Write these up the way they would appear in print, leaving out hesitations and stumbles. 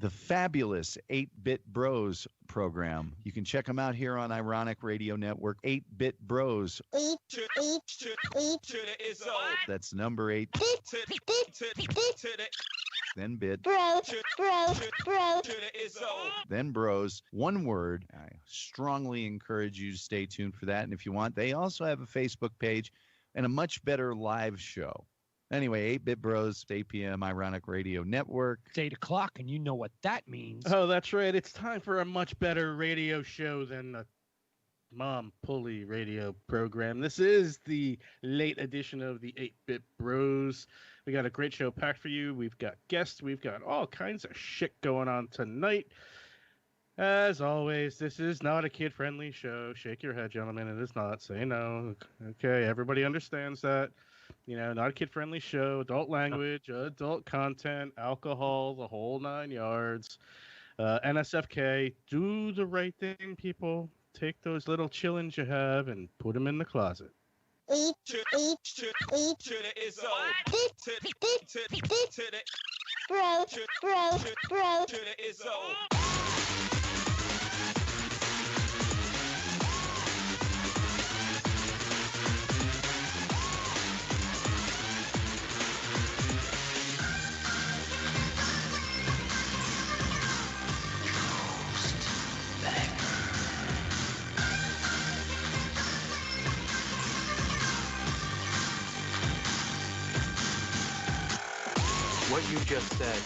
the fabulous 8-Bit Bros program. You can check them out here on Ironic Radio Network. 8-Bit Bros. That's number 8. Then bit. Then bros. One word. I strongly encourage you to stay tuned for that. And if you want, they also have a Facebook page and a much better live show. Anyway, 8-Bit Bros, 8 p.m., Ironic Radio Network. It's 8 o'clock, and you know what that means. Oh, that's right. It's time for a much better radio show than a Mom Pulley radio program. This is the late edition of the 8-Bit Bros. We got a great show packed for you. We've got guests. We've got all kinds of shit going on tonight. As always, this is not a kid-friendly show. Shake your head, gentlemen. It is not. Say no. Okay, everybody understands that. You know, not a kid-friendly show. Adult language, adult content, alcohol, the whole 9 yards. NSFK, do the right thing, people. Take those little chillins you have and put them in the closet. What you just said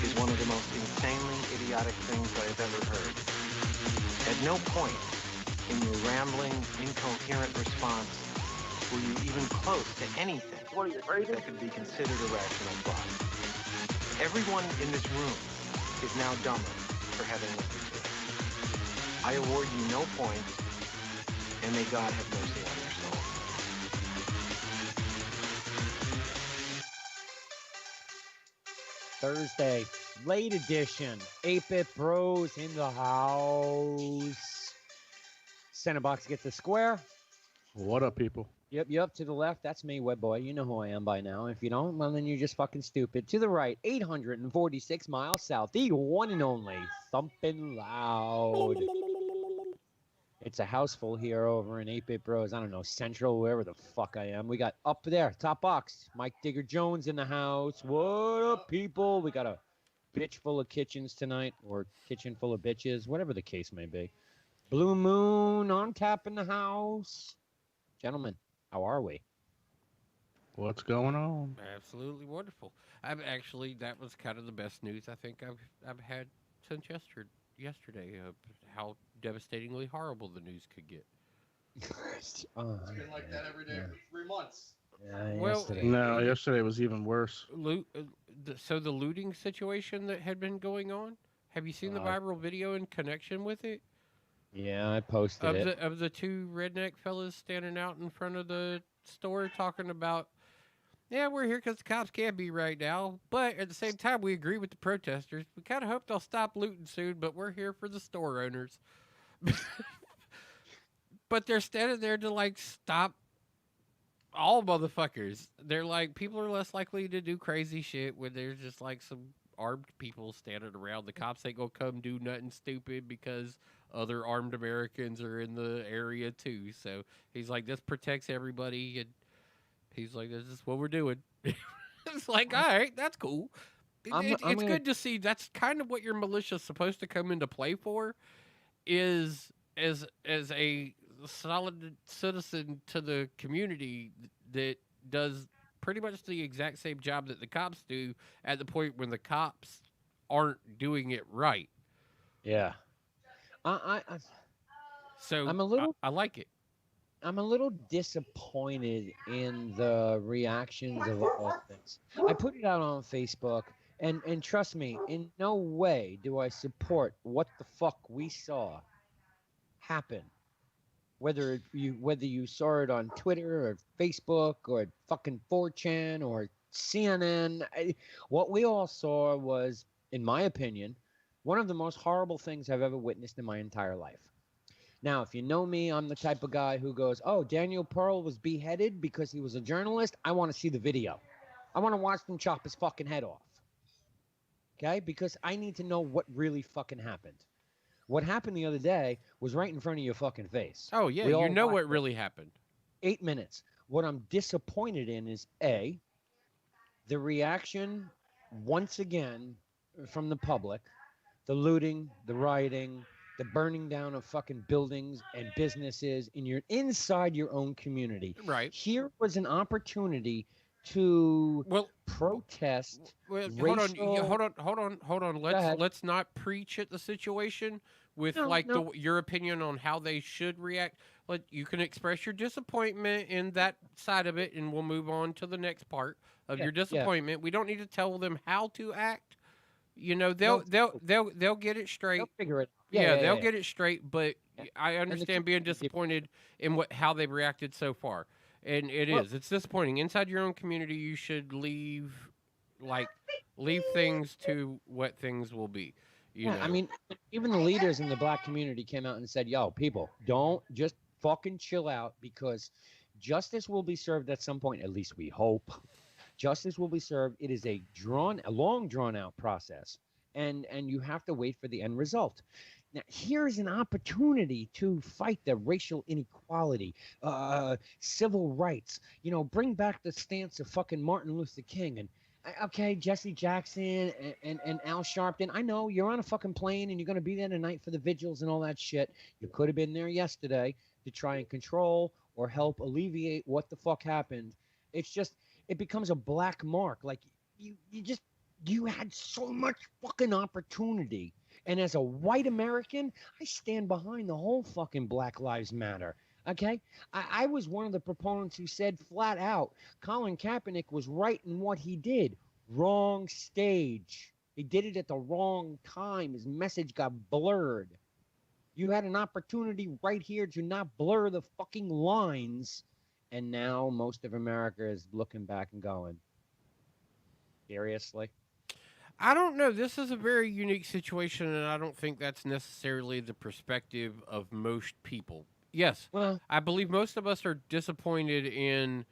is one of the most insanely idiotic things I have ever heard. At no point in your rambling, incoherent response were you even close to anything that could be considered a rational thought. Everyone in this room is now dumber for having listened to it. I award you no points, and may God have mercy on your soul. Thursday, late edition, 8-Bit Bros in the house. Center box gets the square. What up, people? Yep, to the left, that's me, Web Boy. You know who I am by now. If you don't, well, then you're just fucking stupid. To the right, 846 miles south, the one and only Thumpin' Loud. It's a house full here over in 8-Bit Bros. I don't know, Central, wherever the fuck I am. We got up there, top box, Mike Digger Jones in the house. What up, people? We got a bitch full of kitchens tonight, or kitchen full of bitches, whatever the case may be. Blue Moon on tap in the house. Gentlemen, how are we? What's going on? Absolutely wonderful. That was kind of the best news I think I've had since yesterday. How devastatingly horrible the news could get. It's been like that every day for 3 months. Yesterday was even worse. So the looting situation that had been going on, have you seen the viral video in connection with it? Yeah, I posted it. Of the two redneck fellas standing out in front of the store talking about, yeah, we're here because the cops can't be right now, but at the same time, we agree with the protesters. We kind of hope they'll stop looting soon, but we're here for the store owners. But they're standing there to, like, stop all motherfuckers. They're like, people are less likely to do crazy shit when there's just, like, some armed people standing around. The cops ain't gonna come do nothing stupid because other armed Americans are in the area, too. So he's like, this protects everybody, and he's like, this is what we're doing. It's like, all right, that's cool. It's good to see. That's kind of what your militia's supposed to come into play for, is as a solid citizen to the community that does pretty much the exact same job that the cops do at the point when the cops aren't doing it right. Yeah. So I'm a little. I like it. I'm a little disappointed in the reactions of all things. I put it out on Facebook, and trust me, in no way do I support what the fuck we saw happen. Whether you saw it on Twitter or Facebook or fucking 4chan or CNN, what we all saw was, in my opinion, one of the most horrible things I've ever witnessed in my entire life. Now, if you know me, I'm the type of guy who goes, oh, Daniel Pearl was beheaded because he was a journalist. I want to see the video. I want to watch them chop his fucking head off. okay? Because I need to know what really fucking happened. What happened the other day was right in front of your fucking face. Oh yeah, We you all know what watched it. really happened. 8 minutes. What I'm disappointed in is A, the reaction once again from the public, the looting, the rioting, the burning down of fucking buildings and businesses inside your own community. Right. Here was an opportunity to Well, protest well, racial. hold on. ahead. Let's not preach at the situation with No, like no. your opinion on how they should react. Like you can express your disappointment in that side of it, and we'll move on to the next part of Yeah, your yeah. disappointment. We don't need to tell them how to act. You know, No, they'll get it straight. They'll figure it. Yeah, they'll get it straight. But Yeah. I understand being community- disappointed in how they've reacted so far, and it's disappointing. Inside your own community, you should leave things to what things will be. You know? I mean, even the leaders in the black community came out and said, "Yo, people, don't just fucking chill out because justice will be served at some point. At least we hope justice will be served. It is a long drawn out process, and you have to wait for the end result." Now, here's an opportunity to fight the racial inequality, civil rights. Bring back the stance of fucking Martin Luther King and. Okay, Jesse Jackson and Al Sharpton. I know you're on a fucking plane and you're going to be there tonight for the vigils and all that shit. You could have been there yesterday to try and control or help alleviate what the fuck happened. It's just, it becomes a black mark. Like, you had so much fucking opportunity. And as a white American, I stand behind the whole fucking Black Lives Matter. Okay, I was one of the proponents who said flat out, Colin Kaepernick was right in what he did. Wrong stage. He did it at the wrong time. His message got blurred. You had an opportunity right here to not blur the fucking lines. And now most of America is looking back and going, seriously? I don't know. This is a very unique situation, and I don't think that's necessarily the perspective of most people. Yes, Well, I believe most of us are disappointed in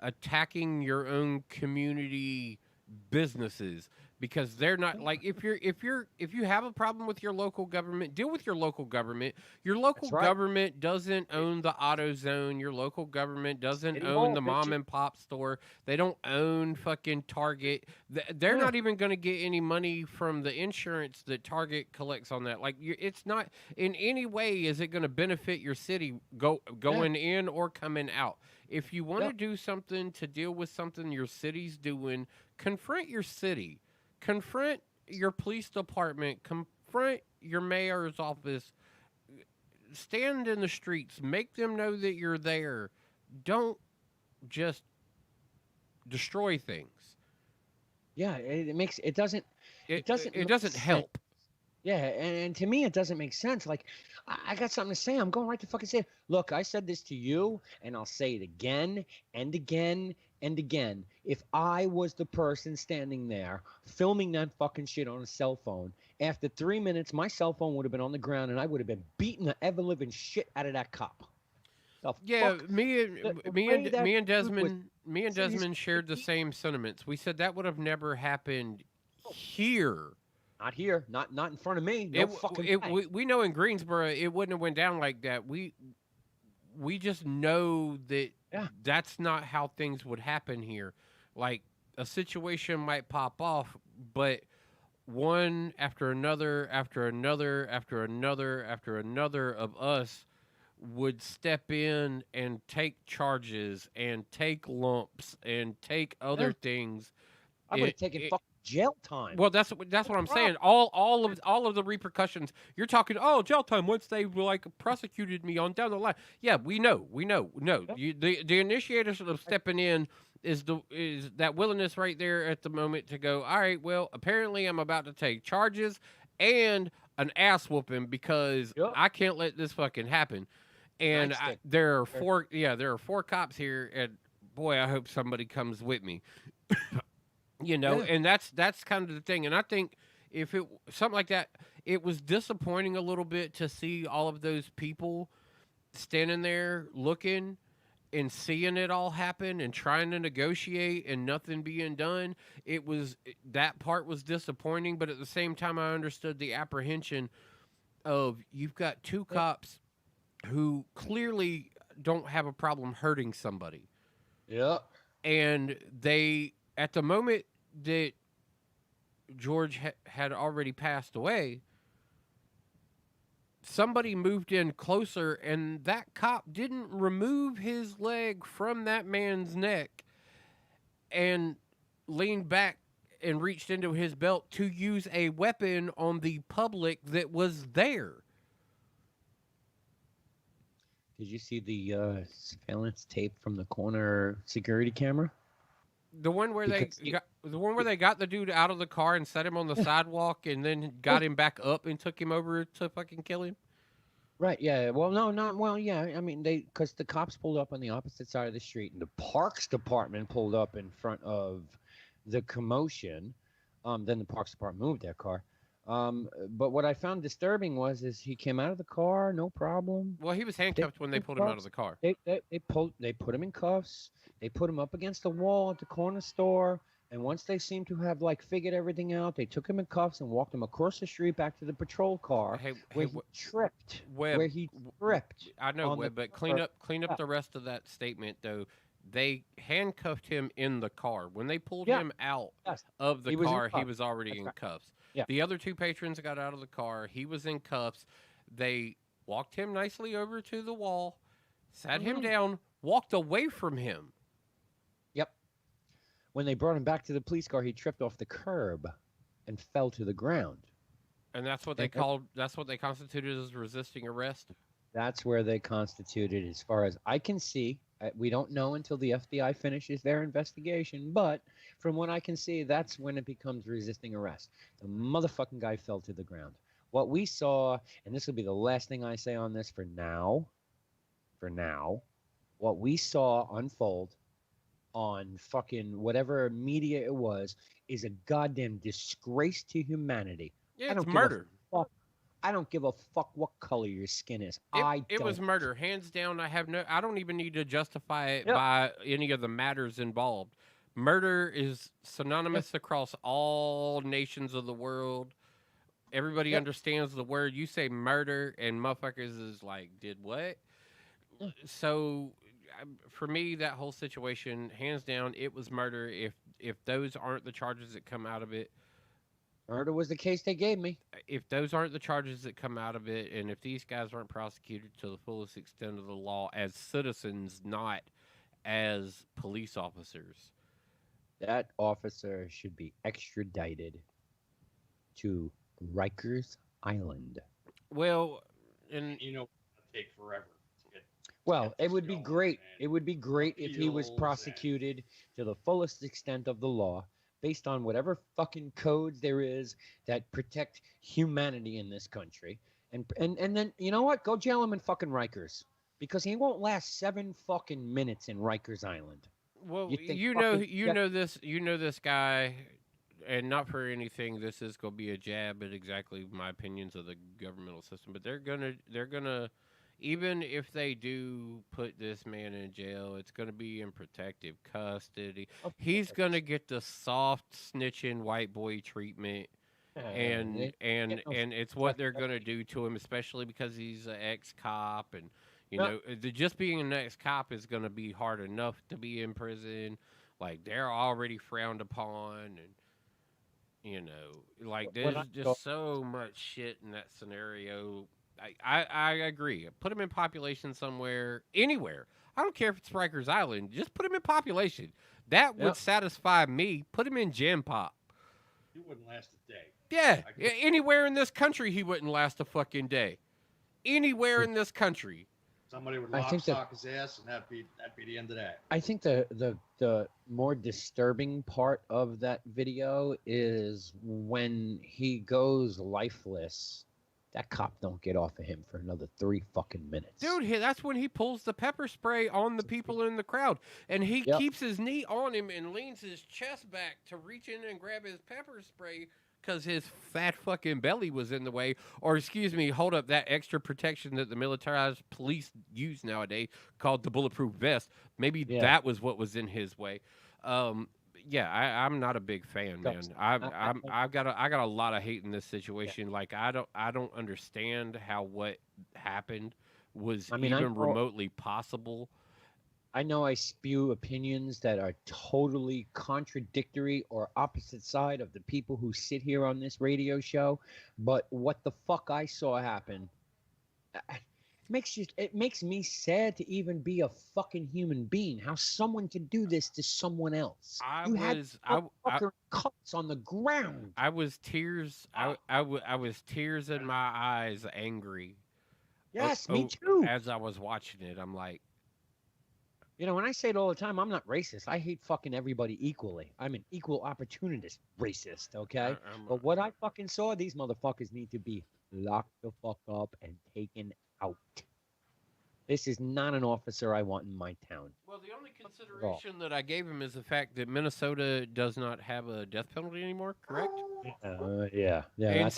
attacking your own community businesses because they're not like if you have a problem with your local government, deal with your local government. Your local That's right. government doesn't own the AutoZone. Your local government doesn't City own Hall, the mom bitch. and pop store. They don't own fucking Target. They're Yeah. not even going to get any money from the insurance that Target collects on that. Like it's not in any way is it going to benefit your city going in or coming out. If you want to Yeah. do something to deal with something your city's doing, confront your city. Confront your police department. Confront your mayor's office. Stand in the streets. Make them know that you're there. Don't just destroy things. Yeah, it doesn't It make doesn't sense. help. Yeah, and to me, it doesn't make sense. Like, I got something to say. I'm going right to fucking say, look, I said this to you, and I'll say it again and again and again. If I was the person standing there filming that fucking shit on a cell phone, after 3 minutes, my cell phone would have been on the ground, and I would have been beating the ever-living shit out of that cop. The Yeah, fuck? me the way that and dude Desmond serious- shared the same sentiments. We said that would have never happened here. Not here, not in front of me. No fucking way. We know in Greensboro it wouldn't have went down like that. We just know that Yeah. that's not how things would happen here. Like a situation might pop off, but one after another after another after another after another of us would step in and take charges and take lumps and take other Yeah. things. I would have It- taken it- fucking jail time. Well, that's what I'm saying. All of the repercussions. You're talking. Oh, jail time. Once they like prosecuted me on down the line. Yeah, we know. No, the initiators of stepping in is that willingness right there at the moment to go. All right. Well, apparently I'm about to take charges and an ass whooping because Yep. I can't let this fucking happen. And Nightstick. there are four. Yeah, there are 4 cops here, and boy, I hope somebody comes with me. Yeah. And that's kind of the thing. And I think if it something like that, it was disappointing a little bit to see all of those people standing there looking and seeing it all happen and trying to negotiate and nothing being done, that part was disappointing. But at the same time, I understood the apprehension of you've got two cops who clearly don't have a problem hurting somebody. Yep. And they, at the moment that George had already passed away, somebody moved in closer, and that cop didn't remove his leg from that man's neck and leaned back and reached into his belt to use a weapon on the public that was there. Did you see the surveillance tape from the corner security camera? The one where Because they got the dude out of the car and set him on the sidewalk and then got him back up and took him over to fucking kill him. Right. Yeah. Well, no, not well. Yeah. I mean, because the cops pulled up on the opposite side of the street, and the Parks Department pulled up in front of the commotion. Then the Parks Department moved their car. But what I found disturbing is he came out of the car, no problem. Well, he was handcuffed when they pulled him out of the car. They put him in cuffs. They put him up against the wall at the corner store. And once they seemed to have figured everything out, they took him in cuffs and walked him across the street back to the patrol car where he tripped. Webb, where he tripped. I know, Webb, but clean up the rest of that statement though. They handcuffed him in the car. When they pulled him out of the car, he was already in cuffs. Yeah. The other two patrons got out of the car. He was in cuffs. They walked him nicely over to the wall, sat him down, walked away from him. Yep. When they brought him back to the police car, he tripped off the curb and fell to the ground. And that's what that's what they constituted as resisting arrest. That's where they constituted, as far as I can see. We don't know until the FBI finishes their investigation, but from what I can see, that's when it becomes resisting arrest. The motherfucking guy fell to the ground. What we saw, and this will be the last thing I say on this for now, what we saw unfold on fucking whatever media it was is a goddamn disgrace to humanity. Yeah, it's murder. I don't give a fuck what color your skin is. It was murder, hands down. I don't even need to justify it by any of the matters involved. Murder is synonymous across all nations of the world. Everybody understands the word. You say murder, and motherfuckers is like, did what? So, for me, that whole situation, hands down, it was murder. If those aren't the charges that come out of it, murder was the case they gave me. If those aren't the charges that come out of it, and if these guys aren't prosecuted to the fullest extent of the law as citizens, not as police officers, that officer should be extradited to Rikers Island. Well, and it'll take forever. Well, it would be great. It would be great if he was prosecuted to the fullest extent of the law, based on whatever fucking codes there is that protect humanity in this country. And then, you know what? Go jail him in fucking Rikers. Because he won't last 7 fucking minutes in Rikers Island. Well, you know this guy, and not for anything, this is going to be a jab at exactly my opinions of the governmental system, but they're gonna, even if they do put this man in jail, it's going to be in protective custody. He's going to get the soft snitching white boy treatment, and it's what they're going to do to him, especially because he's an ex-cop, and just being an ex-cop is going to be hard enough to be in prison. Like, they're already frowned upon, and there's just so much shit in that scenario. I agree. Put him in population somewhere, anywhere. I don't care if it's Rikers Island. Just put him in population. That would satisfy me. Put him in Gen Pop. He wouldn't last a day. Yeah, anywhere in this country, he wouldn't last a fucking day. Anywhere in this country. Somebody would lock his ass, and that'd be the end of that. I think the more disturbing part of that video is when he goes lifeless. That cop don't get off of him for another 3 fucking minutes. Dude, that's when he pulls the pepper spray on the people in the crowd. And he keeps his knee on him and leans his chest back to reach in and grab his pepper spray because his fat fucking belly was in the way, or excuse me, hold up, that extra protection that the militarized police use nowadays, called the bulletproof vest. Maybe Yeah. that was what was in his way. Yeah, I'm not a big fan, man. I got a lot of hate in this situation. Like I don't understand how what happened was I mean, I even know- remotely possible. I know I spew opinions that are totally contradictory or opposite side of the people who sit here on this radio show, but what the fuck I saw happen it makes me sad to even be a fucking human being. How someone could do this to someone else. I had was fucking cuts on the ground. I was tears. I was tears in my eyes, angry. Yes, me too. As I was watching it, I'm like, You know, when I say it all the time, I'm not racist. I hate fucking everybody equally. I'm an equal opportunist racist, okay? But what I fucking saw, these motherfuckers need to be locked the fuck up and taken out. This is not an officer I want in my town. well, the only consideration that I gave him is the fact that Minnesota does not have a death penalty anymore, correct? Yeah. And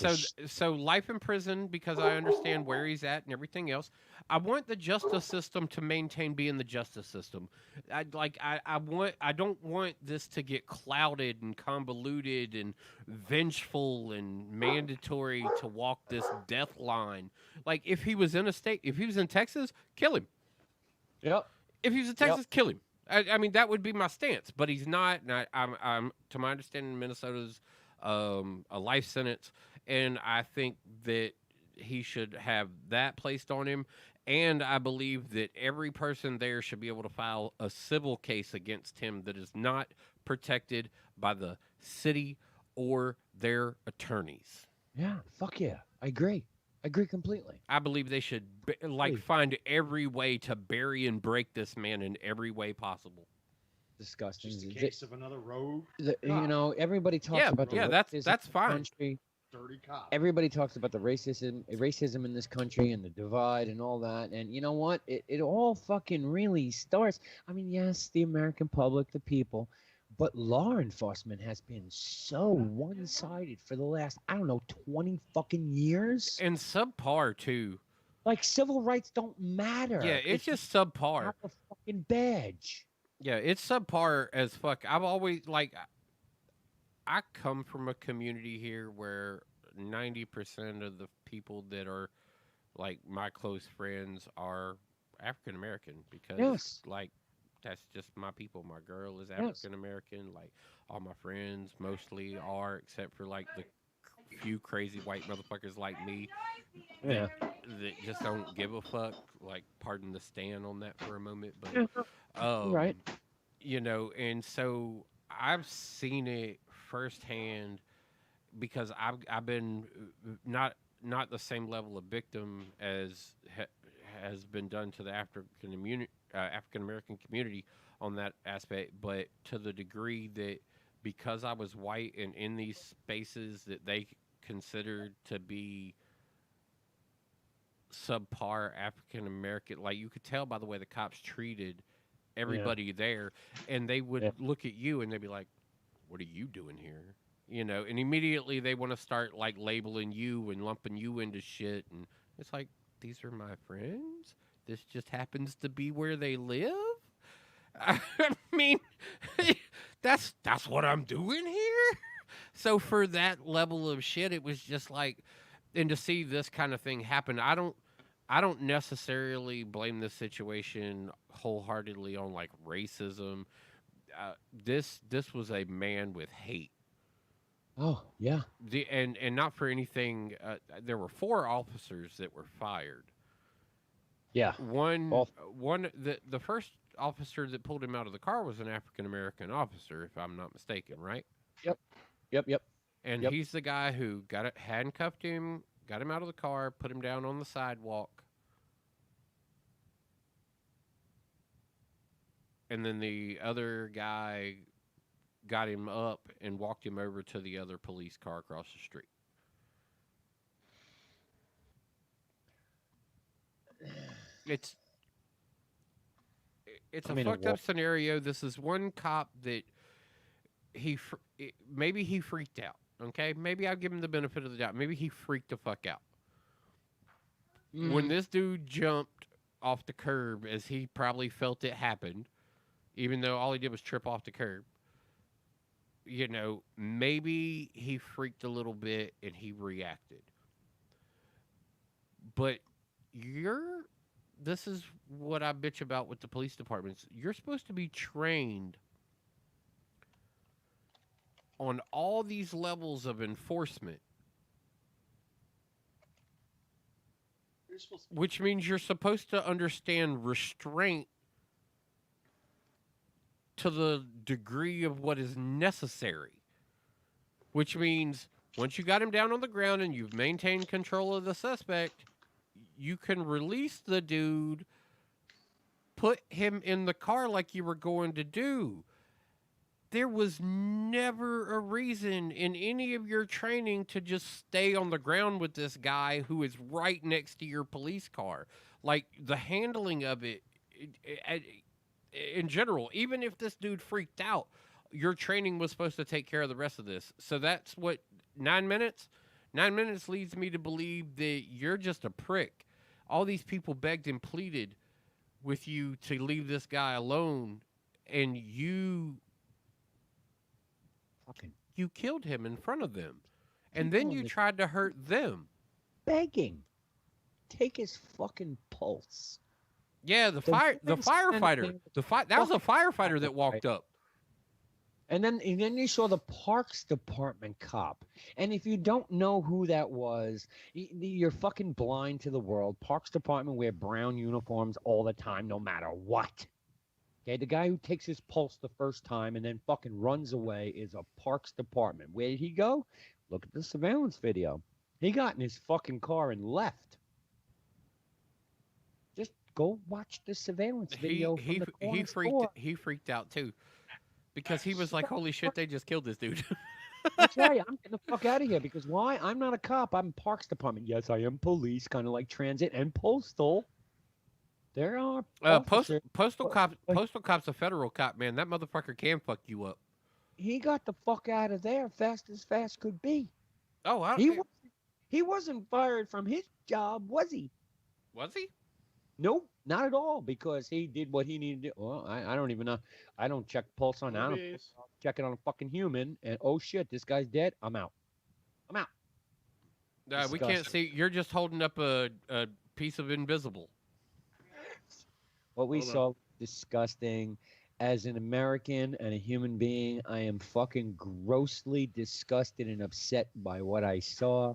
so life in prison, because I understand where he's at and everything else. I want the justice system to maintain being the justice system. I don't want this to get clouded and convoluted and vengeful and mandatory to walk this death line. Like if he was in Texas, kill him. Yep. If he was in Texas, kill him. I mean, that would be my stance, but he's not. And I'm to my understanding, Minnesota's a life sentence, and I think that he should have that placed on him. And I believe that every person there should be able to file a civil case against him that is not protected by the city or their attorneys. Yeah, fuck yeah. I agree. I agree completely. I believe they should find every way to bury and break this man in every way possible. Disgusting. Just a case of another rogue You know, everybody talks about the that's racism in the fine. country. dirty cop. Everybody talks about the racism in this country and the divide and all that. And you know what? It all fucking really starts. I mean, yes, the American public, the people, but law enforcement has been so one-sided for the last, I don't know, 20 fucking years. And subpar too. Like civil rights don't matter. Yeah, it's just subpar. Have a fucking badge. Yeah, it's subpar as fuck. I've always I come from a community here where 90% of the people that are like my close friends are African American because Yes. like that's just my people. My girl is African American. Like all my friends mostly are, except for like the few crazy white motherfuckers like me Yeah. that just don't give a fuck. Like, pardon the stand on that for a moment, but Right. you know, and so I've seen it firsthand because I've been not the same level of victim as has been done to the African American community on that aspect, but to the degree that because I was white and in these spaces that they considered to be subpar African American, like you could tell by the way the cops treated everybody there, and they would look at you and they'd be like, "What are you doing here?" You know, and immediately they want to start like labeling you and lumping you into shit, and it's like, these are my friends. This just happens to be where they live. I mean, that's what I'm doing here. So for that level of shit, it was just like, and to see this kind of thing happen, I don't necessarily blame this situation wholeheartedly on like racism. This was a man with hate. Oh, yeah. And not for anything. There were 4 officers that were fired. Yeah. The first officer that pulled him out of the car was an African American officer, if I'm not mistaken, right? Yep. And he's the guy who handcuffed him, got him out of the car, put him down on the sidewalk. And then the other guy got him up and walked him over to the other police car across the street. It's a fucked up scenario. This is one cop that maybe he freaked out. Okay, maybe I'll give him the benefit of the doubt. Maybe he freaked the fuck out. Mm. When this dude jumped off the curb, as he probably felt it happened, even though all he did was trip off the curb, you know, maybe he freaked a little bit and he reacted. But this is what I bitch about with the police departments. You're supposed to be trained on all these levels of enforcement, which means you're supposed to understand restraint to the degree of what is necessary, which means once you got him down on the ground and you've maintained control of the suspect, you can release the dude, put him in the car like you were going to do. There was never a reason in any of your training to just stay on the ground with this guy who is right next to your police car. Like, the handling of it, in general, even if this dude freaked out, your training was supposed to take care of the rest of this. So that's what, 9 minutes? 9 minutes leads me to believe that you're just a prick. All these people begged and pleaded with you to leave this guy alone, and you killed him in front of them. And then you tried to hurt them. Begging. Take his fucking pulse. Yeah, the firefighter. That was a firefighter that walked up. And then you saw the Parks Department cop. And if you don't know who that was, you're fucking blind to the world. Parks Department wear brown uniforms all the time, no matter what. Okay, the guy who takes his pulse the first time and then fucking runs away is a Parks Department. Where did he go? Look at the surveillance video. He got in his fucking car and left. Just go watch the surveillance video. He freaked out too. Because he was like, holy shit, they just killed this dude. That's right. I'm getting the fuck out of here. Because why? I'm not a cop. I'm Parks Department. Yes, I am police, kind of like transit and postal. There are postal cop's a federal cop, man. That motherfucker can fuck you up. He got the fuck out of there fast as fast could be. Oh, he wasn't fired from his job, was he? Was he? Nope, not at all, because he did what he needed to do. Well, I don't even know. I don't check pulse on animals. Check it on a fucking human, and oh shit, this guy's dead. I'm out. We can't see. You're just holding up a piece of invisible. What we saw, disgusting. As an American and a human being, I am fucking grossly disgusted and upset by what I saw.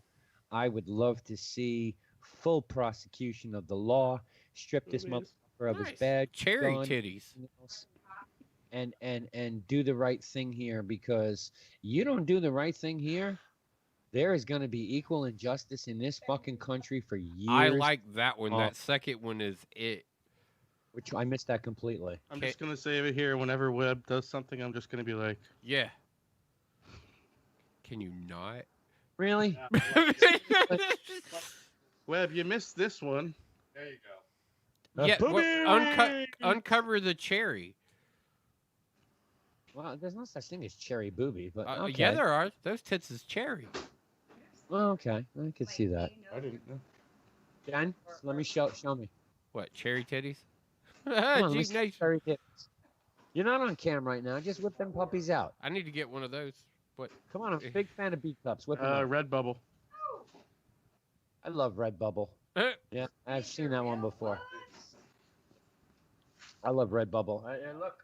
I would love to see full prosecution of the law. Strip this motherfucker of his badge, cherry gun, titties, and do the right thing here, because you don't do the right thing here, there is going to be equal injustice in this fucking country for years. I like that one. That second one is it. Which I missed that completely. I'm just gonna say over here, whenever Webb does something, I'm just gonna be like, yeah. Can you not? Really? Webb, you missed this one. There you go. Yeah, uncover the cherry. Well, there's no such thing as cherry boobies, but okay. Yeah, there are. Those tits is cherry. Well, okay, I can see that. I didn't know. Jen, let me show me. What, cherry titties? Come on, let me see cherry titties. You're not on cam right now. Just whip them puppies out. I need to get one of those. What? Come on, I'm a big fan of B cups. Whip them out. Redbubble. I love Redbubble. Yeah, I've seen that one before. I love Redbubble. And look,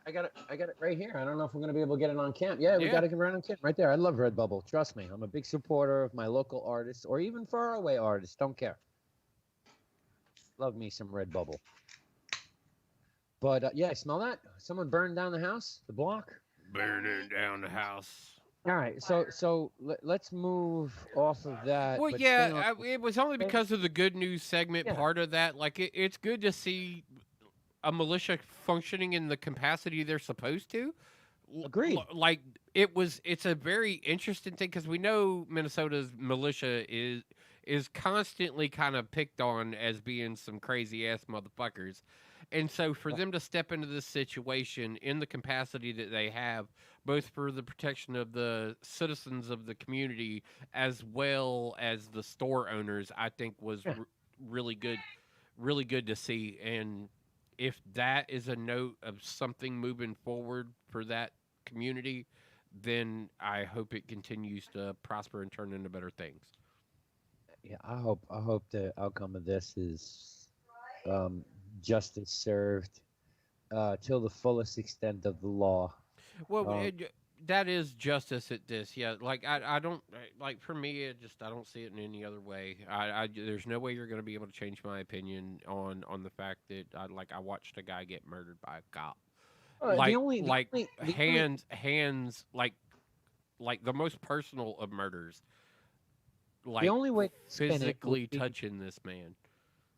I got it right here. I don't know if we're gonna be able to get it on cam. Yeah, we got it right on cam right there. I love Redbubble. Trust me, I'm a big supporter of my local artists or even far away artists. Don't care. Love me some Redbubble. But yeah, smell that? Someone burned down the house, the block. Burning down the house. All right, so let's move off of that. Well, yeah, it was only because of the good news segment part of that. Like, it's good to see a militia functioning in the capacity they're supposed to. Agreed. Like, it's a very interesting thing, because we know Minnesota's militia is constantly kind of picked on as being some crazy ass motherfuckers. And so for them to step into this situation in the capacity that they have, both for the protection of the citizens of the community as well as the store owners, I think was Yeah. really good to see. And if that is a note of something moving forward for that community, then I hope it continues to prosper and turn into better things. Yeah, I hope the outcome of this is justice served till the fullest extent of the law. Well, Um, that is justice at this. Yeah, like I don't like for me. I don't see it in any other way. There's no way you're going to be able to change my opinion on the fact that I watched a guy get murdered by a cop. the only, Hands like the most personal of murders, the like only way to spin it physically would be- touching this man.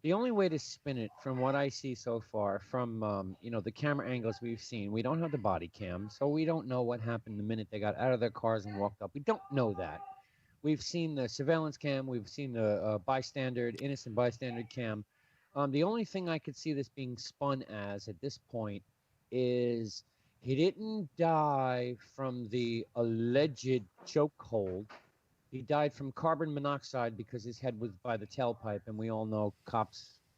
the only way to spin it, from what I see so far, from the camera angles we've seen, we don't have the body cam, so we don't know what happened the minute they got out of their cars and walked up. We don't know that. We've seen the surveillance cam, we've seen the innocent bystander cam. The only thing I could see this being spun as at this point is he didn't die from the alleged chokehold. He died from carbon monoxide because his head was by the tailpipe, and we all know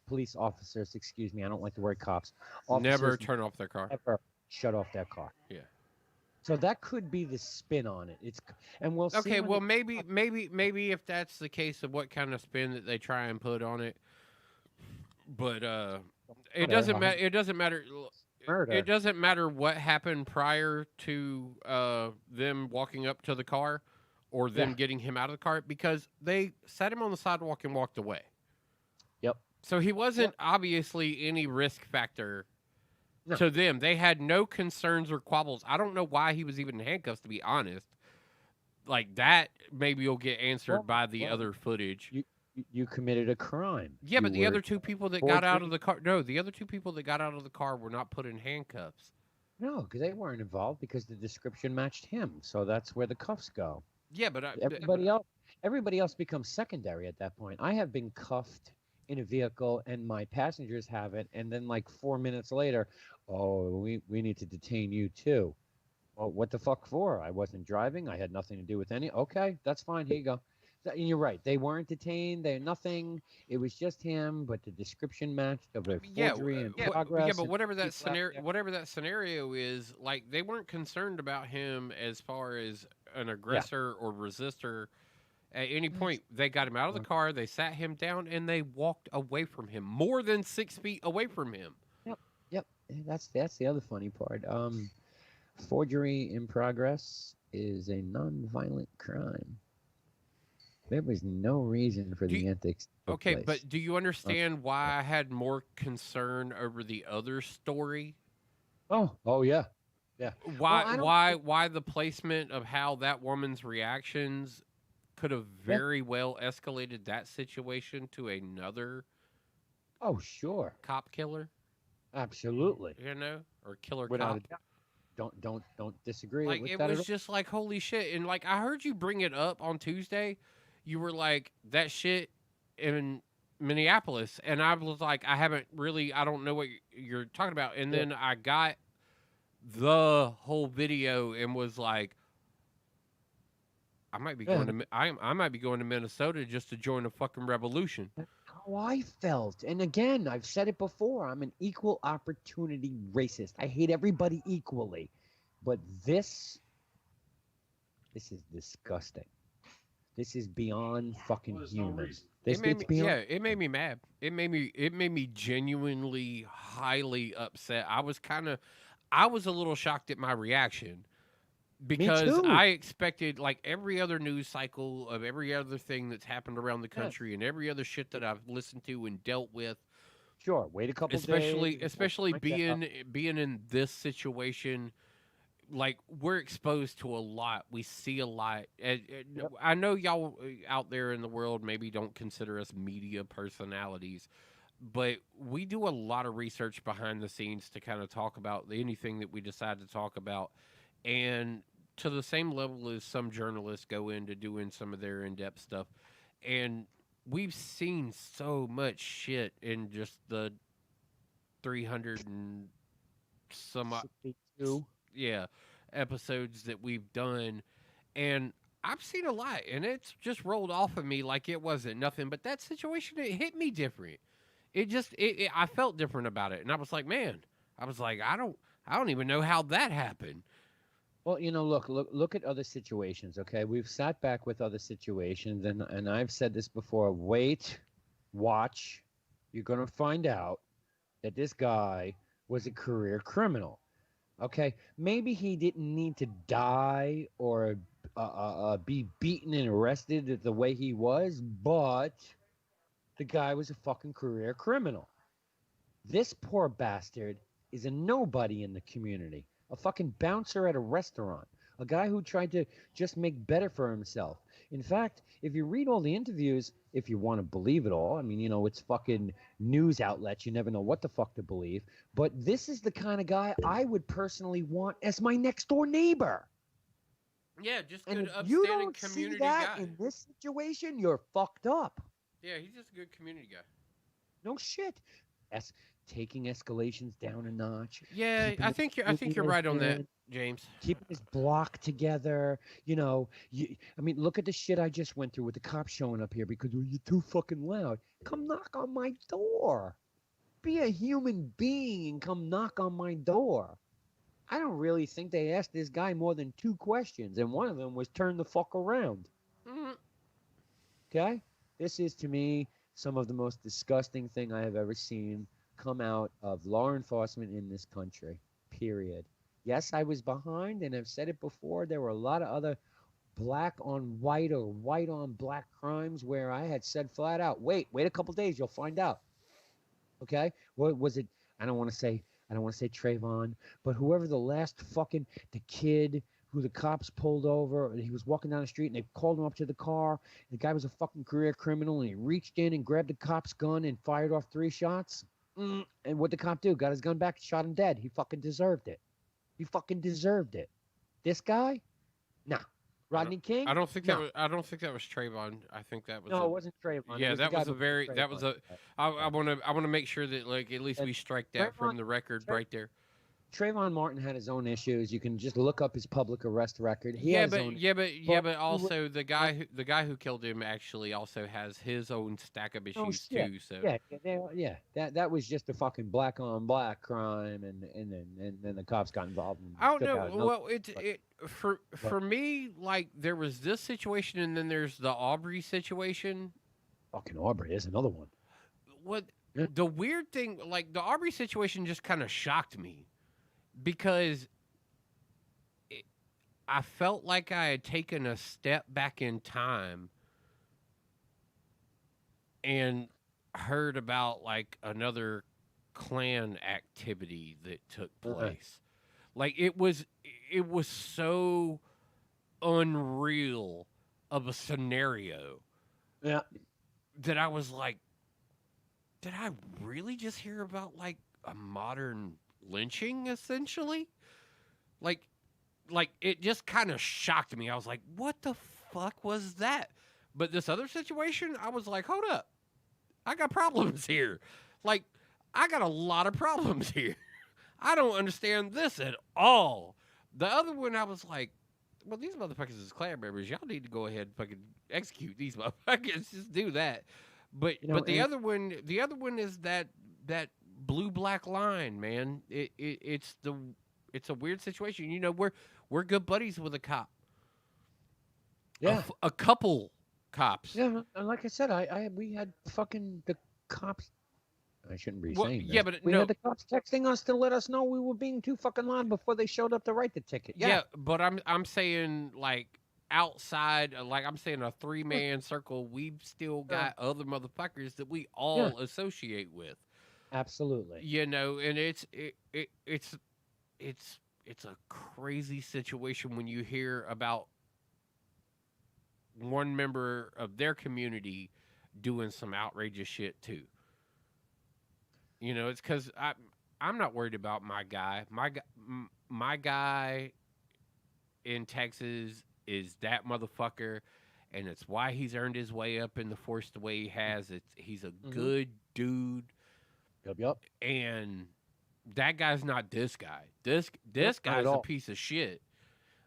police officers, excuse me, I don't like the word cops. Never Officers turn off their car. never shut off their car. Yeah. So that could be the spin on it. And we'll see. Okay, when well the- maybe if that's the case of what kind of spin that they try and put on it, but it doesn't matter. It doesn't matter. murder. It doesn't matter what happened prior to them walking up to the car or them Yeah. getting him out of the car, because they sat him on the sidewalk and walked away. Yep. So he wasn't obviously any risk factor No. to them. They had no concerns or quabbles. I don't know why he was even in handcuffs, to be honest. Like that, maybe you'll get answered by the other footage. You committed a crime. Yeah, but You the were- other two people that got out of forgery. the car, no, the other two people that got out of the car were not put in handcuffs. No, because they weren't involved because the description matched him. So that's where the cuffs go. Yeah, but Everybody else becomes secondary at that point. I have been cuffed in a vehicle and my passengers haven't, and then like 4 minutes later, oh, we need to detain you too. Well, what the fuck for? I wasn't driving. I had nothing to do with any. Okay, that's fine. Here you go. And you're right. They weren't detained. They're nothing. It was just him, but the description matched of a forgery in progress. yeah, but and whatever that people out there- scenario is, like they weren't concerned about him as far as an aggressor or resistor. At any point, they got him out of the car, they sat him down, and they walked away from him, more than 6 feet away from him. Yep, that's the other funny part. Forgery in progress is a non-violent crime. There was no reason for the antics. to take Okay, place. but do you understand why I had more concern over the other story? Oh yeah. Why I don't why the placement of how that woman's reactions could have very well escalated that situation to another Oh sure, cop killer, absolutely. you know, or killer Without a cop. doubt. Don't disagree Like with it that. was just like holy shit. And like I heard you bring it up on Tuesday. You were like that shit in Minneapolis, and I was like, I don't know what you're talking about. And then I got the whole video and was like, I might be going to I might be going to Minnesota just to join a fucking revolution. How I felt. And again, I've said it before. I'm an equal opportunity racist. I hate everybody equally. But this is disgusting. This is beyond fucking human. It made it's me, beyond. it made me mad. It made me genuinely highly upset. I was a little shocked at my reaction because too. I expected like every other news cycle of every other thing that's happened around the country and every other shit that I've listened to and dealt with. Sure, wait a couple Especially days. especially Break that up. being in this situation, like we're exposed to a lot. We see a lot. I know y'all out there in the world maybe don't consider us media personalities, but we do a lot of research behind the scenes to kind of talk about anything that we decide to talk about. And to the same level as some journalists go into doing some of their in-depth stuff. And we've seen so much shit in just the 300 and some 62. yeah episodes that we've done, and I've seen a lot, and it's just rolled off of me like it wasn't nothing. But that situation, it hit me different. I felt different about it, and I was like, man, I was like, I don't even know how that happened. Well, look at other situations. Okay, we've sat back with other situations, and I've said this before. Wait, watch. You're gonna find out that this guy was a career criminal. Okay, maybe he didn't need to die or be beaten and arrested the way he was, but the guy was a fucking career criminal. This poor bastard is a nobody in the community, a fucking bouncer at a restaurant, a guy who tried to just make better for himself. In fact, if you read all the interviews, if you want to believe it all, I mean, it's fucking news outlets. You never know what the fuck to believe. But this is the kind of guy I would personally want as my next door neighbor. Yeah, just And good, if you upstanding don't see community that guy. in this situation, you're fucked up. Yeah, he's just a good community guy. No shit. Taking escalations down a notch. Yeah, I think you're right on that, James. Keeping his block together. I mean, look at the shit I just went through with the cops showing up here because you're too fucking loud. Come knock on my door. Be a human being and come knock on my door. I don't really think they asked this guy more than 2 questions, and one of them was turn the fuck around. Mm-hmm. Okay? This is, to me, some of the most disgusting thing I have ever seen come out of law enforcement in this country, period. Yes, I was behind, and I've said it before, there were a lot of other black on white or white on black crimes where I had said flat out, wait a couple days, you'll find out. Okay? What was it? I don't want to say Trayvon, but whoever the kid who the cops pulled over, he was walking down the street and they called him up to the car. The guy was a fucking career criminal, and he reached in and grabbed the cop's gun and fired off 3 shots. And what the cop do? Got his gun back and shot him dead. He fucking deserved it. This guy? Nah. Rodney King? I don't think that was Trayvon. I think that was No, it wasn't Trayvon. Yeah, that was I want to make sure that like at least we strike that from the record right there. Trayvon Martin had his own issues. You can just look up his public arrest record. But also the guy who killed him actually also has his own stack of issues too. So that was just a fucking black on black crime, and then the cops got involved. I don't know. Well, for me, like there was this situation, and then there's the Aubrey situation. Fucking Aubrey is another one. What the weird thing, like the Aubrey situation, just kind of shocked me. Because I felt like I had taken a step back in time and heard about like another Klan activity that took place. Like it was so unreal of a scenario. Yeah. That I was like, did I really just hear about like a modern lynching essentially? Like it just kind of shocked me. I was like, what the fuck was that? But this other situation, I was like, hold up, I got problems here. Like I got a lot of problems here. I don't understand this at all. The other one, I was like, well, these motherfuckers is Klan members. Y'all need to go ahead and fucking execute these motherfuckers. Just do that. But the other one is that blue black line, man. It's a weird situation. We're good buddies with a cop. Yeah, a couple cops. Yeah, and like I said, we had fucking the cops. I shouldn't be saying this. Yeah, but we had the cops texting us to let us know we were being too fucking loud before they showed up to write the ticket. Yeah, but I'm saying like outside, like I'm saying a 3-man circle, we've still got other motherfuckers that we all associate with. Absolutely. And it's a crazy situation when you hear about one member of their community doing some outrageous shit too. It's because I'm not worried about my guy. My guy in Texas is that motherfucker, and it's why he's earned his way up in the force the way he has. He's a good dude. Yep. and that guy's not this guy. This Nope, not at guy's a all. piece of shit.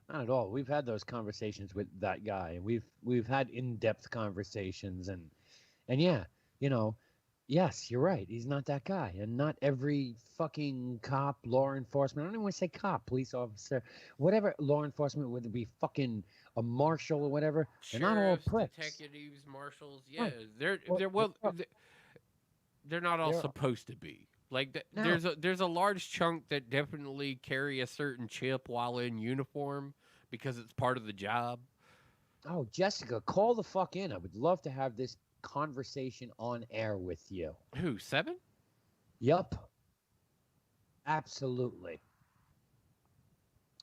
Not at all. We've had those conversations with that guy. We've had in-depth conversations, and yeah, you know, yes, you're right. He's not that guy, and not every fucking cop, law enforcement. I don't even want to say cop, police officer, whatever law enforcement, whether it be fucking a marshal or whatever. They're not all Sheriffs, pricks. detectives, marshals, yeah, Right. they're Well, they're well, they're not all they're- supposed to be. Like No. there's a large chunk that definitely carry a certain chip while in uniform because it's part of the job. Oh, Jessica, call the fuck in. I would love to have this conversation on air with you. Who, 7? Yup. Absolutely.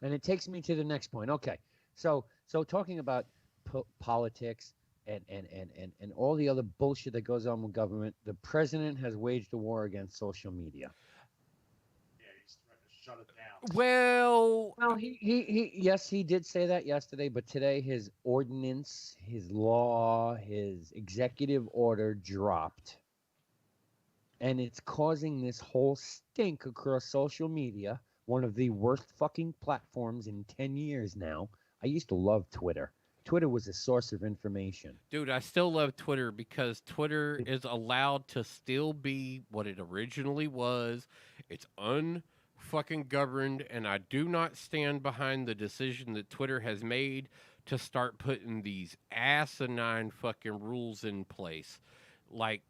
And it takes me to the next point. Okay. So talking about politics and all the other bullshit that goes on with government, the president has waged a war against social media. Yeah, he's trying to shut it down. Well, Well, yes, he did say that yesterday, but today his ordinance, his law, his executive order dropped. And it's causing this whole stink across social media, one of the worst fucking platforms in 10 years now. I used to love Twitter. Twitter was a source of information. dude, I still love Twitter because Twitter is allowed to still be what it originally was. It's unfucking governed, and I do not stand behind the decision that Twitter has made to start putting these asinine fucking rules in place. Like,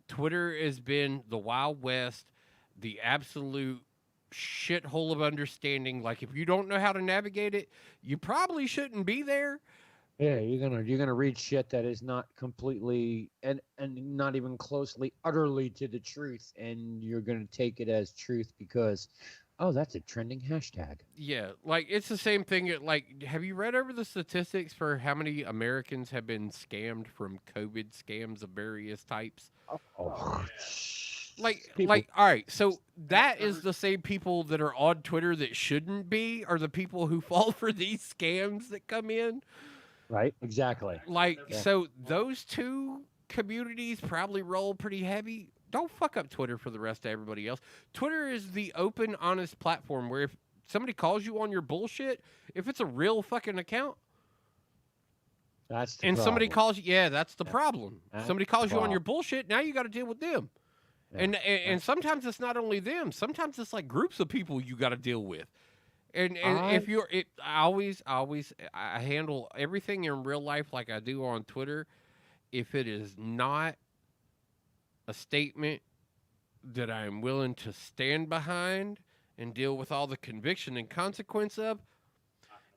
Twitter has been the Wild West, the absolute shithole of understanding. Like, if you don't know how to navigate it, you probably shouldn't be there. Yeah, you're gonna read shit that is not completely and not even closely, utterly to the truth, and you're gonna take it as truth because, oh, that's a trending hashtag. Yeah, like it's the same thing. Like, have you read over the statistics for how many Americans have been scammed from COVID scams of various types? Oh, Like, people, all right, so that is the same people that are on Twitter that shouldn't be, are the people who fall for these scams that come in. right? Exactly. Like, Yeah. so those two communities probably roll pretty heavy. Don't fuck up Twitter for the rest of everybody else. Twitter is the open, honest platform where if somebody calls you on your bullshit, if it's a real fucking account, That's the and somebody problem. calls you, yeah, that's the Yeah. problem. That's Somebody the calls you on your problem. bullshit, now you got to deal with them. Yeah. And sometimes it's not only them. Sometimes it's like groups of people you got to deal with. And if you're, I handle everything in real life like I do on Twitter. If it is not a statement that I am willing to stand behind and deal with all the conviction and consequence of,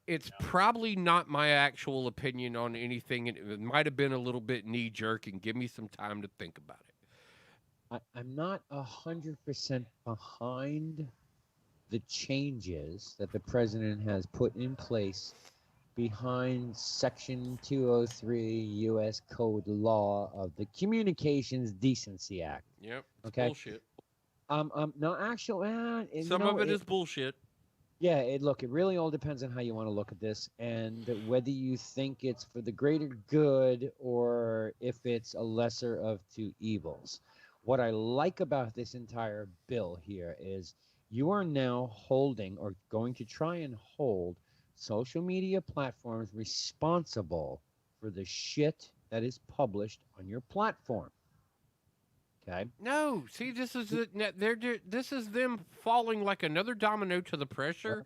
it's probably not my actual opinion on anything. It might have been a little bit knee jerk, and give me some time to think about it. I'm not 100% behind the changes that the president has put in place behind Section 203 U.S. Code Law of the Communications Decency Act. Yep. It's Okay. bullshit. No, actually, Some of it is bullshit. Yeah, look, it really all depends on how you want to look at this and whether you think it's for the greater good or if it's a lesser of two evils. What I like about this entire bill here is you are now holding or going to try and hold social media platforms responsible for the shit that is published on your platform. Okay? No, see, this is this is them falling like another domino to the pressure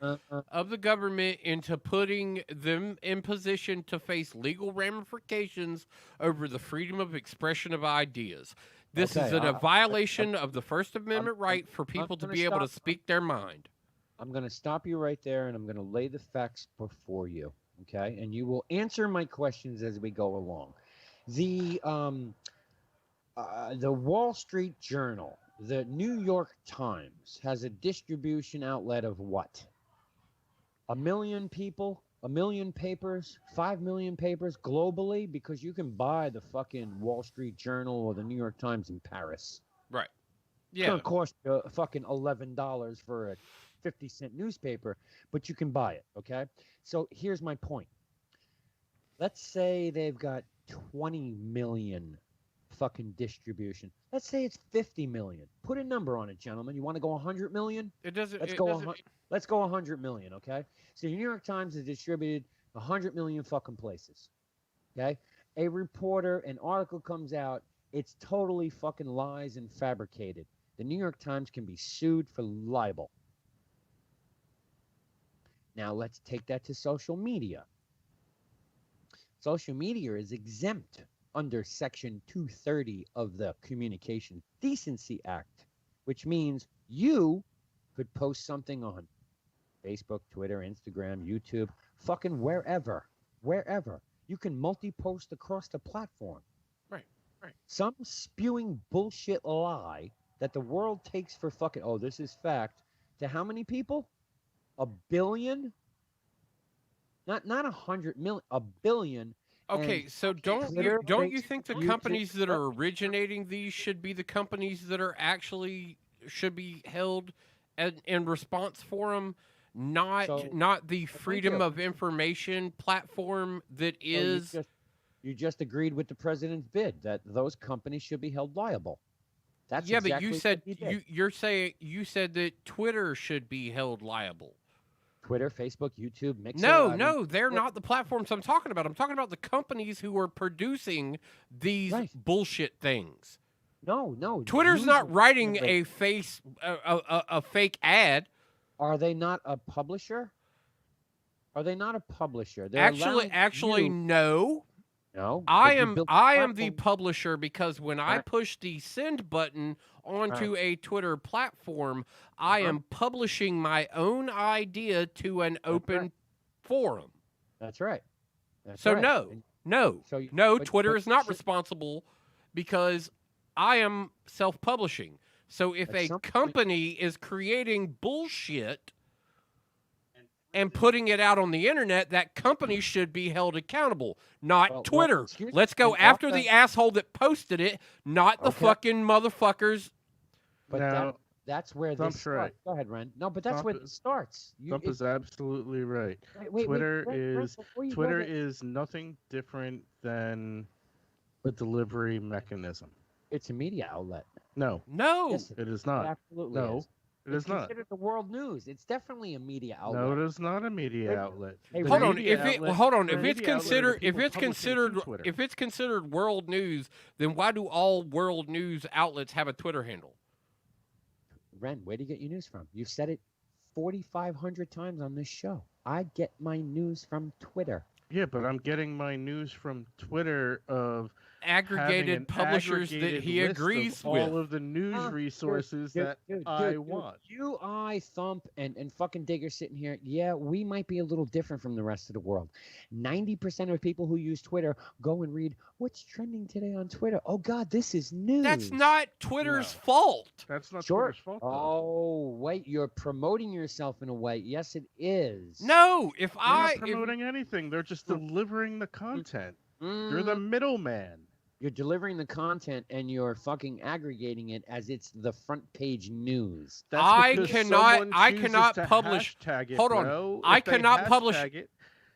of the government into putting them in position to face legal ramifications over the freedom of expression of ideas. This is Okay, a violation of the First Amendment right for people to gonna be able to stop. speak their mind. I'm going to stop you right there and I'm going to lay the facts before you, okay? And you will answer my questions as we go along. The Wall Street Journal, the New York Times has a distribution outlet of what? 1 million people, 1 million papers, 5 million papers globally, because you can buy the fucking Wall Street Journal or the New York Times in Paris. Right. It's Yeah. going to cost you fucking $11 for a 50-cent newspaper, but you can buy it, okay? So here's my point. Let's say they've got 20 million fucking distribution. Let's say it's 50 million. Put a number on it, gentlemen. You want to go 100 million? It doesn't. Let's it go. doesn't- Let's go 100 million. Okay. So the New York Times is distributed 100 million fucking places. Okay. A reporter, an article comes out. It's totally fucking lies and fabricated. The New York Times can be sued for libel. Now let's take that to social media. Social media is exempt under Section 230 of the Communications Decency Act, which means you could post something on Facebook, Twitter, Instagram, YouTube, fucking wherever. You can multi-post across the platform. Right. Some spewing bullshit lie that the world takes for fucking, oh, this is fact, to how many people? 1 billion? Not 100 million, 1 billion. Okay, And so don't Twitter, you think the Facebook, companies that are YouTube- originating these should be the companies that are actually should be held in response for them, not So- not the thank freedom you. of information platform that So is. you just agreed with the president's bid that those companies should be held liable. That's yeah, exactly but you what said he did. you said that Twitter should be held liable. Twitter, Facebook, YouTube, Mixer. No, they're what- not the platforms I'm talking about. I'm talking about the companies who are producing these Right. bullshit things. No. Twitter's news not writing organization- a fake ad. Are they not a publisher? Are they not a publisher? They're Actually, allowing you- no. no. I but you am built I am the platform- publisher because when I Right. push the send button onto a Twitter platform, I Uh-huh. am publishing my own idea to an open right. forum. That's right. That's So right. no, And no, So you- no. but- Twitter but is not should- responsible because I am self-publishing. So if But a some- company is creating bullshit and putting it out on the internet, that company should be held accountable, not Well, Twitter. excuse me, Let's go and after also- the asshole that posted it, not the Okay. fucking motherfuckers. But Now, that's where Thump's this starts. right. Go ahead, Ren. No, but that's where Thump this starts. Thump is absolutely right. Wait, Twitter Ren, is- before you go Twitter there- is nothing different than a delivery mechanism. It's a media outlet. No, No, Yes, it is it not. absolutely No, is. it is It's not. considered the world news. It's definitely a media outlet. No, it is not a media Wait, outlet. hey, The hold on. media If it outlet- hold on, the if it's media outlet are the considered people publishing to Twitter. if it's considered world news, then why do all world news outlets have a Twitter handle? Ren, where do you get your news from? You've said it 4,500 times on this show. I get my news from Twitter. Yeah, but I'm getting my news from Twitter of having Aggregated an publishers that aggregated he list of agrees all with. of the news Ah, resources that I want. You, I, Thump, and fucking Digger sitting here. Yeah, we might be a little different from the rest of the world. 90% of people who use Twitter go and read what's trending today on Twitter. Oh God, this is news. That's not Twitter's No. fault. That's not Sure. Twitter's fault. though. Oh wait, you're promoting yourself in a way. Yes, it is. No, if They're not if- promoting anything. They're just delivering the content. You're the Mm, middleman. You're delivering the content and you're fucking aggregating it as it's the front page news. That's I because cannot- someone I chooses cannot to publish- hashtag it, hold on. bro. I If they cannot publish- hashtag it,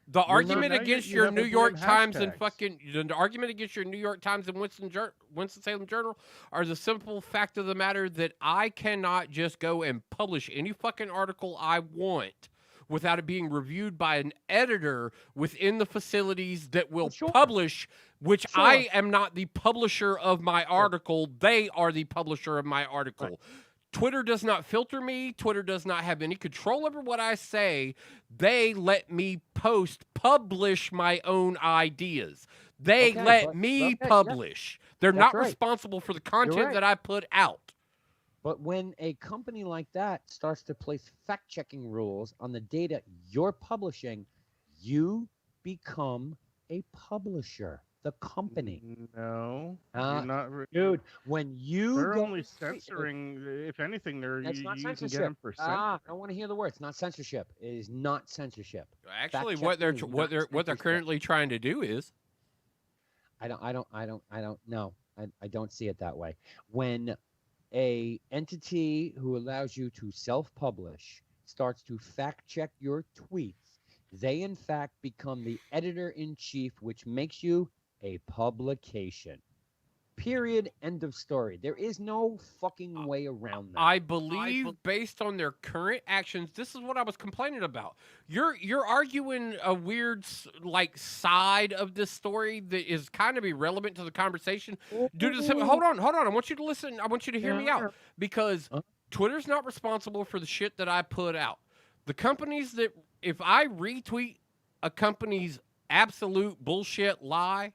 the not- argument now against you your have New a York damn Times and hashtags. fucking the argument against your New York Times and Winston-Salem Journal are the simple fact of the matter that I cannot just go and publish any fucking article I want without it being reviewed by an editor within the facilities that will Sure. publish, which I Sure. am not the publisher of my article. They are the publisher of my article. Twitter does not filter me. Twitter does not have any control over what I say. They let me publish my own ideas. They Okay, let but- me okay, yeah. publish. They're That's not right. responsible for the content right. that I put out. But when a company like that starts to place fact checking rules on the data you're publishing, you become a publisher, the company. No, Ah, you're not. Dude, when you They're go only and tweet- censoring. If anything, they're That's you not can get censorship. them for censoring. I want to hear the word. It's not censorship. It is not censorship. Actually, Fact what they're checking is what not they're censorship. currently trying to do is I don't know. I don't see it that way. When a entity who allows you to self-publish starts to fact check your tweets, they in fact become the editor-in-chief, which makes you a publication. Period. End of story. There is no fucking way around that. I believe, based on their current actions, this is what I was complaining about. You're arguing a weird like side of this story that is kind of irrelevant to the conversation. Due to hold on. I want you to listen. I want you to hear me out, because Twitter's not responsible for the shit that I put out. The companies that, if I retweet a company's absolute bullshit lie,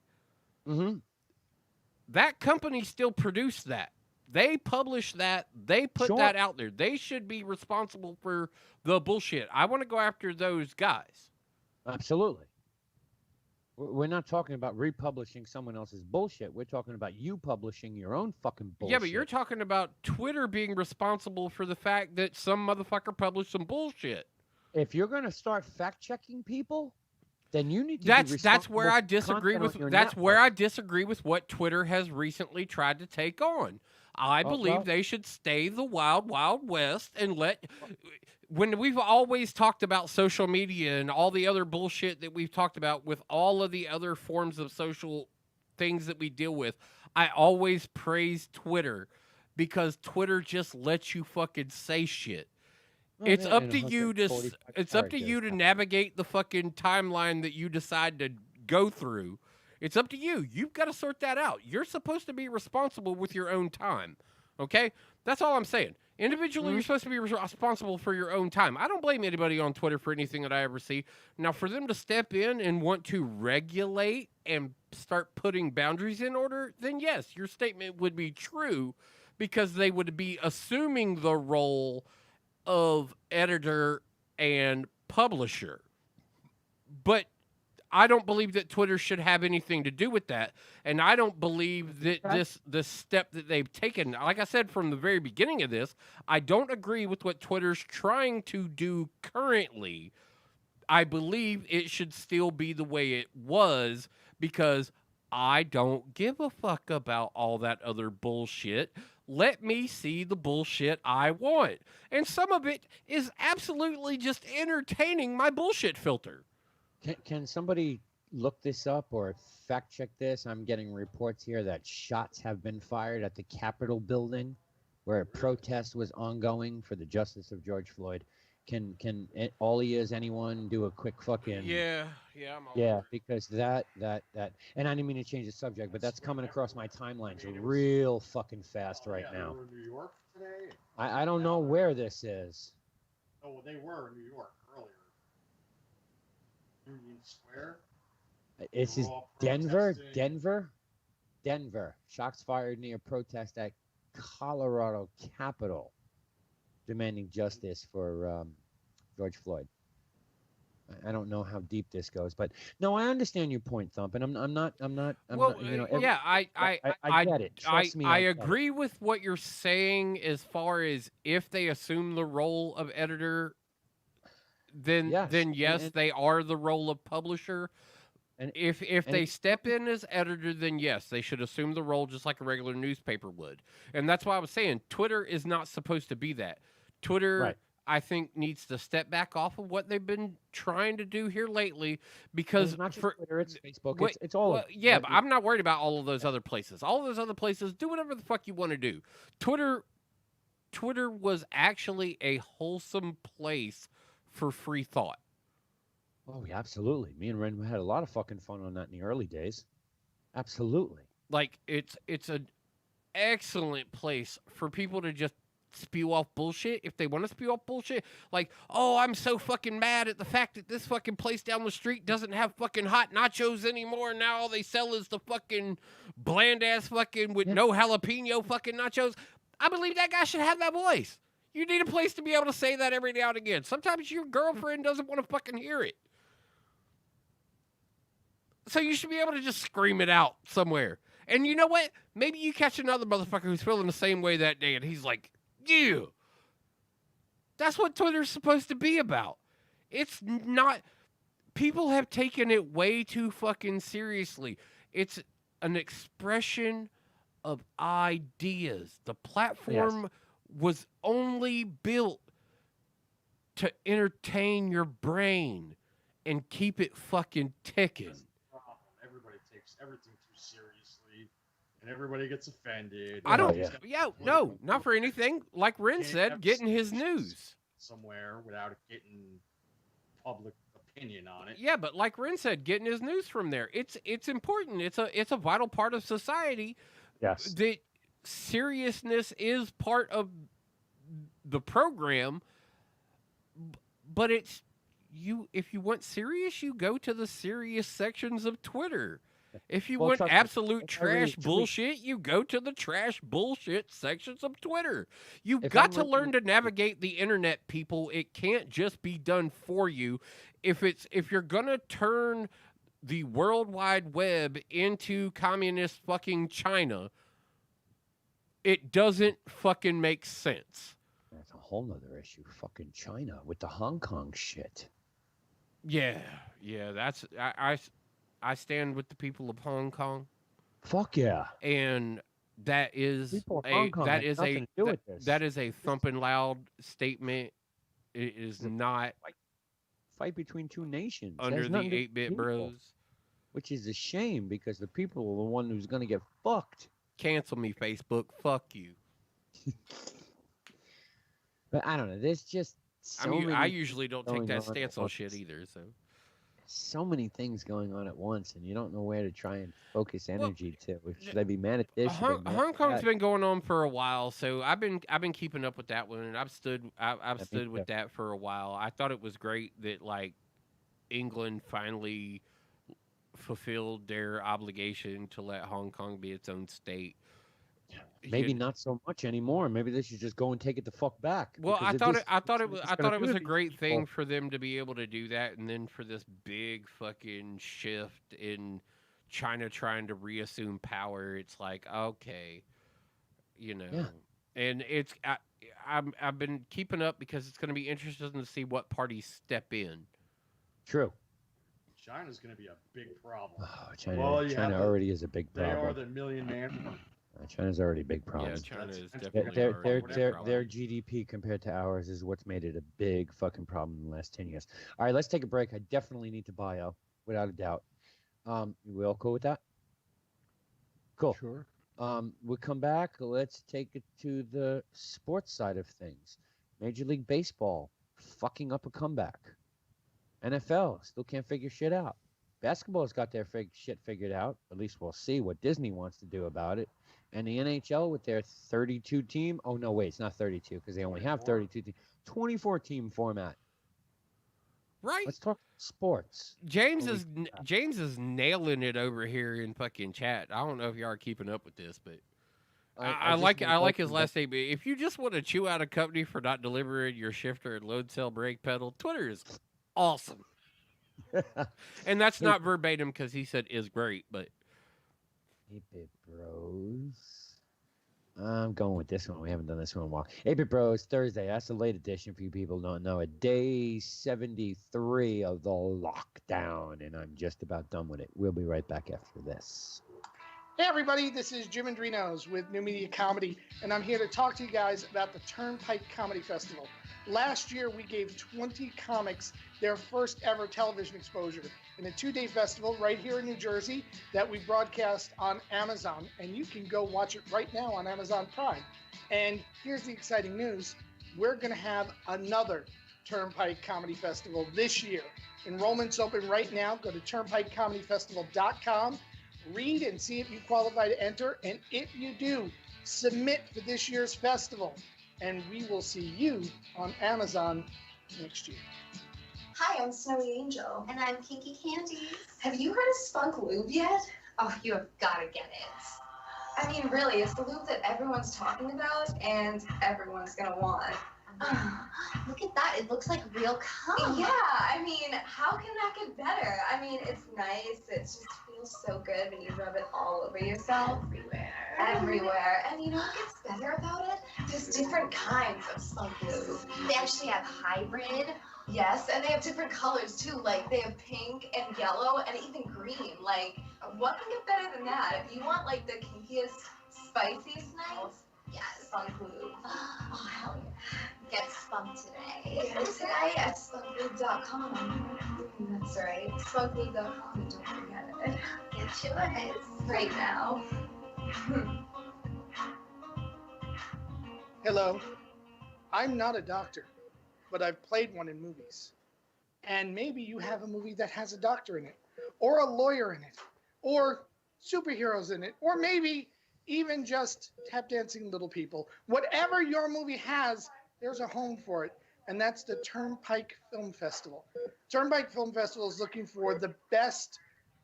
that company still produced that. They published that. They put that out there. They should be responsible for the bullshit. I want to go after those guys. Absolutely. We're not talking about republishing someone else's bullshit. We're talking about you publishing your own fucking bullshit. Yeah, but you're talking about Twitter being responsible for the fact that some motherfucker published some bullshit. If you're going to start fact-checking people, then you need to that's where I disagree with where I disagree with what Twitter has recently tried to take on. I believe they should stay the wild, wild west and when we've always talked about social media and all the other bullshit that we've talked about with all of the other forms of social things that we deal with, I always praise Twitter because Twitter just lets you fucking say shit. It's up to you to navigate the fucking timeline that you decide to go through. It's up to you. You've got to sort that out. You're supposed to be responsible with your own time. Okay? That's all I'm saying. Individually, you're supposed to be responsible for your own time. I don't blame anybody on Twitter for anything that I ever see. Now, for them to step in and want to regulate and start putting boundaries in order, then yes, your statement would be true because they would be assuming the role of editor and publisher. But I don't believe that Twitter should have anything to do with that. And I don't believe that this step that they've taken, like I said from the very beginning of this, I don't agree with what Twitter's trying to do currently. I believe it should still be the way it was because I don't give a fuck about all that other bullshit. Let me see the bullshit I want. And some of it is absolutely just entertaining my bullshit filter. Can somebody look this up or fact check this? I'm getting reports here that shots have been fired at the Capitol building where a protest was ongoing for the justice of George Floyd. Can all ears, anyone do a quick fucking because that and I didn't mean to change the subject, but that's coming across my timelines real fucking fast right now. They were in New York today. I don't know where this is. Oh, well, they were in New York earlier. Union Square. This is Denver. Shots fired near protest at Colorado Capitol, demanding justice for George Floyd. I don't know how deep this goes, but no, I understand your point, Thump, and I'm not. I get it. Trust me, I agree with what you're saying as far as if they assume the role of editor, then yes, they are the role of publisher. And if they step in as editor, then yes, they should assume the role just like a regular newspaper would. And that's why I was saying Twitter is not supposed to be that. Twitter, I think, needs to step back off of what they've been trying to do here lately because it's not just Twitter, it's Facebook, it's all of it. But I'm not worried about all of those other places. All of those other places, do whatever the fuck you want to do. Twitter was actually a wholesome place for free thought. Oh, yeah, absolutely. Me and Ren had a lot of fucking fun on that in the early days. Absolutely. Like, it's an excellent place for people to just spew off bullshit if they want to spew off bullshit. Like, oh, I'm so fucking mad at the fact that this fucking place down the street doesn't have fucking hot nachos anymore. Now all they sell is the fucking bland-ass fucking with no jalapeno fucking nachos. I believe that guy should have that voice. You need a place to be able to say that every now and again. Sometimes your girlfriend doesn't want to fucking hear it. So you should be able to just scream it out somewhere. And you know what? Maybe you catch another motherfucker who's feeling the same way that day, and he's like, "You." That's what Twitter's supposed to be about. It's not. People have taken it way too fucking seriously. It's an expression of ideas. The platform was only built to entertain your brain and keep it fucking ticking. Everybody takes everything too seriously. and everybody gets offended. I don't. yeah. Yeah, no, not for anything. Like Ren Can't said, have getting his discussions news. somewhere without getting public opinion on it. Yeah, but like Ren said, getting his news from there. It's important. It's a vital part of society. Yes. That seriousness is part of the program, but it's you. If you want serious, you go to the serious sections of Twitter. If you Well, want trust me, absolute if I read a trash tweet- bullshit, you go to the trash bullshit sections of Twitter. You've If got I'm to learn reading- to navigate the internet, people. It can't just be done for you. If you're gonna turn the World Wide Web into communist fucking China, it doesn't fucking make sense. That's a whole nother issue. Fucking China with the Hong Kong shit. Yeah, that's I stand with the people of Hong Kong, Fuck yeah. and that is People of a Hong Kong that had is nothing a to do that, with this. that is a thumping loud statement. It is not Fight between two nations. It under has the nothing to do with 8-bit people, bros. which is a shame because the people are the one who's going to get fucked. Cancel me, Facebook. Fuck you. But I don't know. There's just so many, I usually don't take going that on stance at on once. shit either. So many things going on at once, and you don't know where to try and focus Well, energy to. Should I be mad at this? Should I be mad Hong at Kong's that? been going on for a while, so I've been keeping up with that one, and I've stood me stood with too. that for a while. I thought it was great that like England finally fulfilled their obligation to let Hong Kong be its own state. Maybe You- not so much anymore. Maybe they should just go and take it the fuck back. Well, because I if thought this- it. I thought it it's was. what I it's thought gonna it was do a to great these thing people. for them to be able to do that, and then for this big fucking shift in China trying to reassume power. It's like okay, you know, Yeah. and it's. I've been keeping up because it's going to be interesting to see what parties step in. True. China's going to be a big problem. Oh, China, Well, you China have to- already is a big They are problem. the million man. China's already a big problem. Yeah, China That's- is that's definitely Their, already their, a big their, problem. their GDP compared to ours is what's made it a big fucking problem in the last 10 years. All right, let's take a break. I definitely need to bio, without a doubt. We all cool with that? Cool. Sure. We'll come back. Let's take it to the sports side of things. Major League Baseball fucking up a comeback. NFL still can't figure shit out. Basketball's got their shit figured out. At least we'll see what Disney wants to do about it. And the NHL with their 32 team. Oh, no, wait, it's not 32 because they only have 32 teams. 24 team format. Right. Let's talk sports. James Holy is James is nailing it over here in fucking chat. I don't know if y'all are keeping up with this, but I just like want I like to his last statement. If you just want to chew out a company for not delivering your shifter and load cell brake pedal, Twitter is awesome. And that's not verbatim because he said is great, but 8-Bit Bros. I'm going with this one. We haven't done this one in a while. 8-Bit Bros, Thursday. That's a late edition for you people who don't know it. Day 73 of the lockdown, and I'm just about done with it. We'll be right back after this. Hey everybody, this is Jim Andrinos with New Media Comedy, and I'm here to talk to you guys about the Turnpike Comedy Festival. Last year, we gave 20 comics their first ever television exposure in a 2-day festival right here in New Jersey that we broadcast on Amazon, and you can go watch it right now on Amazon Prime. And here's the exciting news. We're going to have another Turnpike Comedy Festival this year. Enrollment's open right now. Go to turnpikecomedyfestival.com. Read and see if you qualify to enter, and if you do, submit for this year's festival, and we will see you on Amazon next year. Hi, I'm Snowy Angel. And I'm Kinky Candy. Have you heard of Spunk Lube yet? Oh, you have got to get it. I mean, really, it's the lube that everyone's talking about and everyone's gonna want. Look at that. It looks like real cum. Yeah, I mean, how can that get better? I mean, it's nice. It just feels so good when you rub it all over yourself. Everywhere. And you know what gets better about it? There's different kinds of Spunk Lube. They actually have hybrid. Yes, and they have different colors too. Like they have pink and yellow and even green. Like, what can get better than that? If you want like the kinkiest, spiciest nights, Yes. Spunk Lube. Oh, hell yeah. Get spunked today. Get it today at spunklube.com. That's right, spunklube.com. Don't forget it. Get yours. Right now. Hello. I'm not a doctor, but I've played one in movies. And maybe you have a movie that has a doctor in it, or a lawyer in it, or superheroes in it, or maybe even just tap dancing little people. Whatever your movie has, there's a home for it, and that's the Turnpike Film Festival. Turnpike Film Festival is looking for the best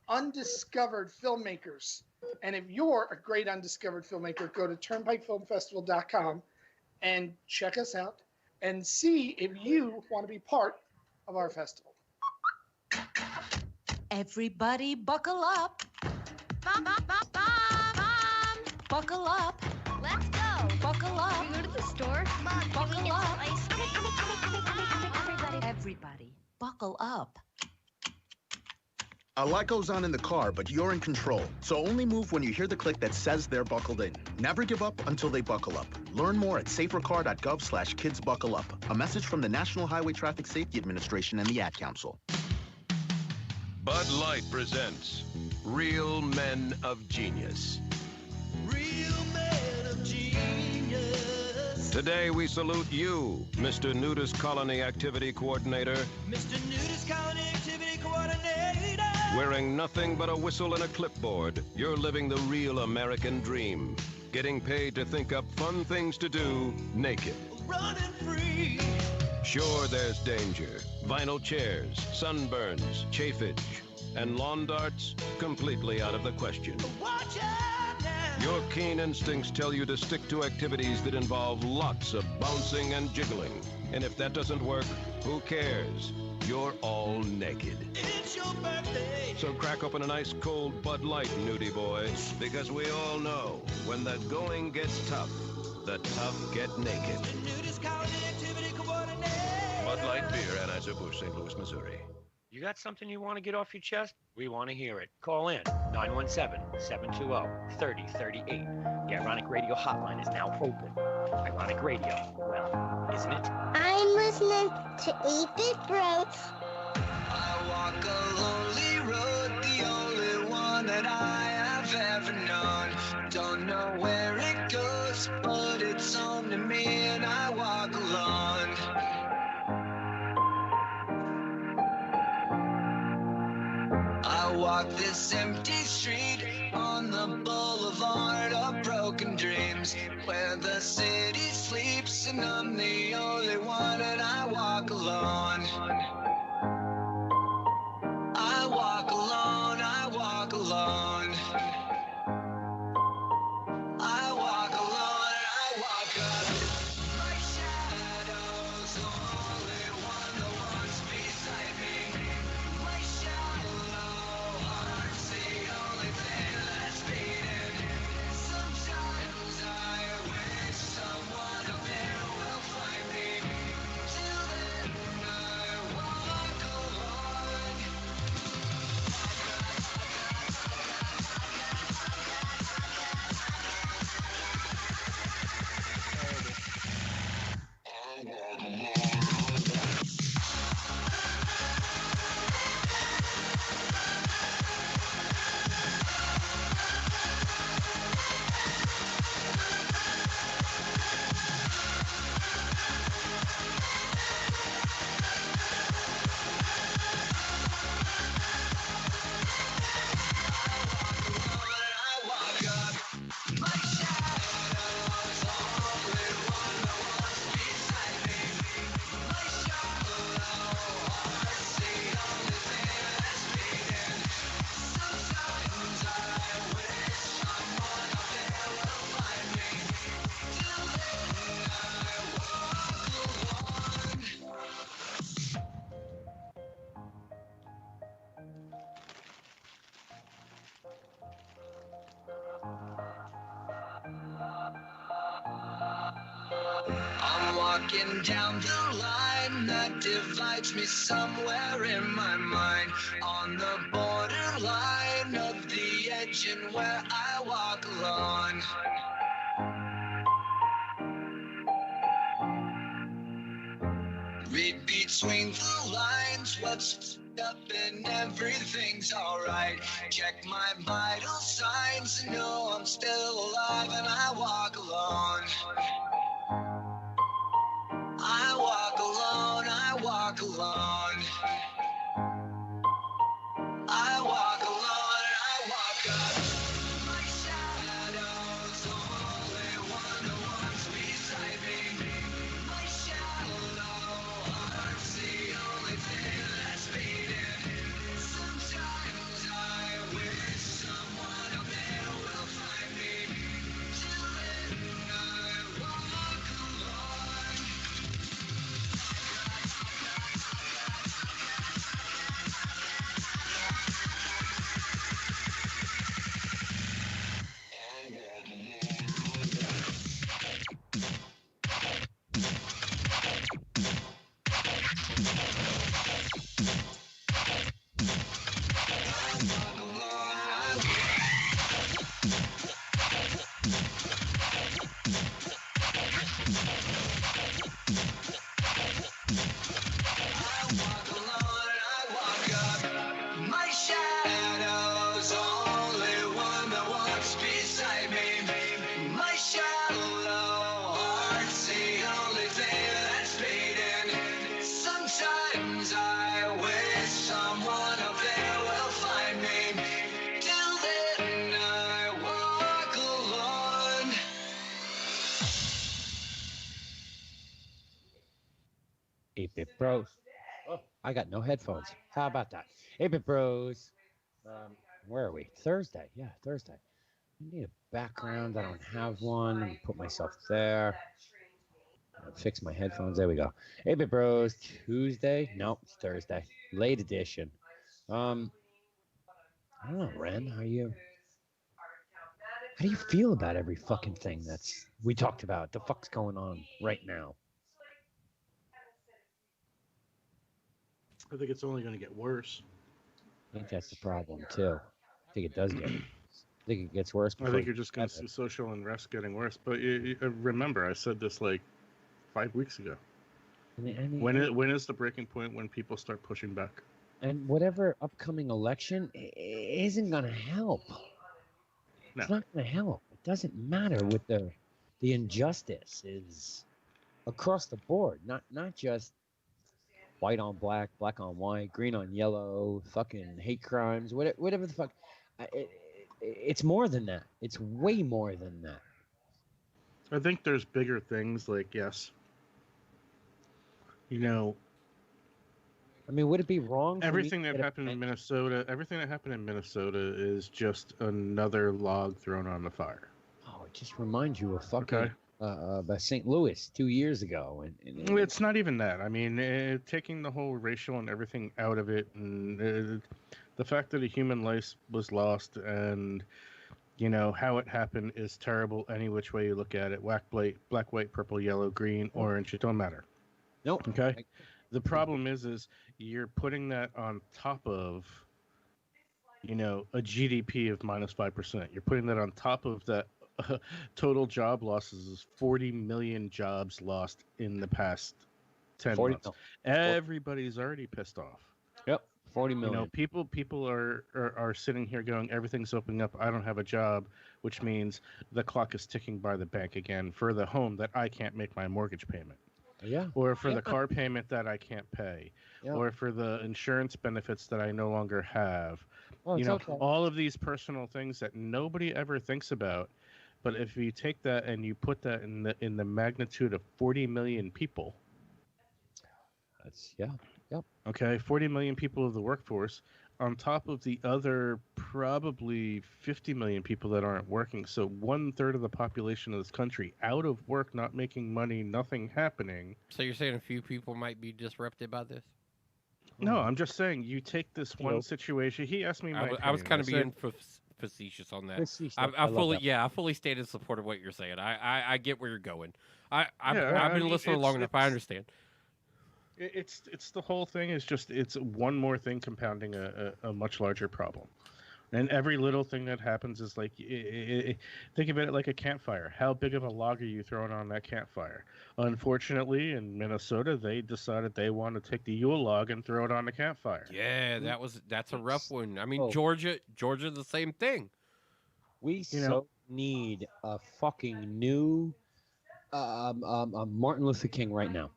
undiscovered filmmakers. And if you're a great undiscovered filmmaker, go to turnpikefilmfestival.com and check us out and see if you want to be part of our festival. Everybody buckle up. Buckle up. Let's go. Buckle up. Can we go to the store? Mom, can Buckle we get up. some ice cream? Everybody, buckle up. A lot goes on in the car, but you're in control. So only move when you hear the click that says they're buckled in. Never give up until they buckle up. Learn more at safercar.gov/kidsbuckleup. A message from the National Highway Traffic Safety Administration and the Ad Council. Bud Light presents Real Men of Genius. Real men of genius. Today we salute you, Mr. Nudist Colony Activity Coordinator. Mr. Nudist Colony Activity Coordinator. Wearing nothing but a whistle and a clipboard, you're living the real American dream. Getting paid to think up fun things to do naked. Running free. Sure, there's danger. Vinyl chairs, sunburns, chafage, and lawn darts completely out of the question. Watch out now. Your keen instincts tell you to stick to activities that involve lots of bouncing and jiggling. And if that doesn't work, who cares? You're all naked. It's your birthday. So crack open a nice cold Bud Light, nudie boy, because we all know when the going gets tough, the tough get naked. The Nudist Colony Activity Coordinator. Bud Light Beer, Anheuser-Busch, St. Louis, Missouri. You got something you want to get off your chest? We want to hear it. Call in 917-720-3038. The Ironic Radio hotline is now open. Ironic Radio, well, isn't it? I'm listening to 8-Bit Bros. I walk a lonely road, the only one that I have ever known. Don't know where it goes, but it's home to me and I walk alone. I walk this empty street on the boulevard of broken dreams, where the city sleeps and I'm the only one and I walk alone. I walk alone, I walk alone. I walk alone, I walk up. My shadow's the only one that walks beside me. My shallow heart's the only thing that's beating. Sometimes I wish someone up there will find me. Till then I walk alone. I'm walking down the line that divides me somewhere in my mind, on the borderline of the edge and where I walk alone. Read between the lines what's up and everything's alright. Check my vital signs to know I'm still alive and I walk alone. I walk alone, I walk alone. I walk alone, I walk up. My shadow's the only one who walks beside me. My shallow heart's the only thing that's beating. Sometimes I wish someone up there will find me. Till then I walk alone. My shadow's only one that walks beside me. My shallow heart's the only thing that's beating. Sometimes I wish someone up there will find me. Till then I walk alone. Eight-Bit Bros. Oh, I got no headphones. How about that? 8-Bit Bros. Where are we? Thursday. Yeah, Thursday. I need a background. I don't have one. Let me put myself there. Fix my headphones. There we go. 8-Bit Bros. Tuesday. Nope, it's Thursday. Late edition. I don't know, Ren. How do you feel about every fucking thing that's we talked about? The fuck's going on right now? I think it's only going to get worse. I think that's the problem too. I think it does get worse. I think it gets worse. I think you're just going to see social unrest getting worse. But remember, I said this like 5 weeks ago. When is the breaking point when people start pushing back? And whatever upcoming election isn't going to help. No. It's not going to help. It doesn't matter with the injustice is across the board, not just white on black, black on white, green on yellow, fucking hate crimes, whatever the fuck. It's more than that. It's way more than that. I think there's bigger things like, yes, you know, I mean, would it be wrong? everything that happened in Minnesota is just another log thrown on the fire. Oh, it just reminds you of fucking by St. Louis 2 years ago, and It's not even that. I mean, taking the whole racial and everything out of it, and the fact that a human life was lost, and you know how it happened is terrible any which way you look at it. Black, white, purple, yellow, green, orange. It don't matter. Nope. Okay. The problem is you're putting that on top of, you know, a GDP of minus 5%. You're putting that on top of that. Total job losses is 40 million jobs lost in the past 10 months. Everybody's already pissed off. Yep, 40 million. You know, people are sitting here going, everything's opening up. I don't have a job, which means the clock is ticking by the bank again for the home that I can't make my mortgage payment. Yeah. Or for the car payment that I can't pay. Yeah. Or for the insurance benefits that I no longer have. Well, you it's know, okay. all of these personal things that nobody ever thinks about. But if you take that and you put that in the magnitude of 40 million people, that's yep. Okay, 40 million people of the workforce, on top of the other probably 50 million people that aren't working. So 1/3 of the population of this country out of work, not making money, nothing happening. So you're saying a few people might be disrupted by this? No, I'm just saying you take this one situation. He asked me. I was kind of being facetious on that. I fully stand in support of what you're saying. I get where you're going. I've been listening long enough. I understand. It's the whole thing is just it's one more thing compounding a much larger problem. And every little thing that happens is like, think of it like a campfire. How big of a log are you throwing on that campfire? Unfortunately, in Minnesota, they decided they want to take the Yule log and throw it on the campfire. Yeah, that's a rough one. I mean, Oh. Georgia, the same thing. We You know- need a fucking new Martin Luther King right now.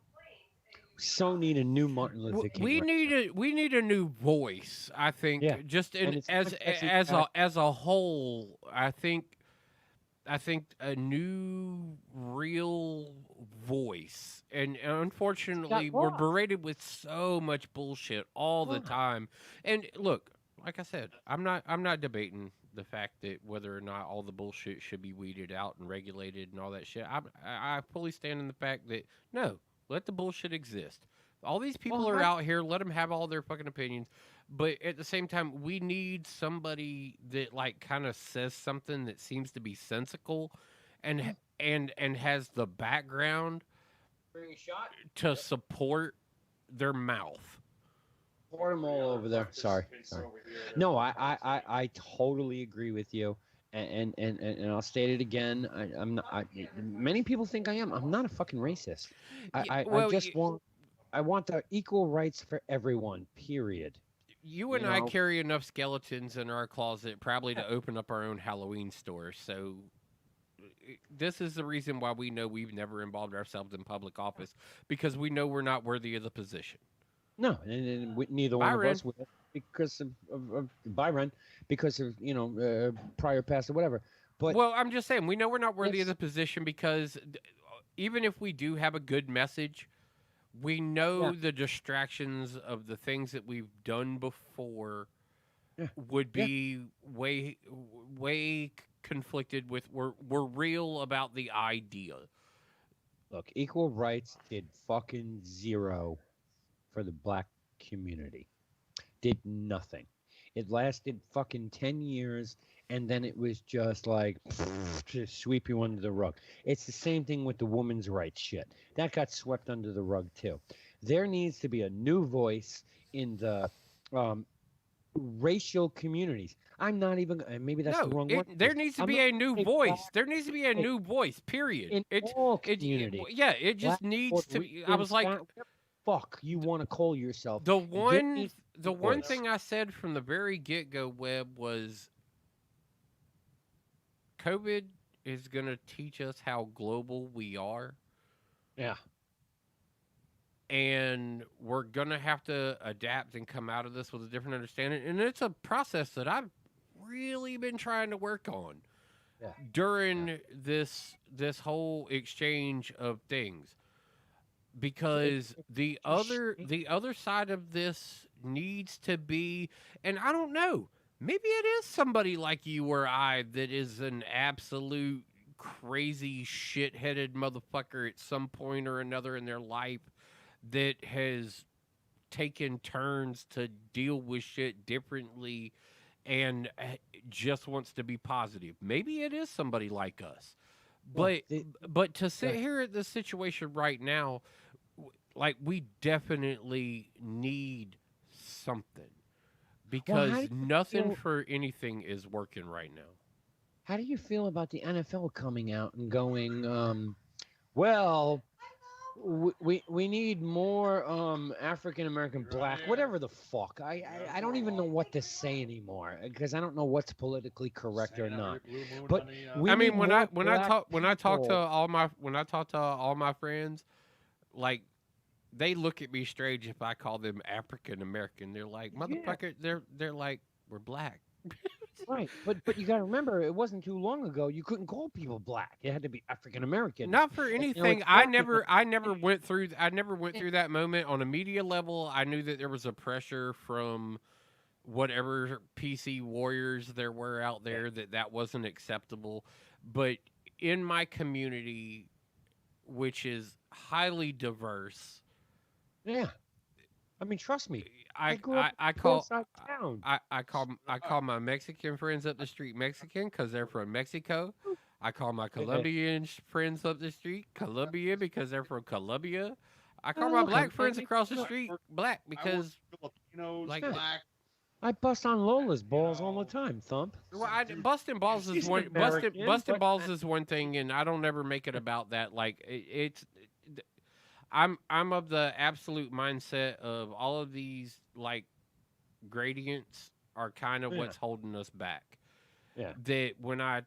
So need a new Martin Luther King. We right need a new voice. I think Yeah, just and in, it's as not Jesse as a Jackson. as a whole. I think a new real voice. And unfortunately, we're lost. berated with so much bullshit all the Yeah. time. And look, like I said, I'm not debating the fact that whether or not all the bullshit should be weeded out and regulated and all that shit. I fully stand in the fact that no, let the bullshit exist. All these people Well, are I- out here. Let them have all their fucking opinions. But at the same time, we need somebody that like kind of says something that seems to be sensical, and has the background Bring a shot. to support their mouth. Pour them all over there. Sorry. No, I totally agree with you, and I'll state it again. I'm not. Many people think I am. I'm not a fucking racist. I want the equal rights for everyone. Period. You and You I know? carry enough skeletons in our closet probably to open up our own Halloween store. So this is the reason why we know we've never involved ourselves in public office, because we know we're not worthy of the position. No, and neither one Byron. of us will, because of Byron, because of prior past or whatever. But Well, I'm just saying, we know we're not worthy of Yes. the position because even if we do have a good message, we know Yeah. the distractions of the things that we've done before Yeah. would Yeah. be way conflicted with. We're real about the idea. look, equal rights did fucking zero for the black community. Did nothing. It lasted fucking 10 years, and then it was just like to sweep you under the rug. It's the same thing with the women's rights shit. That got swept under the rug too. There needs to be a new voice in the racial communities. I'm not even. Maybe that's the wrong word. There needs to I'm be not a new saying voice. black There needs to be a new voice. Period. in all communities. Yeah, it just Black, needs to. Puerto Be, I Rican, was like, Spanish, whatever the fuck you want to call yourself. the There one needs to be a one voice. thing I said from the very get go, Webb, was COVID is going to teach us how global we are, Yeah. and we're going to have to adapt and come out of this with a different understanding. And it's a process that I've really been trying to work on Yeah. during this whole exchange of things, because the other side of this needs to be, and I don't know, maybe it is somebody like you or I that is an absolute crazy shit-headed motherfucker at some point or another in their life that has taken turns to deal with shit differently and just wants to be positive. Maybe it is somebody like us. But but to sit here at this situation right now, like, we definitely need something, because how do you nothing feel- for anything is working right now. How do you feel about the NFL coming out and going, well, we need more African American black, whatever the fuck. I don't even know what to say anymore, because I don't know what's politically correct or not. But we I need mean, when I more talk to people. all my friends, like, they look at me strange if I call them African American. They're like, motherfucker. They're like, we're black. Right, but you got to remember, it wasn't too long ago you couldn't call people black. It had to be African American. Not for And, anything. it's I not never went through that moment on a media level. I knew that there was a pressure from whatever PC warriors there were out there that wasn't acceptable. But in my community, which is highly diverse, Yeah, I mean, trust me. I grew up I in call Hillside Town. I call my Mexican friends up the street Mexican because they're from Mexico. I call my Colombian friends up the street Colombia because they're from Colombia. I call my look, black I'm- friends I'm- across the look, street black because, Filipinos, like, black, I bust on Lola's balls all the time, Thump. Well, busting balls is She's one. American, Busting but- balls is one thing, and I don't ever make it about that. Like it's. I'm of the absolute mindset of all of these like gradients are kind of Yeah. what's holding us back. Yeah. That when I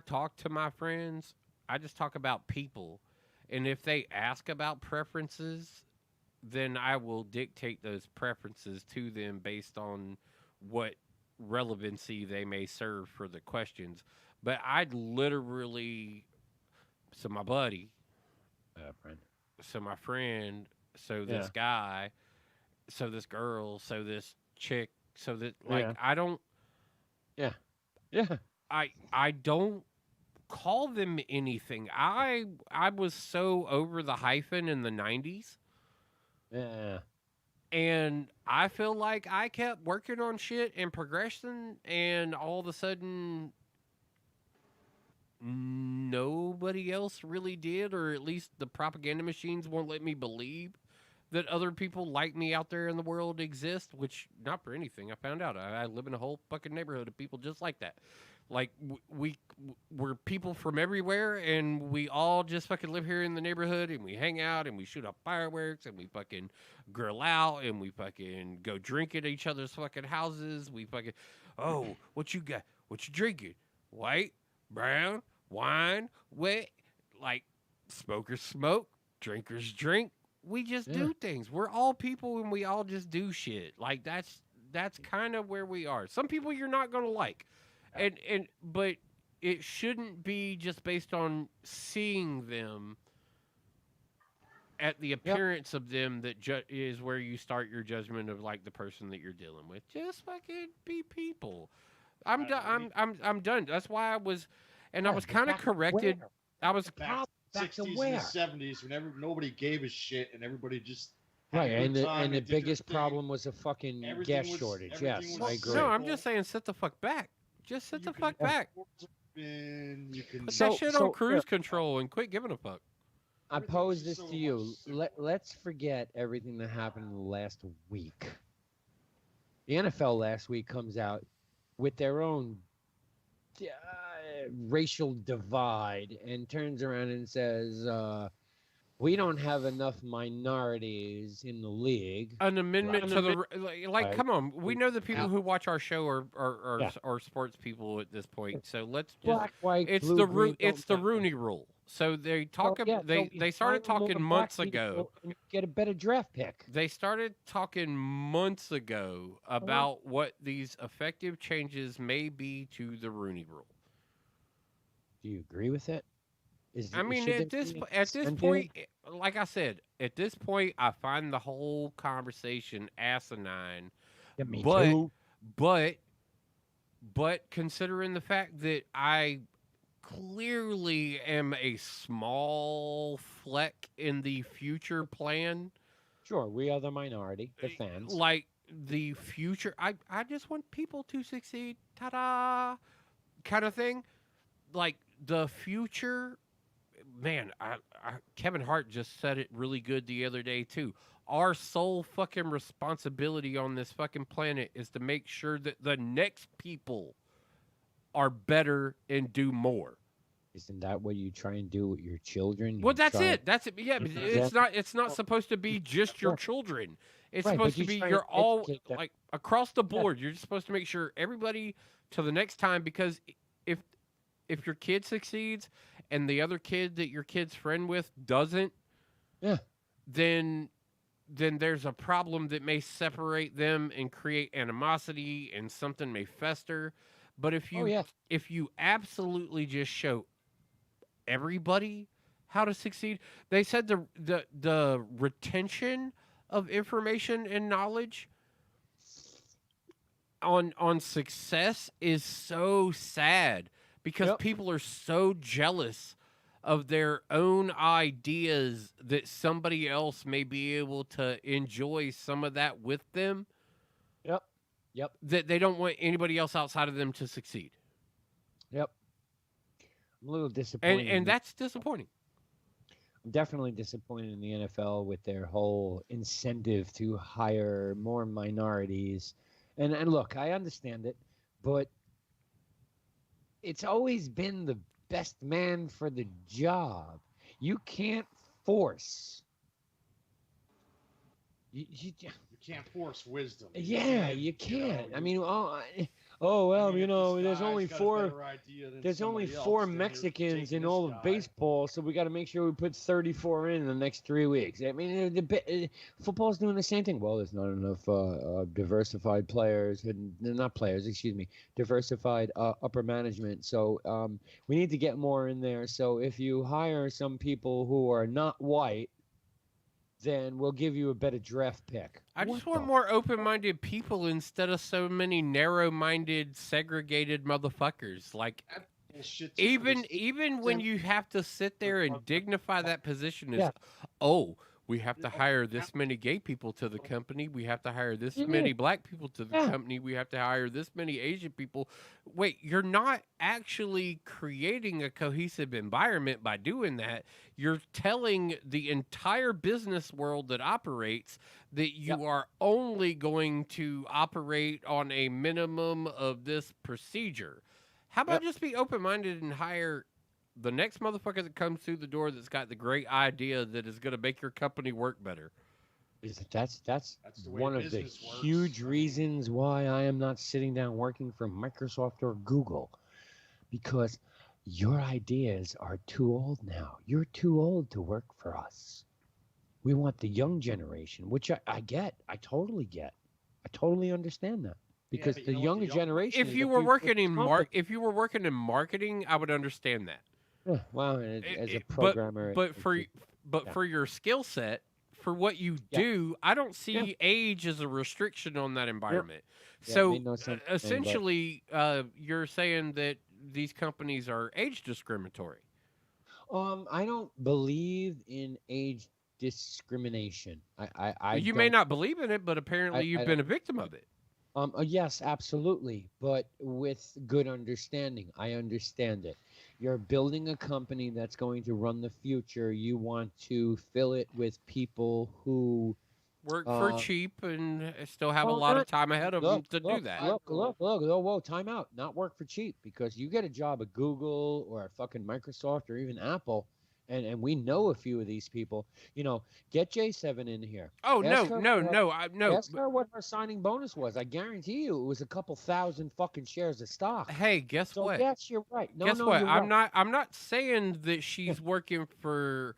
talk to my friends, I just talk about people, and if they ask about preferences, then I will dictate those preferences to them based on what relevancy they may serve for the questions. But I'd literally, so my buddy, friend, so my friend, so this guy, so this girl, so this chick, so that like Yeah. I don't. Yeah. I don't call them anything. I was so over the hyphen in the 90s. Yeah. And I feel like I kept working on shit and progressing, and all of a sudden nobody else really did, or at least the propaganda machines won't let me believe that other people like me out there in the world exist, which not for anything. I found out I live in a whole fucking neighborhood of people just like that. Like we're people from everywhere, and we all just fucking live here in the neighborhood, and we hang out, and we shoot up fireworks, and we fucking grill out, and we fucking go drink at each other's fucking houses. We fucking, oh, what you got? What you drinking? White, brown, wine, wet. Like smokers smoke, drinkers drink. We just do things. We're all people, and we all just do shit. Like that's kind of where we are. Some people you're not gonna like. But it shouldn't be just based on seeing them at the appearance of them that is where you start your judgment of like the person that you're dealing with. Just fucking be people. I'm done. I'm done. That's why I was, and I was kind of corrected. I was back back to 60s and where? the 70s when nobody gave a shit and everybody just had Right, a good and the, time and the did their biggest thing. problem was a fucking Everything gas was- shortage. everything Yes, was I agree. no. I'm just saying, sit the fuck back. Just sit the fuck back. And you can Put that shit so on cruise here. control and quit giving a fuck. I pose this to you. Let's forget everything that happened in the last week. The NFL last week comes out with their own racial divide and turns around and says, we don't have enough minorities in the league. An amendment to the like. Right. Come on, we know the people Yeah. who watch our show are Yeah. are sports people at this point. So let's just. Black, white, it's blue, the green, it's the don't Rooney Rule. So they talk. Well, yeah, they so they you started find more talking black months ago. people and you get a better draft pick. They started talking months ago about what these effective changes may be to the Rooney Rule. Do you agree with it? I mean, should at there this be point, incentive? like I said, at this point, I find the whole conversation asinine. Yeah, me but, too. but considering the fact that I clearly am a small fleck in the future plan, Sure, we are the minority, the fans. like the future, I just want people to succeed, ta-da, kind of thing. Like the future, man, Kevin Hart just said it really good the other day too. Our sole fucking responsibility on this fucking planet is to make sure that the next people are better and do more. Isn't that what you try and do with your children? Well, You that's try- it. That's it. Yeah, but it's not supposed to be just your children. It's Right, but supposed to you be try you're and all educate them. like across the board. You're just supposed to make sure everybody to the next time, because if your kid succeeds and the other kid that your kid's friend with doesn't, then there's a problem that may separate them and create animosity, and something may fester. But if you if you absolutely just show everybody how to succeed, they said the retention of information and knowledge on success is so sad, because people are so jealous of their own ideas that somebody else may be able to enjoy some of that with them. Yep. That they don't want anybody else outside of them to succeed. Yep. I'm a little disappointed. And that's disappointing. I'm definitely disappointed in the NFL with their whole incentive to hire more minorities And look, I understand it, but it's always been the best man for the job. You can't force. You can't force wisdom. yeah, you can't. I mean, well, you know, there's only four Mexicans in all of baseball, so we got to make sure we put 34 in the next 3 weeks. I mean, football's doing the same thing. Well, there's not enough diversified players, not players, excuse me, diversified upper management. So we need to get more in there. So if you hire some people who are not white, then we'll give you a better draft pick. I just want more open-minded people instead of so many narrow-minded, segregated motherfuckers. Like, even when you have to sit there and dignify that position as, oh, we have to hire this many gay people to the company. We have to hire this many black people to the company. We have to hire this many Asian people. Wait, you're not actually creating a cohesive environment by doing that. You're telling the entire business world that operates that you are only going to operate on a minimum of this procedure. How about just be open-minded and hire the next motherfucker that comes through the door that's got the great idea that is going to make your company work better? That's one of the huge reasons why I am not sitting down working for Microsoft or Google, because your ideas are too old now. You're too old to work for us. We want the young generation, which I get. I totally get. I totally understand that. Because the younger generation. If you were working in marketing, I would understand that. Yeah, well, as a programmer, for your skill set, for what you do, I don't see age as a restriction on that environment. So essentially, you're saying that these companies are age discriminatory. I don't believe in age discrimination. You may not believe in it, but apparently you've been a victim of it. Yes, absolutely, but with good understanding. I understand it. You're building a company that's going to run the future. You want to fill it with people who work for cheap and still have a lot of time ahead of them to do that. Look, whoa, time out. Not work for cheap, because you get a job at Google or at fucking Microsoft or even Apple, and we know a few of these people. You know, get J7 in here. Oh, no. Ask her what her signing bonus was. I guarantee you it was a couple thousand fucking shares of stock. Hey, guess what? Yes, you're right. Guess what? I'm not saying that she's working for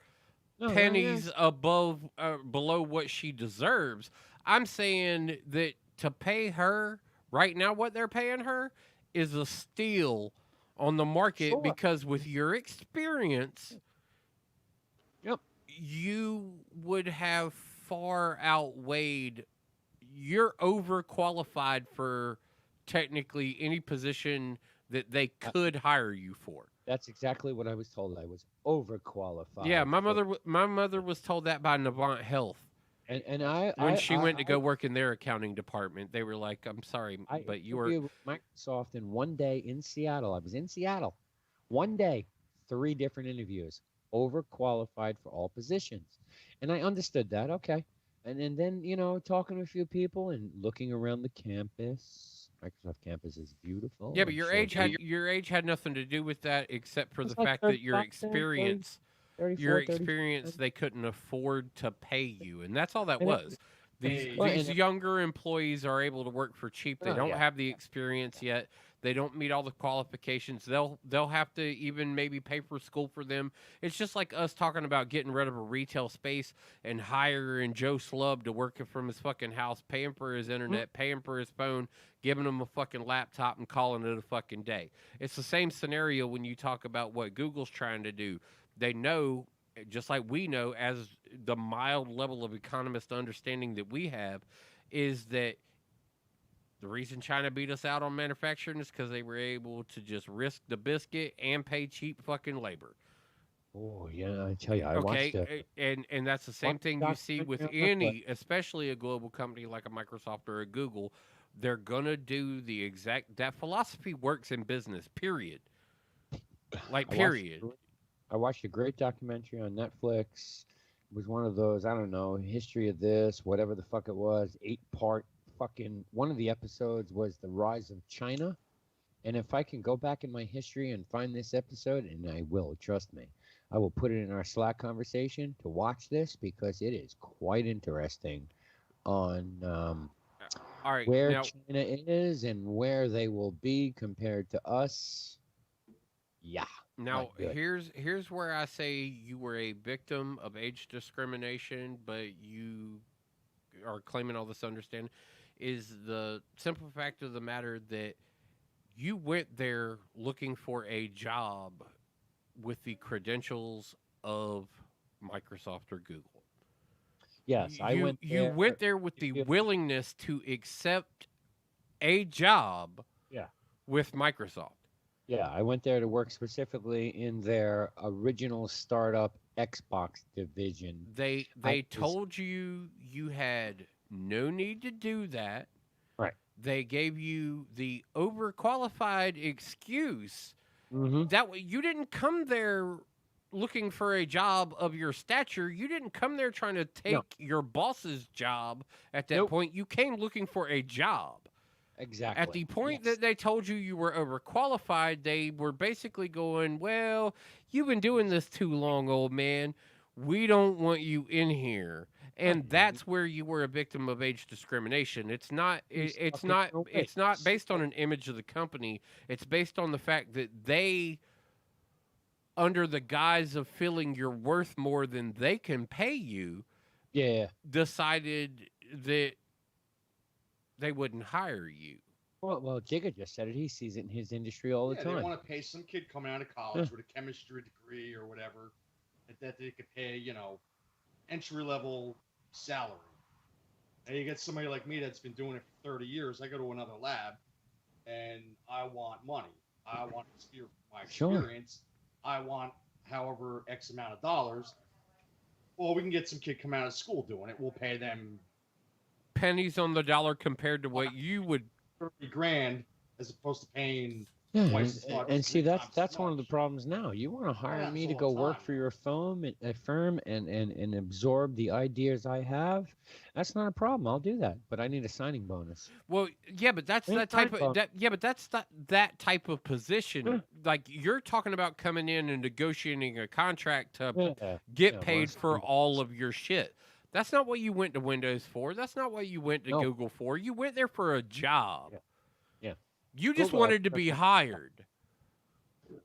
pennies below what she deserves. I'm saying that to pay her right now, what they're paying her is a steal on the market, because with your experience, you would have far outweighed. You're overqualified for technically any position that they could hire you for. That's exactly what I was told. I was overqualified. Yeah, my mother was told that by Navant Health. And when she went to go work in their accounting department, they were like, "I'm sorry, but you were Microsoft in one day in Seattle. I was in Seattle, one day, 3 different interviews. Overqualified for all positions." And I understood that. Okay. And then, you know, talking to a few people and looking around the campus. Microsoft campus is beautiful. Yeah, but your age had nothing to do with that, except for the fact that your experience, they couldn't afford to pay you, and that's all that was. These younger employees are able to work for cheap. They don't have the experience yet. They don't meet all the qualifications. They'll have to even maybe pay for school for them. It's just like us talking about getting rid of a retail space and hiring Joe Slub to work from his fucking house, paying for his internet, paying for his phone, giving him a fucking laptop and calling it a fucking day. It's the same scenario when you talk about what Google's trying to do. They know, just like we know, as the mild level of economist understanding that we have, is that the reason China beat us out on manufacturing is because they were able to just risk the biscuit and pay cheap fucking labor. Oh, yeah, I tell you, I watched it. And that's the same thing you see with any, especially a global company like a Microsoft or a Google. They're going to do the exact, that philosophy works in business, period. Like, period. I watched a great documentary on Netflix. It was one of those, I don't know, history of this, whatever the fuck it was, 8-part fucking one of the episodes was the rise of China. And if I can go back in my history and find this episode, and I will, trust me, I will put it in our Slack conversation to watch this because it is quite interesting on All right, where now, China is and where they will be compared to us. Yeah. now not good. here's where I say you were a victim of age discrimination, but you are claiming all this understanding. Is the simple fact of the matter that you went there looking for a job with the credentials of Microsoft or Google. Yes, I went there. You went there with the willingness to accept a job Yeah. with Microsoft. Yeah, I went there to work specifically in their original startup Xbox division. They I was- told you you had no need to do that. Right. They gave you the overqualified excuse Mhm. that you didn't come there looking for a job of your stature. You didn't come there trying to take your boss's job at that Nope. point. You came looking for a job. Exactly. At the point that they told you were overqualified, they were basically going, well, you've been doing this too long, old man. We don't want you in here. And that's where you were a victim of age discrimination. It's not it's not based on an image of the company. It's based on the fact that they, under the guise of feeling you're worth more than they can pay you, decided that they wouldn't hire you. Well, Jigga just said it. He sees it in his industry all the Yeah, time. they want to pay some kid coming out of college with a chemistry degree or whatever that they could pay, entry level salary. And you get somebody like me that's been doing it for 30 years. I go to another lab and I want money. I want my experience. I want however X amount of dollars. Well, we can get some kid come out of school doing it. We'll pay them Pennies on the dollar compared to what you would. 30 grand as opposed to paying Yeah, twice as much. and see three times that's as one of much. the problems now. You want to hire happens me to all go the work time. for your firm and absorb the ideas I have. That's not a problem. I'll do that, but I need a signing bonus. Well, yeah, but that's Yeah, that type time of but that's that type of position. Like you're talking about coming in and negotiating a contract to get Yeah, paid well, for all of your shit. That's not what you went to Windows for. That's not what you went to No. Google for. You went there for a job. Yeah. You just Google, wanted to be hired.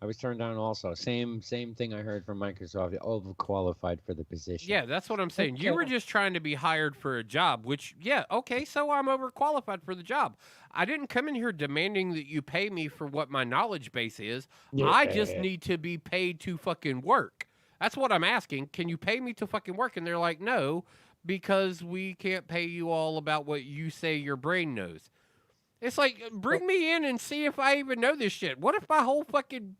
I was turned down also. Same thing I heard from Microsoft. Overqualified for the position. Yeah, that's what I'm saying. You were just trying to be hired for a job, which, yeah, okay, so I'm overqualified for the job. I didn't come in here demanding that you pay me for what my knowledge base is. I just need to be paid to fucking work. That's what I'm asking. Can you pay me to fucking work? And they're like, no, because we can't pay you all about what you say your brain knows. It's like, bring me in and see if I even know this shit. What if my whole fucking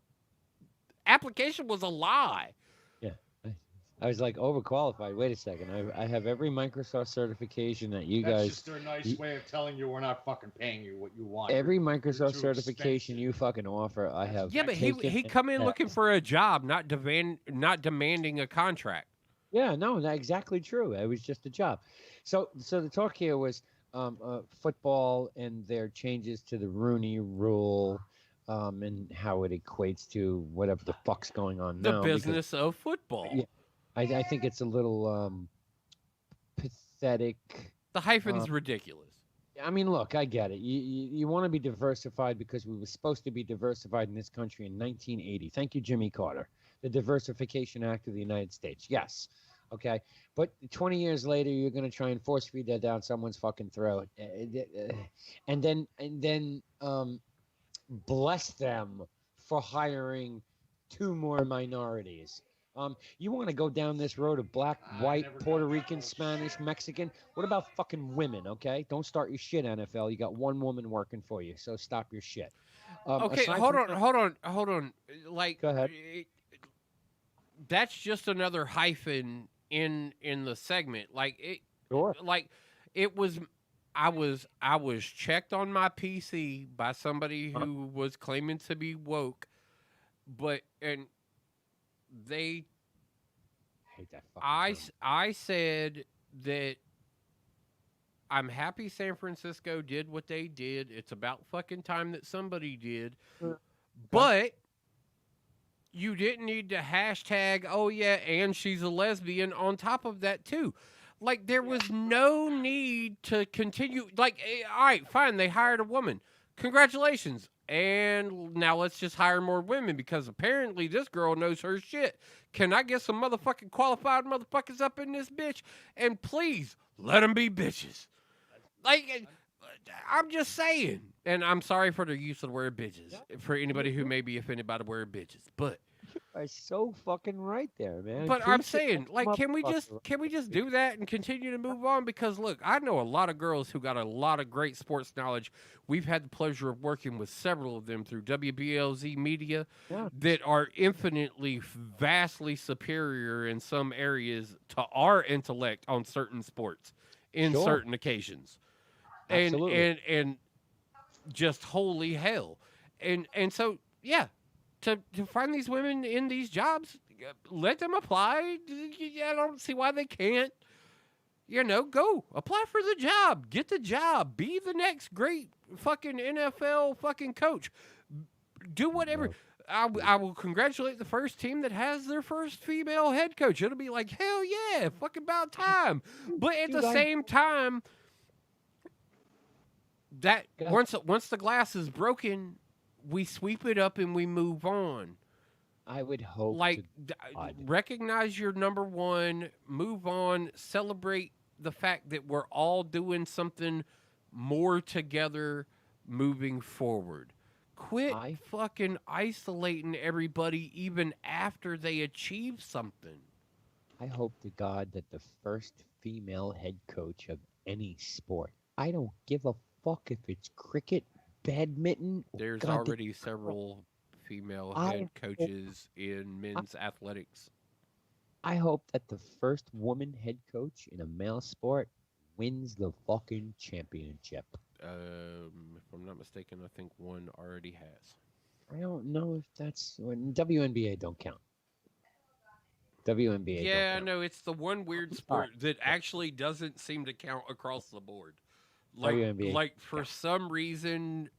application was a lie? Yeah. I was like overqualified. Wait a second. I have every Microsoft certification that you That's guys. just their nice way of telling you we're not fucking paying you what you want. Every You're Microsoft too certification you fucking offer, I have. Yeah, but he taken come in and looking for a job, not demanding a contract. Yeah, no, that's exactly true. It was just a job. So the talk here was football and their changes to the Rooney Rule, and how it equates to whatever the fuck's going on The now. because- business of football. Yeah, I think it's a little pathetic. The hyphen's ridiculous. I mean, look, I get it. You want to be diversified because we were supposed to be diversified in this country in 1980. Thank you, Jimmy Carter. The Diversification Act of the United States. Yes. Okay. But 20 years later, you're going to try and force feed that down someone's fucking throat. And then bless them for hiring 2 more minorities. You want to go down this road of black, white, Puerto Rican, Spanish, Mexican? What about fucking women, okay? Don't start your shit, NFL. You got 1 woman working for you, so stop your shit. Okay, aside hold from on. Like, Go ahead. That's just another hyphen in the segment. Like it. Sure. Like it was. I was checked on my PC by somebody who was claiming to be woke, and they. I hate that fucking term. I said that I'm happy San Francisco did what they did. It's about fucking time that somebody did. But you didn't need to hashtag, oh yeah, and she's a lesbian on top of that too. Like, there was no need to continue. Like, all right, fine, they hired a woman. Congratulations. And now let's just hire more women because apparently this girl knows her shit. Can I get some motherfucking qualified motherfuckers up in this bitch? And please, let them be bitches. Like, I'm just saying. And I'm sorry for the use of the word bitches. For anybody who may be offended by the word bitches. But You are so fucking right there, man. But Treat I'm it saying, like, a can we motherfucker. just do that and continue to move on? Because look, I know a lot of girls who got a lot of great sports knowledge. We've had the pleasure of working with several of them through WBLZ Media that are infinitely, vastly superior in some areas to our intellect on certain sports in Sure. certain occasions. Absolutely. And just holy hell. And so yeah, to find these women in these jobs, let them apply. I don't see why they can't. Go apply for the job, get the job, be the next great fucking NFL fucking coach. Do whatever. I will congratulate the first team that has their first female head coach. It'll be like, hell yeah, fucking about time. But at the same time, that once the glass is broken, we sweep it up and we move on. I would hope. Like, recognize your number one, move on, celebrate the fact that we're all doing something more together moving forward. Quit fucking isolating everybody even after they achieve something. I hope to God that the first female head coach of any sport. I don't give a fuck if it's cricket, badminton. There's goddamn- already several female I head coaches in men's athletics. I hope that the first woman head coach in a male sport wins the fucking championship. If I'm not mistaken, I think one already has. I don't know if that's when WNBA don't count. WNBA. Yeah, don't count. no, it's the one weird sport that actually doesn't seem to count across the board. Like, WNBA for some reason,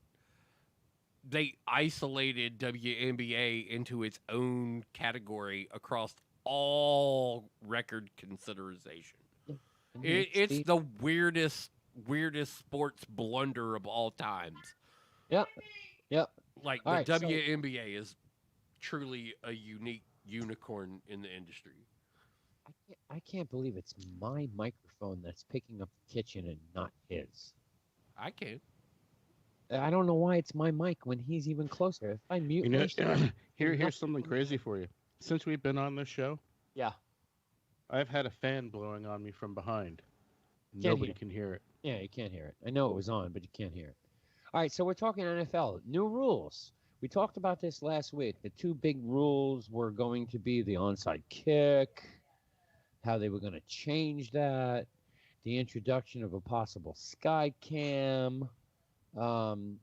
they isolated WNBA into its own category across all record consideration. It's the weirdest sports blunder of all times. Yep. Like, All the right, so- WNBA is truly a unique unicorn in the industry. I can't believe it's my microphone that's picking up the kitchen and not his. I can. I don't know why it's my mic when he's even closer. If I mute myself, Here's something crazy for you. Since we've been on this show, yeah, I've had a fan blowing on me from behind. Can't Nobody hear. can hear it. Yeah, you can't hear it. I know it was on, but you can't hear it. All right, so we're talking NFL. New rules. We talked about this last week. The two big rules were going to be the onside kick, how they were going to change that, the introduction of a possible sky cam,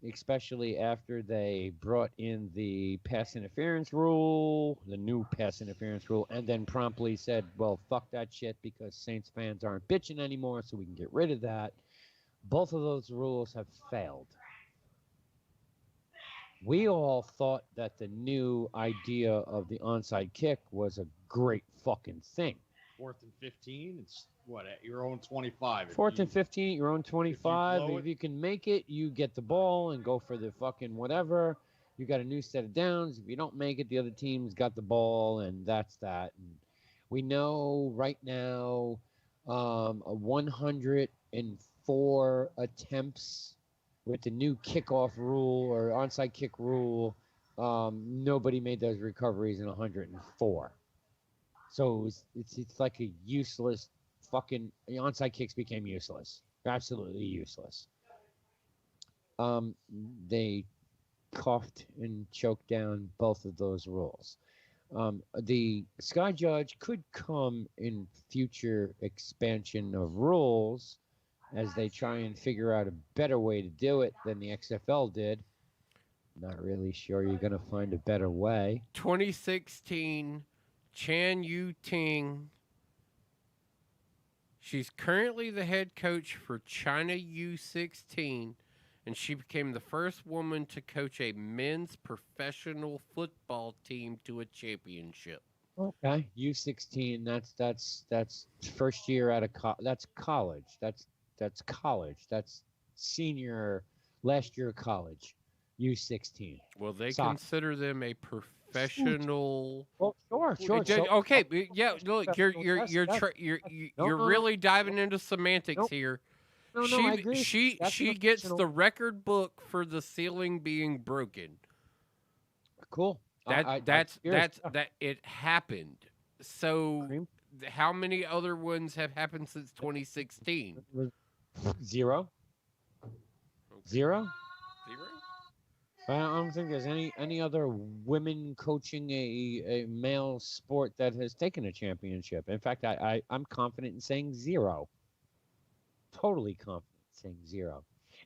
especially after they brought in the pass interference rule, the new pass interference rule, and then promptly said, well, fuck that shit because Saints fans aren't bitching anymore, so we can get rid of that. Both of those rules have failed. We all thought that the new idea of the onside kick was a great fucking thing. 4th and 15. It's what, at your own 25. If Fourth you- and 15, your own 25. blow If you can make it, you get the ball and go for the fucking whatever. You got a new set of downs. If you don't make it, the other team's got the ball, and that's that. And we know right now, 104 attempts with the new kickoff rule or onside kick rule. Nobody made those recoveries in 104. So it's like a useless fucking the onside kicks became useless. Absolutely useless. They coughed and choked down both of those rules. The Sky Judge could come in future expansion of rules as they try and figure out a better way to do it than the XFL did. Not really sure you're going to find a better way. 2016, Chan Yu Ting She's currently the head coach for China U16, and she became the first woman to coach a men's professional football team to a championship. Okay, U16. That's first year out of that's college. That's college. That's senior, last year of college. U16. Well, they Soccer. consider them a professional. Well, sure. Okay, yeah. Look, you're No, really diving into semantics here. No, I agree. She gets the record book for the ceiling being broken. Cool. That it happened. So how many other ones have happened since 2016? Zero. I don't think there's any other women coaching a male sport that has taken a championship. In fact, I'm confident in saying zero. Totally confident in saying zero.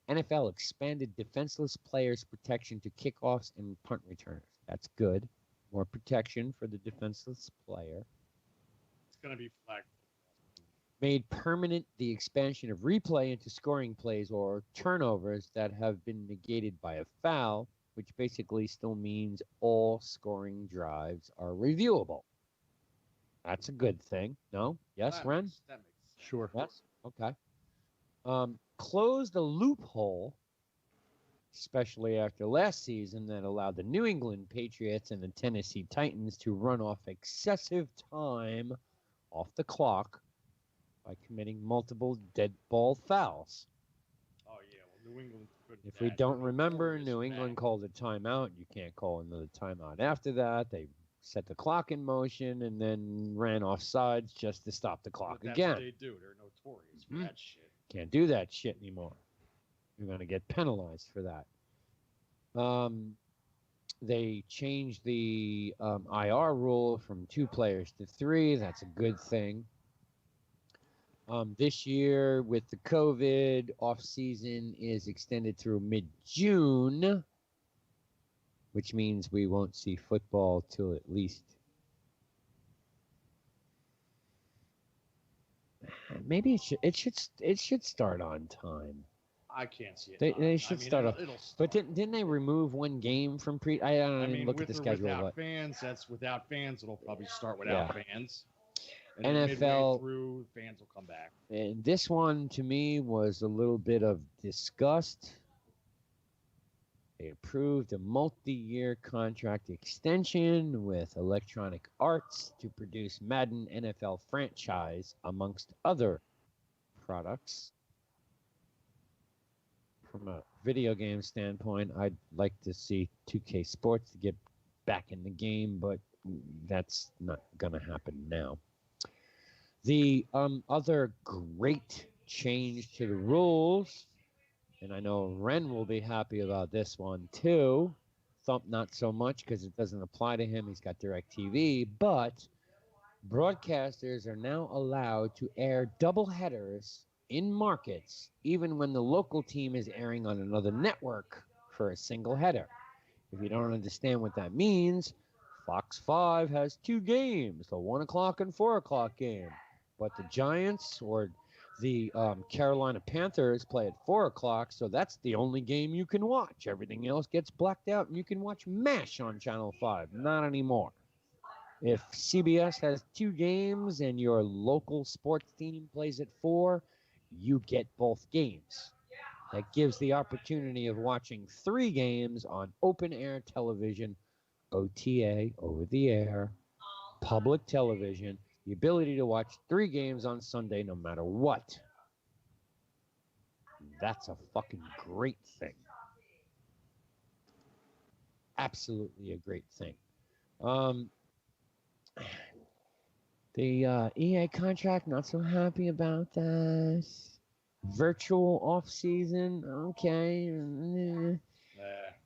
NFL expanded defenseless players' protection to kickoffs and punt returners. That's good. More protection for the defenseless player. It's going to be flagged. Made permanent the expansion of replay into scoring plays or turnovers that have been negated by a foul, which basically still means all scoring drives are reviewable. That's a good thing. No? Yes, That Ren? makes sense. Sure. Yes? Okay. Closed a loophole, especially after last season, that allowed the New England Patriots and the Tennessee Titans to run off excessive time off the clock by committing multiple dead ball fouls. Oh yeah, well New England's good. at If we that. don't remember, Notorious New for England that. called a timeout. You can't call another timeout after that. They set the clock in motion and then ran off sides just to stop the clock But that's again. what they do. They're notorious for that shit. Can't do that shit anymore. You're going to get penalized for that. They changed the IR rule from 2 players to 3. That's a good thing. This year, with the COVID, off-season is extended through mid-June, which means we won't see football till at least maybe it should start on time. I can't see it. They should start off. It'll But didn't they remove one game from pre? I didn't look at the with or schedule. without But fans, that's without fans. It'll probably start without Yeah. fans. And then midway NFL through, fans will come back. And this one to me was a little bit of disgust. They approved a multi-year contract extension with Electronic Arts to produce Madden NFL franchise, amongst other products. From a video game standpoint, I'd like to see 2K Sports to get back in the game, but that's not going to happen now. The other great change to the rules, and I know Ren will be happy about this one too. Thump not so much because it doesn't apply to him. He's got DirecTV, but broadcasters are now allowed to air double headers in markets, even when the local team is airing on another network for a single header. If you don't understand what that means, Fox 5 has 2 games, the 1 o'clock and 4 o'clock game. But the Giants or the Carolina Panthers play at 4 o'clock, so that's the only game you can watch. Everything else gets blacked out, and you can watch MASH on Channel 5. Not anymore. If CBS has 2 games and your local sports team plays at 4, you get both games. That gives the opportunity of watching 3 games on open-air television, OTA, over-the-air, public television, the ability to watch 3 games on Sunday no matter what. That's a fucking great thing. Absolutely a great thing. The EA contract, not so happy about that. Virtual off-season, okay.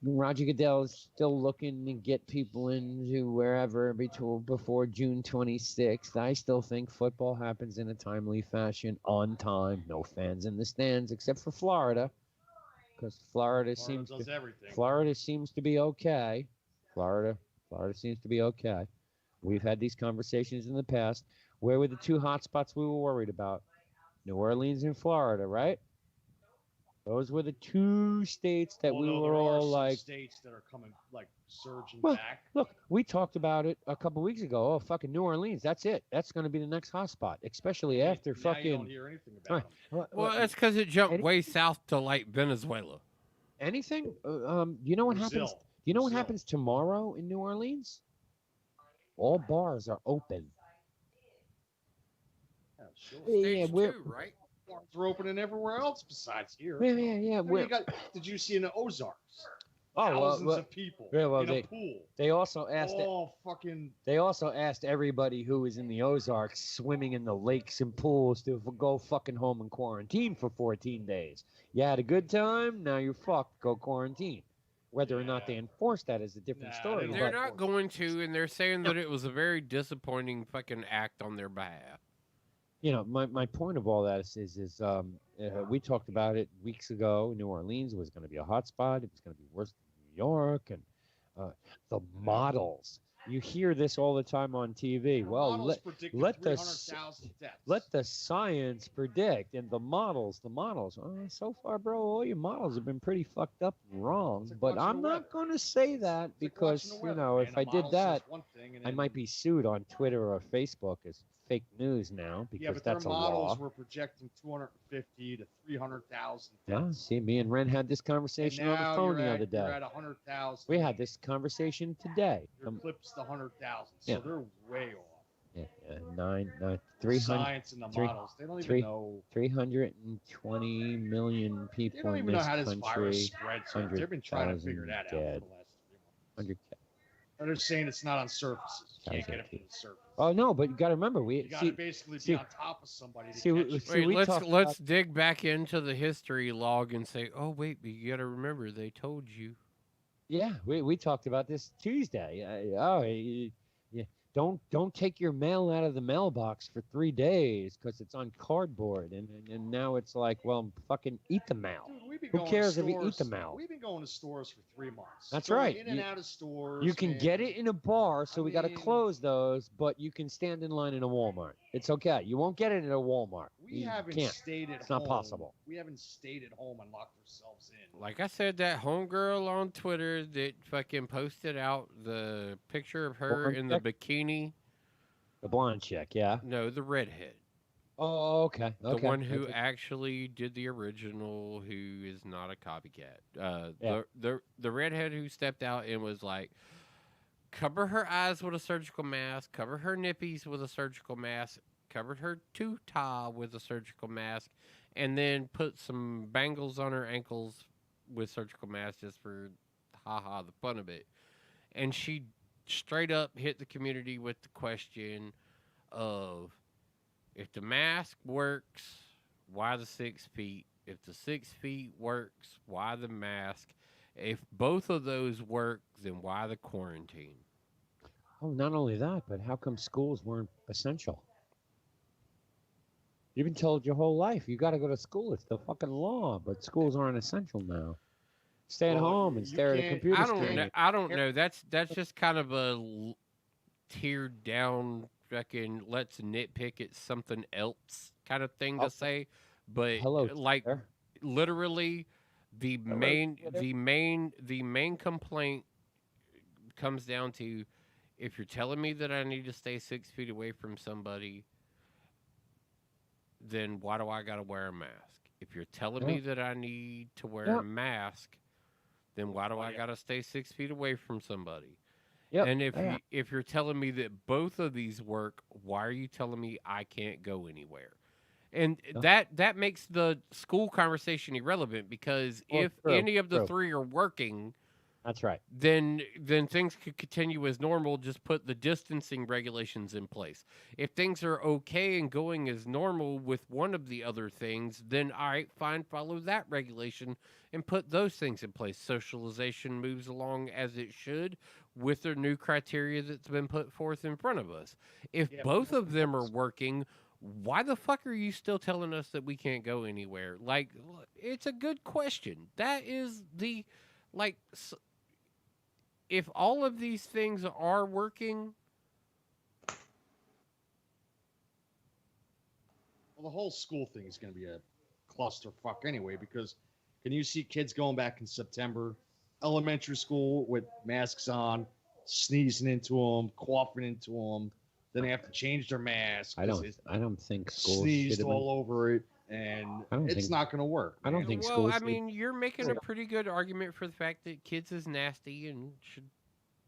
Roger Goodell is still looking to get people into wherever before June 26th. I still think football happens in a timely fashion, on time, no fans in the stands, except for Florida, because Florida seems to be okay. Florida seems to be okay. We've had these conversations in the past. Where were the 2 hotspots we were worried about? New Orleans and Florida, right? Those were the two states that we Although were there are all some like, states that are coming like surging well, back. look, we talked about it a couple weeks ago. Oh, fucking New Orleans, that's it. That's going to be the next hotspot, especially after Now fucking. you don't hear anything about them. Well, that's because it jumped way south to like Venezuela. Anything? You know what happens? Brazil. You know what Brazil. happens tomorrow in New Orleans? All bars are open. Yeah, sure. Yeah, we're right? Bars are opening everywhere else besides here. yeah. I mean, We're, did you see in the Ozarks? Oh, Thousands of people yeah, well, in a pool. they also asked All fucking. They also asked everybody who was in the Ozarks swimming in the lakes and pools to go fucking home and quarantine for 14 days. You had a good time, now you're fucked, go quarantine. Whether or not they enforce that is a different story. They're but- not going to, and they're saying that it was a very disappointing fucking act on their behalf. You know, my point of all that is we talked about it weeks ago. New Orleans was going to be a hot spot. It was going to be worse than New York. And the models. You hear this all the time on TV. Well, Models predicted let the 300,000 deaths. let the science predict. And the models. So far, bro, all your models have been pretty fucked up and wrong. But I'm not going to say that because, you know, if I did that, I might be sued on Twitter or Facebook as fake news now because Yeah, but that's their a models law. were projecting 250 to 300,000 Yeah, deaths. see, me and Ren had this conversation on now the phone you're the at, other day. You're at 100,000. We had this conversation today. You're eclipsed the 100,000. So Yeah. they're way off. Yeah, 300. Science and the models. They don't even know. 320 million people They don't in even know this how this country. virus spreads. Yet. They've been trying to figure that out for the 100,000 last 3 months. 100. And they're saying it's not on surfaces. You can't get it from the surface. Oh no, but you got to remember You got to basically be on top of somebody to see, catch it. Wait, we let's talked let's dig back into the history log and say, oh wait, but you got to remember they told you. Yeah, we talked about this Tuesday. Yeah. Don't take your mail out of the mailbox for 3 days because it's on cardboard, and now it's like, well, fucking eat the mail. Dude, we've been Who going cares to if you eat the stores- mail? We've been going to stores for 3 months. That's Going right. In and out of stores. You can man. get it in a bar, so we got to mean- close those, but you can stand in line in a Walmart. It's okay. You won't get it at a Walmart. We You haven't can't. stayed at It's home. not possible. We haven't stayed at home and locked ourselves in. Like I said, that homegirl on Twitter that fucking posted out the picture of her Blonde in the chick? bikini. The blonde chick, yeah. No, the redhead. Oh, okay. The Okay. one who Okay. actually did the original, who is not a copycat. Yeah. The redhead who stepped out and was like, cover her eyes with a surgical mask, cover her nippies with a surgical mask, covered her tuta with a surgical mask, and then put some bangles on her ankles with surgical masks just for haha the fun of it. And she straight up hit the community with the question of, if the mask works, why the 6 feet? If the 6 feet works, why the mask? If both of those work, then why the quarantine? Oh, not only that, but how come schools weren't essential? You've been told your whole life you got to go to school. It's the fucking law, but schools aren't essential now. Stay at home and stare at a computer I don't screen. know. I don't know. That's just kind of a tiered down fucking let's nitpick at something else kind of thing to say. But Hello, like Twitter. literally the main complaint comes down to, if you're telling me that I need to stay 6 feet away from somebody, then why do I gotta wear a mask? If you're telling me that I need to wear a mask, then why do I gotta stay 6 feet away from somebody? Yep. And Yeah. if you're telling me that both of these work, why are you telling me I can't go anywhere? And that makes the school conversation irrelevant, because Well, if true, any of the true. three are working, That's right. then things could continue as normal. Just put the distancing regulations in place. If things are okay and going as normal with one of the other things, then all right, fine, follow that regulation and put those things in place. Socialization moves along as it should with the new criteria that's been put forth in front of us. If both of them are working, why the fuck are you still telling us that we can't go anywhere? Like, it's a good question. That is the, like, if all of these things are working, Well, the whole school thing is going to be a clusterfuck anyway, because can you see kids going back in September, elementary school with masks on, sneezing into them, coughing into them, then they have to change their masks. I don't think school sneezed should have all over it, and I don't it's think- not going to work. I don't man. think Well, school I should- mean, you're making a pretty good argument for the fact that kids is nasty and should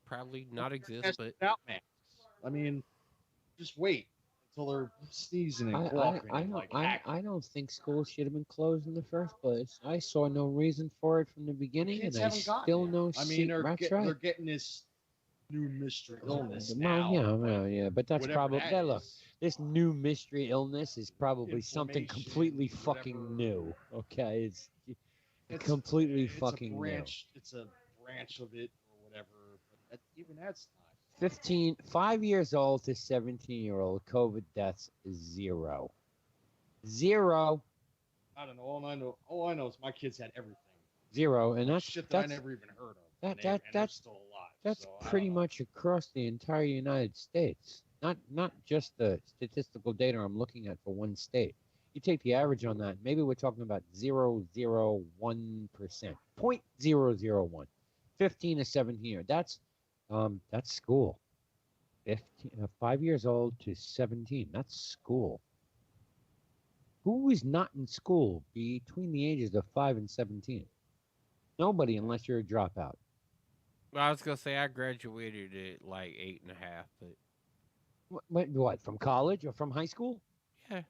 probably not exist. Masks But without masks. I mean, just wait until they're sneezing and coughing. and like I don't think school should have been closed in the first place. I saw no reason for it from the beginning, kids and I haven't gotten still it. know. I mean, that's they're right. getting this new mystery illness Well, now. yeah, but that's whatever probably that look. is. This new mystery illness is probably something Inflammation, completely fucking whatever. new. Okay, it's It's- completely it's fucking a branch. It's a branch of it or whatever. But even that's not. new. 5 years old to 17-year-old COVID deaths is 0. 0. I don't know. All I know is my kids had everything. 0, and that's Shit that I that's never even heard of. that- and that- and they're that's- still alive. that's so I pretty don't know. much across the entire United States. Not just the statistical data I'm looking at for one state. You take the average on that, maybe we're talking about 0.001%, 0.001, 15 to 17 year. That's school. 5 years old to 17. That's school. Who is not in school between the ages of 5 and 17? Nobody, unless you're a dropout. I was gonna say I graduated at like 8.5, but What, from college or from high school? yeah,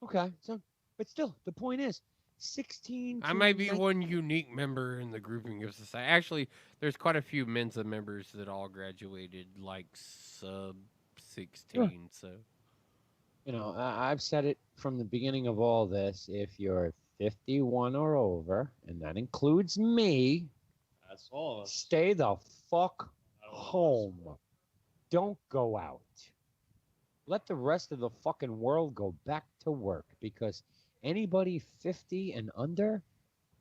Okay, so, but still, the point is, 16. I may be one unique member in the grouping of society. Actually, there's quite a few Mensa members that all graduated like sub 16. So You know, I've said it from the beginning of all this. If you're 51 or over, and that includes me, That's all. of us. stay the fuck home. Don't go out. Let the rest of the fucking world go back to work, because anybody 50 and under,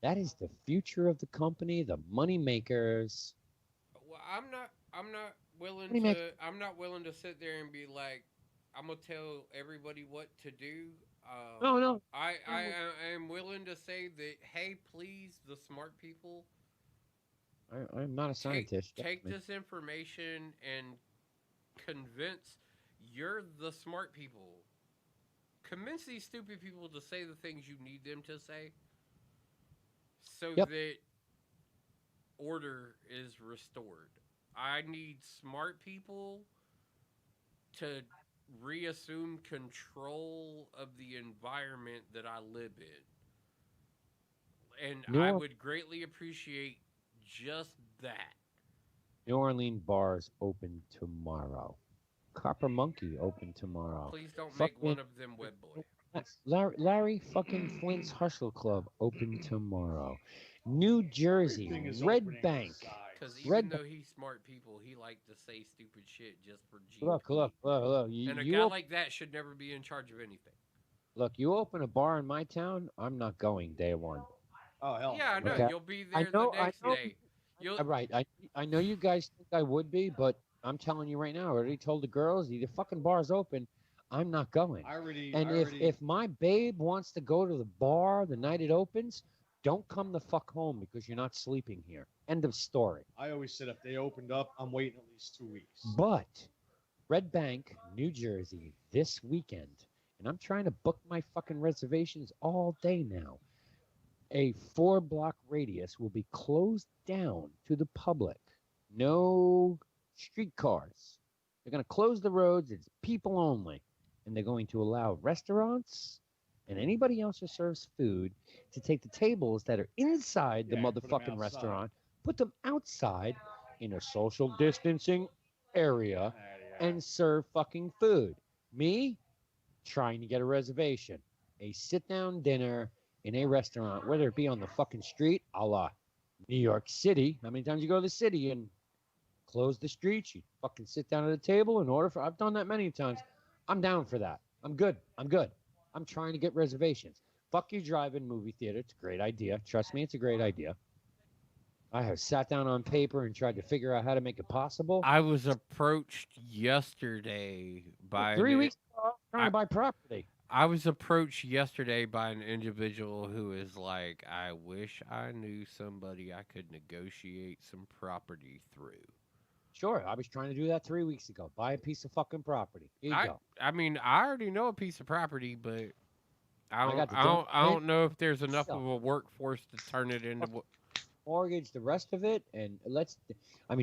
that is the future of the company, the money makers. well, I'm not willing What do you make- to. I'm not willing to sit there and be like, I'm gonna tell everybody what to do. No. I am willing to say that. Hey, please, the smart people, I'm not a scientist. take this information and convince the smart people. Convince these stupid people to say the things you need them to say, so Yep. that order is restored. I need smart people to reassume control of the environment that I live in. And I New- would greatly appreciate just that. New Orleans bars open tomorrow. Copper Monkey open tomorrow. Please don't Fuck make one me. of them web boy. Larry fucking Flint's Hustle Club open tomorrow. New Jersey, Everything is Red opening Bank. inside. Because even Red though he's smart people, he like to say stupid shit just for GP. Look. You, And a you guy op- like that should never be in charge of anything. look, you open a bar in my town, I'm not going day one. Oh hell. Yeah, I know. Okay. You'll be I there know- the I next know- day. You'll, Right. I know you guys think I would be, but I'm telling you right now, I already told the girls, the fucking bar's open. I'm not going. And if my babe wants to go to the bar the night it opens, don't come the fuck home because you're not sleeping here. End of story. I always said if they opened up, I'm waiting at least 2 weeks. But Red Bank, New Jersey, this weekend, and I'm trying to book my fucking reservations all day now. A 4-block radius will be closed down to the public. No streetcars. They're going to close the roads. It's people only. And they're going to allow restaurants and anybody else who serves food to take the tables that are inside the Yeah, put 'em motherfucking outside. restaurant, put them outside in a social distancing area, and serve fucking food. Me, trying to get a reservation. A sit-down dinner in a restaurant, whether it be on the fucking street, a la New York City. How many times you go to the city and close the streets? You fucking sit down at a table and order for. I've done that many times. I'm down for that. I'm good. I'm trying to get reservations. Fuck you, drive-in movie theater. It's a great idea. Trust me, it's a great idea. I have sat down on paper and tried to figure out how to make it possible. I was approached yesterday by 3 weeks ago, I was trying to buy property. I was approached yesterday by an individual who is like, I wish I knew somebody I could negotiate some property through. Sure, I was trying to do that 3 weeks ago. Buy a piece of fucking property. Here you go. I mean, I already know a piece of property, but I got the don't know if there's enough stuff. of a workforce to turn it into what. Mortgage the rest of it, and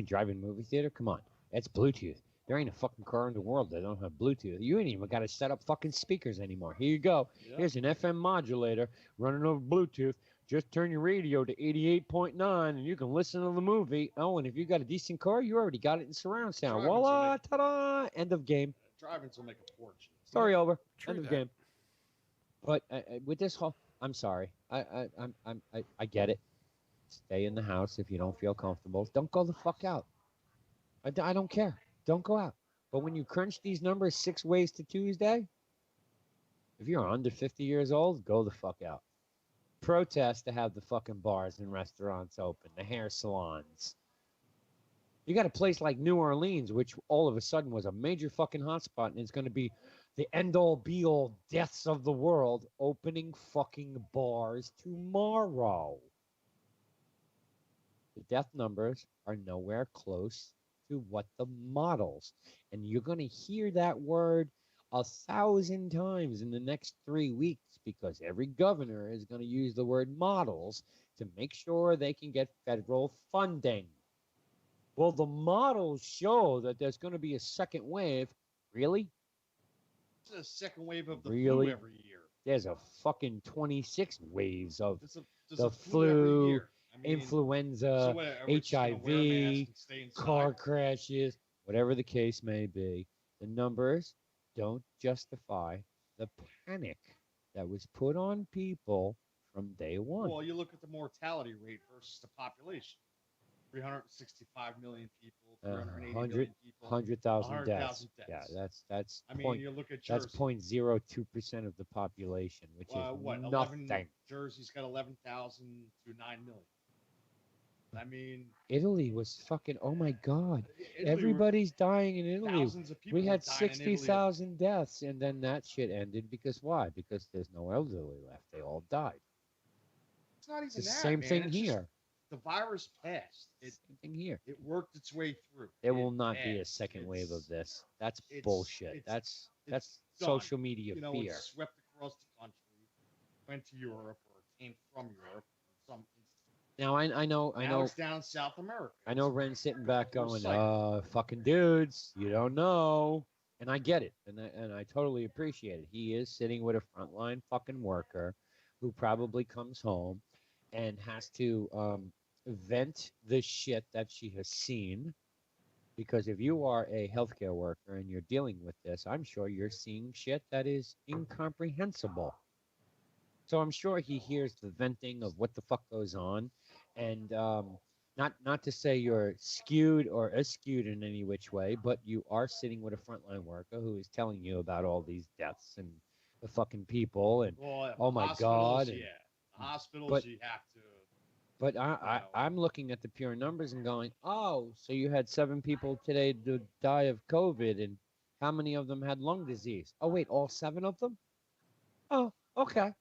drive-in movie theater. Come on, that's Bluetooth. There ain't a fucking car in the world that don't have Bluetooth. You ain't even got to set up fucking speakers anymore. Here you go. Yep. Here's an FM modulator running over Bluetooth. Just turn your radio to 88.9 and you can listen to the movie. Oh, and if you got a decent car, you already got it in surround sound. Driving Voila, ta-da! End of game. Drive-ins will make a fortune. Story over. True End of that. game. But with this whole, I'm sorry. I get it. Stay in the house if you don't feel comfortable. Don't go the fuck out. I don't care. Don't go out. But when you crunch these numbers 6 ways to Tuesday, if you're under 50 years old, go the fuck out. Protest to have the fucking bars and restaurants open, the hair salons. You got a place like New Orleans, which all of a sudden was a major fucking hotspot, and it's going to be the end-all, be-all deaths of the world, opening fucking bars tomorrow. The death numbers are nowhere close to what the models. And you're going to hear that word 1,000 times in the next 3 weeks because every governor is going to use the word models to make sure they can get federal funding. Well, the models show that there's going to be a second wave. Really? It's a second wave of the Really? flu every year. There's a fucking 26 waves of There's the a flu every flu, year. I mean, influenza, so what, are we just gonna wear a mask HIV, and stay inside? car crashes, whatever the case may be. The numbers don't justify the panic that was put on people from day one. Well, you look at the mortality rate versus the population. 365 million people, 380 million people, 100,000 100,000 deaths. deaths. Yeah, that's I mean, point, you look at that's Jersey. 0.02% of the population, which is What? nothing. 11, Jersey's got 11,000 to 9 million. I mean, Italy was fucking, oh my God. Italy, Everybody's dying in Italy. thousands of people We were had dying in Italy. 60,000 deaths, and then that shit ended because why? Because there's no elderly left. They all died. It's not even It's the that, same man. thing It's just here. the virus passed. Same thing here. It worked its way through. There It will not be a passed. second wave of this. That's it's- bullshit. it's- That's it's social done. media You know, fear. it swept across the country, went to Europe, or came from Europe. In some instances. Now I know Now it's down in South America. I know Ren's sitting back We're going, psyched. fucking dudes, you don't know. And I get it, and I totally appreciate it. He is sitting with a frontline fucking worker who probably comes home and has to vent the shit that she has seen. Because if you are a healthcare worker and you're dealing with this, I'm sure you're seeing shit that is incomprehensible. So I'm sure he hears the venting of what the fuck goes on, and not to say you're skewed or askewed in any which way, but you are sitting with a frontline worker who is telling you about all these deaths and the fucking people, and Well, oh my God, hospitals, and- yeah. The hospitals, but- you have to. But I'm looking at the pure numbers and going, oh, so you had 7 people today to die of COVID, and how many of them had lung disease? Oh, wait, all 7 of them? Oh, okay.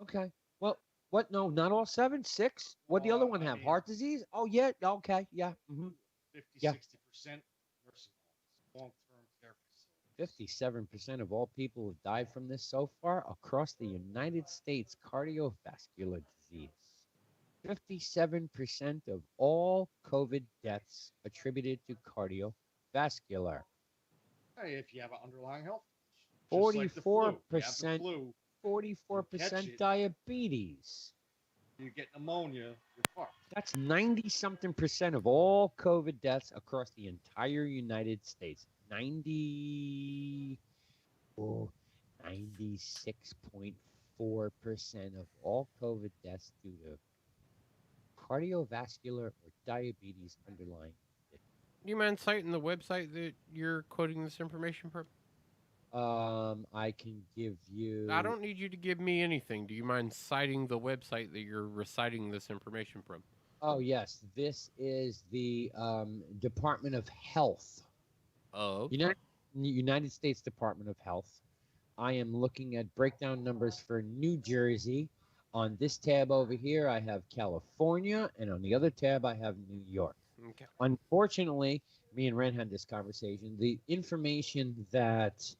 Okay. Well, what? No, not all 7, 6? What the other one have? Heart disease? Oh, yeah. Okay. Yeah. 50, Yeah. 60% nursing homes, long-term care facilities. 57% of all people who have died from this so far across the United States, cardiovascular disease. 57% of all COVID deaths attributed to cardiovascular. Hey, if you have an underlying health condition. Just like the flu. You have the 44%, flu, 44% it. diabetes. you get pneumonia, you're fucked. That's 90-something% of all COVID deaths across the entire United States. 96.4% of all COVID deaths due to cardiovascular or diabetes underlying. Do you mind citing the website that you're quoting this information from? I can give you. I don't need you to give me anything. Do you mind citing the website that you're reciting this information from? Oh yes, this is the Department of Health. Oh. United States Department of Health. I am looking at breakdown numbers for New Jersey. On this tab over here, I have California, and on the other tab, I have New York. Okay. Unfortunately, me and Ren had this conversation. The information that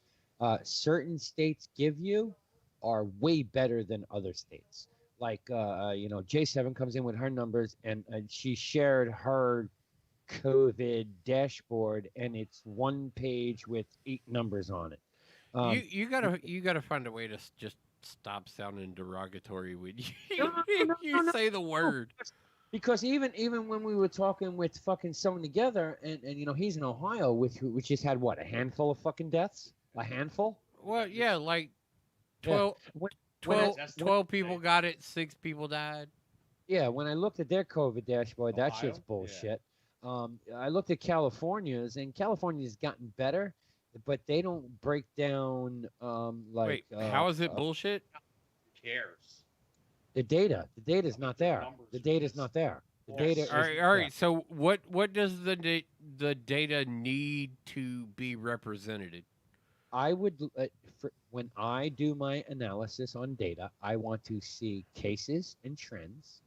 certain states give you are way better than other states. Like, J7 comes in with her numbers, and she shared her COVID dashboard, and it's one page with 8 numbers on it. You gotta find a way to just stop sounding derogatory when you say the word. Because even when we were talking with fucking someone together, and he's in Ohio, which has had what, a handful of fucking deaths, a handful. Well, yeah, like 12, Yeah. 12 people got it, 6 people died. Yeah, when I looked at their COVID dashboard, that Ohio? shit's bullshit. I looked at California's, and California's gotten better, but they don't break down Wait, how is it bullshit? Who cares? the data. The data's not there. The data's not there. The data. All isn't right. there. So what does the data need to be represented? I would, when I do my analysis on data, I want to see cases and trends.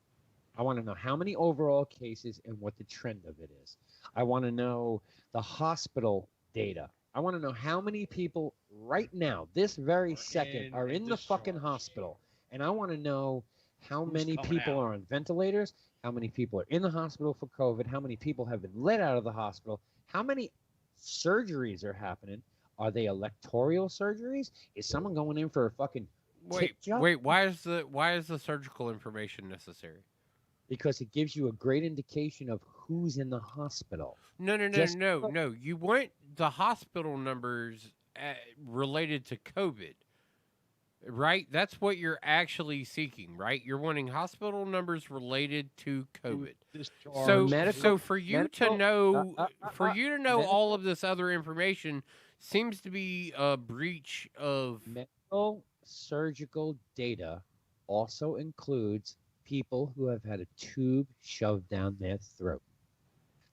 I want to know how many overall cases and what the trend of it is. I want to know the hospital data. I want to know how many people right now, this very second, are in the fucking hospital. And I want to know how many people are on ventilators, how many people are in the hospital for COVID, how many people have been let out of the hospital, how many surgeries are happening. Are they electoral surgeries? Is someone going in for a fucking tit job? Wait, why is the surgical information necessary? Because it gives you a great indication of who's in the hospital. No. You want the hospital numbers related to COVID, right? That's what you're actually seeking, right? You're wanting hospital numbers related to COVID. So for you to know, all of this other information seems to be a breach of medical surgical data. Also includes people who have had a tube shoved down their throat.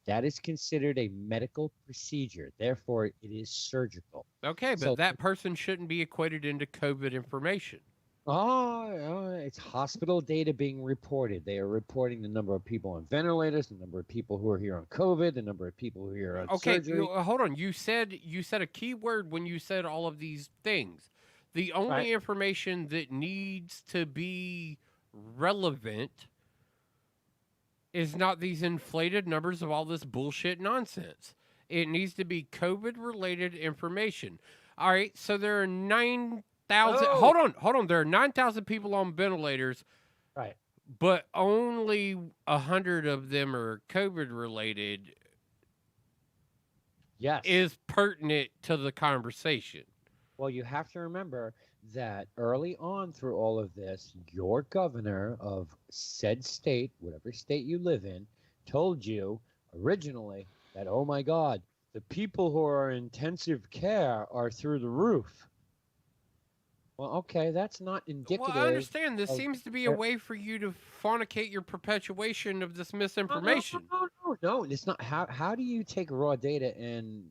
That is considered a medical procedure. Therefore, it is surgical. Okay, but that person shouldn't be equated into COVID information. It's hospital data being reported. They are reporting the number of people on ventilators, the number of people who are here on COVID, the number of people who are here on surgery. Hold on. You said a key word when you said all of these things. The only information that needs to be relevant is not these inflated numbers of all this bullshit nonsense. It needs to be COVID-related information. All right, so there are 9,000. Hold on. There are 9,000 people on ventilators. Right. But only 100 of them are COVID-related. Yes. Is pertinent to the conversation. Well, you have to remember that early on through all of this, your governor of said state, whatever state you live in, told you originally that, oh my God, the people who are in intensive care are through the roof. Well, okay, that's not indicative. Well, I understand. This seems to be a way for you to fornicate your perpetuation of this misinformation. No, it's not. How do you take raw data and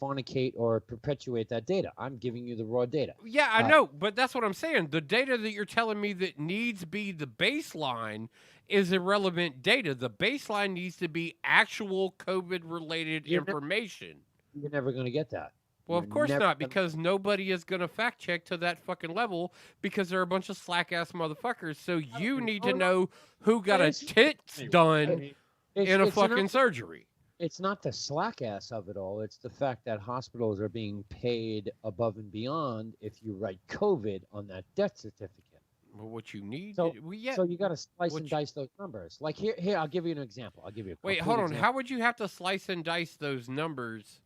fornicate or perpetuate that data? I'm giving you the raw data. Yeah, I know, but that's what I'm saying. The data that you're telling me that needs be the baseline is irrelevant data. The baseline needs to be actual COVID-related information. You're never going to get that. Well, of course not, because nobody is going to fact check to that fucking level because they're a bunch of slack ass motherfuckers. So you need to know who got a tits done in a fucking surgery. It's not the slack ass of it all. It's the fact that hospitals are being paid above and beyond if you write COVID on that death certificate. Well, what you need, so you got to slice and dice those numbers. Like here, I'll give you an example. Wait, hold on. How would you have to slice and dice those numbers?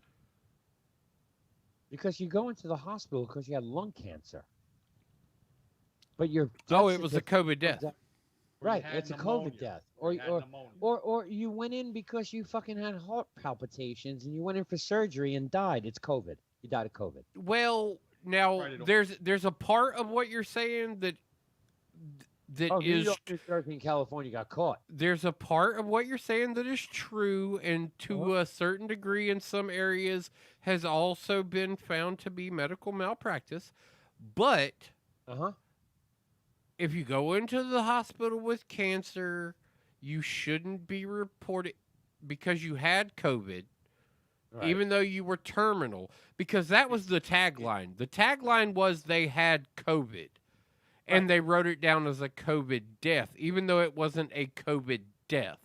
Because you go into the hospital because you had lung cancer. But it was a COVID death. Right, it's a COVID death. Or you went in because you fucking had heart palpitations and you went in for surgery and died. It's COVID. You died of COVID. Well, now there's a part of what you're saying that New York, New Jersey, and California got caught. There's a part of what you're saying that is true, and to a certain degree in some areas has also been found to be medical malpractice. But Uh-huh. if you go into the hospital with cancer, you shouldn't be reported because you had COVID, Right. even though you were terminal, because that was the tagline. The tagline was they had COVID, and they wrote it down as a COVID death, even though it wasn't a COVID death.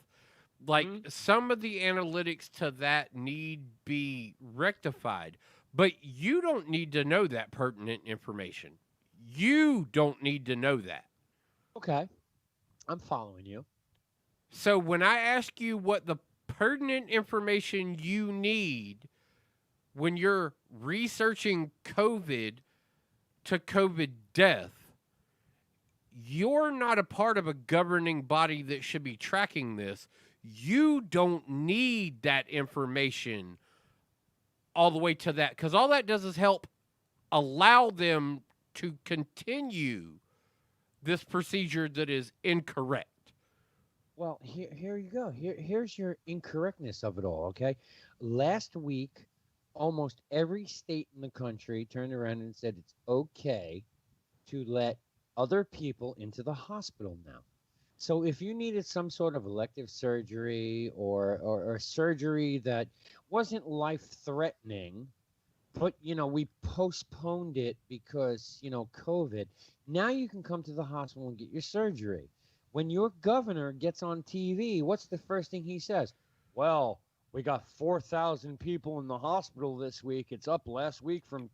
Like, some of the analytics to that need be rectified, but you don't need to know that pertinent information. You don't need to know that. Okay. I'm following you. So when I ask you what the pertinent information you need when you're researching COVID to COVID death, you're not a part of a governing body that should be tracking this. You don't need that information all the way to that, because all that does is help allow them to continue this procedure that is incorrect. Well, here you go. Here's your incorrectness of it all, okay? Last week, almost every state in the country turned around and said it's okay to let other people into the hospital now. So if you needed some sort of elective surgery or surgery that wasn't life-threatening, but, we postponed it because, COVID, now you can come to the hospital and get your surgery. When your governor gets on TV, what's the first thing he says? Well, we got 4,000 people in the hospital this week. It's up last week from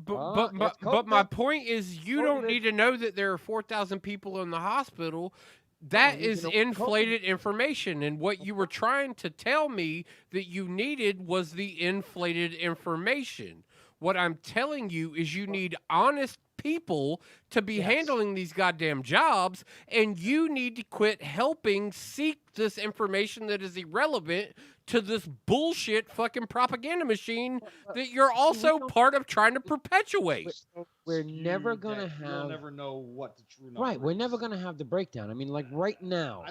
But my point is, you don't need to know that there are 4,000 people in the hospital. That is inflated information, and what you were trying to tell me that you needed was the inflated information. What I'm telling you is you need honest people to be handling these goddamn jobs, and you need to quit helping seek this information that is irrelevant to this bullshit fucking propaganda machine that you're also part of trying to perpetuate. We're never going to have... You'll never know what the true number Right, we're never going to have the breakdown. I mean, like right now,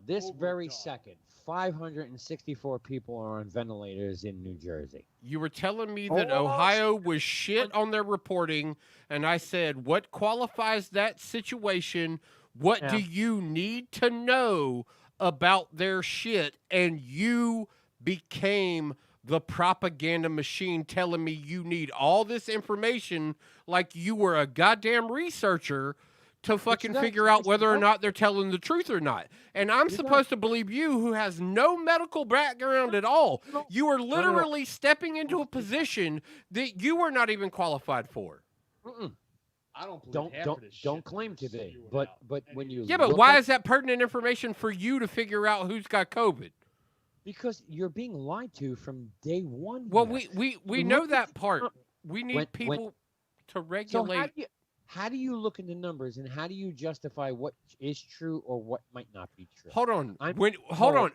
this very second, 564 people are on ventilators in New Jersey. You were telling me that Ohio was shit on their reporting, and I said, what qualifies that situation? What do you need to know about their shit? And you became the propaganda machine telling me you need all this information like you were a goddamn researcher to fucking figure out whether or not they're telling the truth or not. And I'm supposed to believe you, who has no medical background at all. You are literally stepping into a position that you were not even qualified for. I don't believe half of this shit Don't claim to be. But when you but why is that pertinent information for you to figure out who's got COVID? Because you're being lied to from day one. Well, here. we know that part. We need people to regulate. So how do you look at the numbers, and how do you justify what is true or what might not be true? Hold on.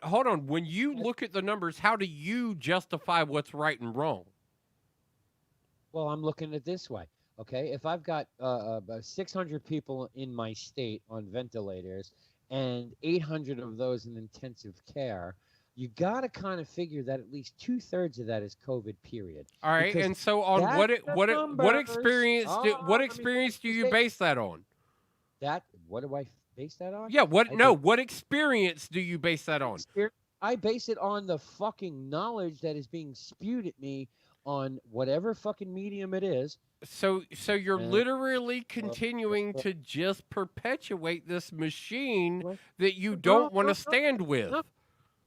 Hold on. When you look at the numbers, how do you justify what's right and wrong? Well, I'm looking at it this way. Okay, if I've got 600 people in my state on ventilators and 800 of those in intensive care, you got to kind of figure that at least 2/3 of that is COVID. Period. All right, Because and so on what experience do you base that on? What do I base that on? Yeah, what experience do you base that on? I base it on the fucking knowledge that is being spewed at me on whatever fucking medium it is. So you're literally continuing to just perpetuate this machine that you don't want to stand with.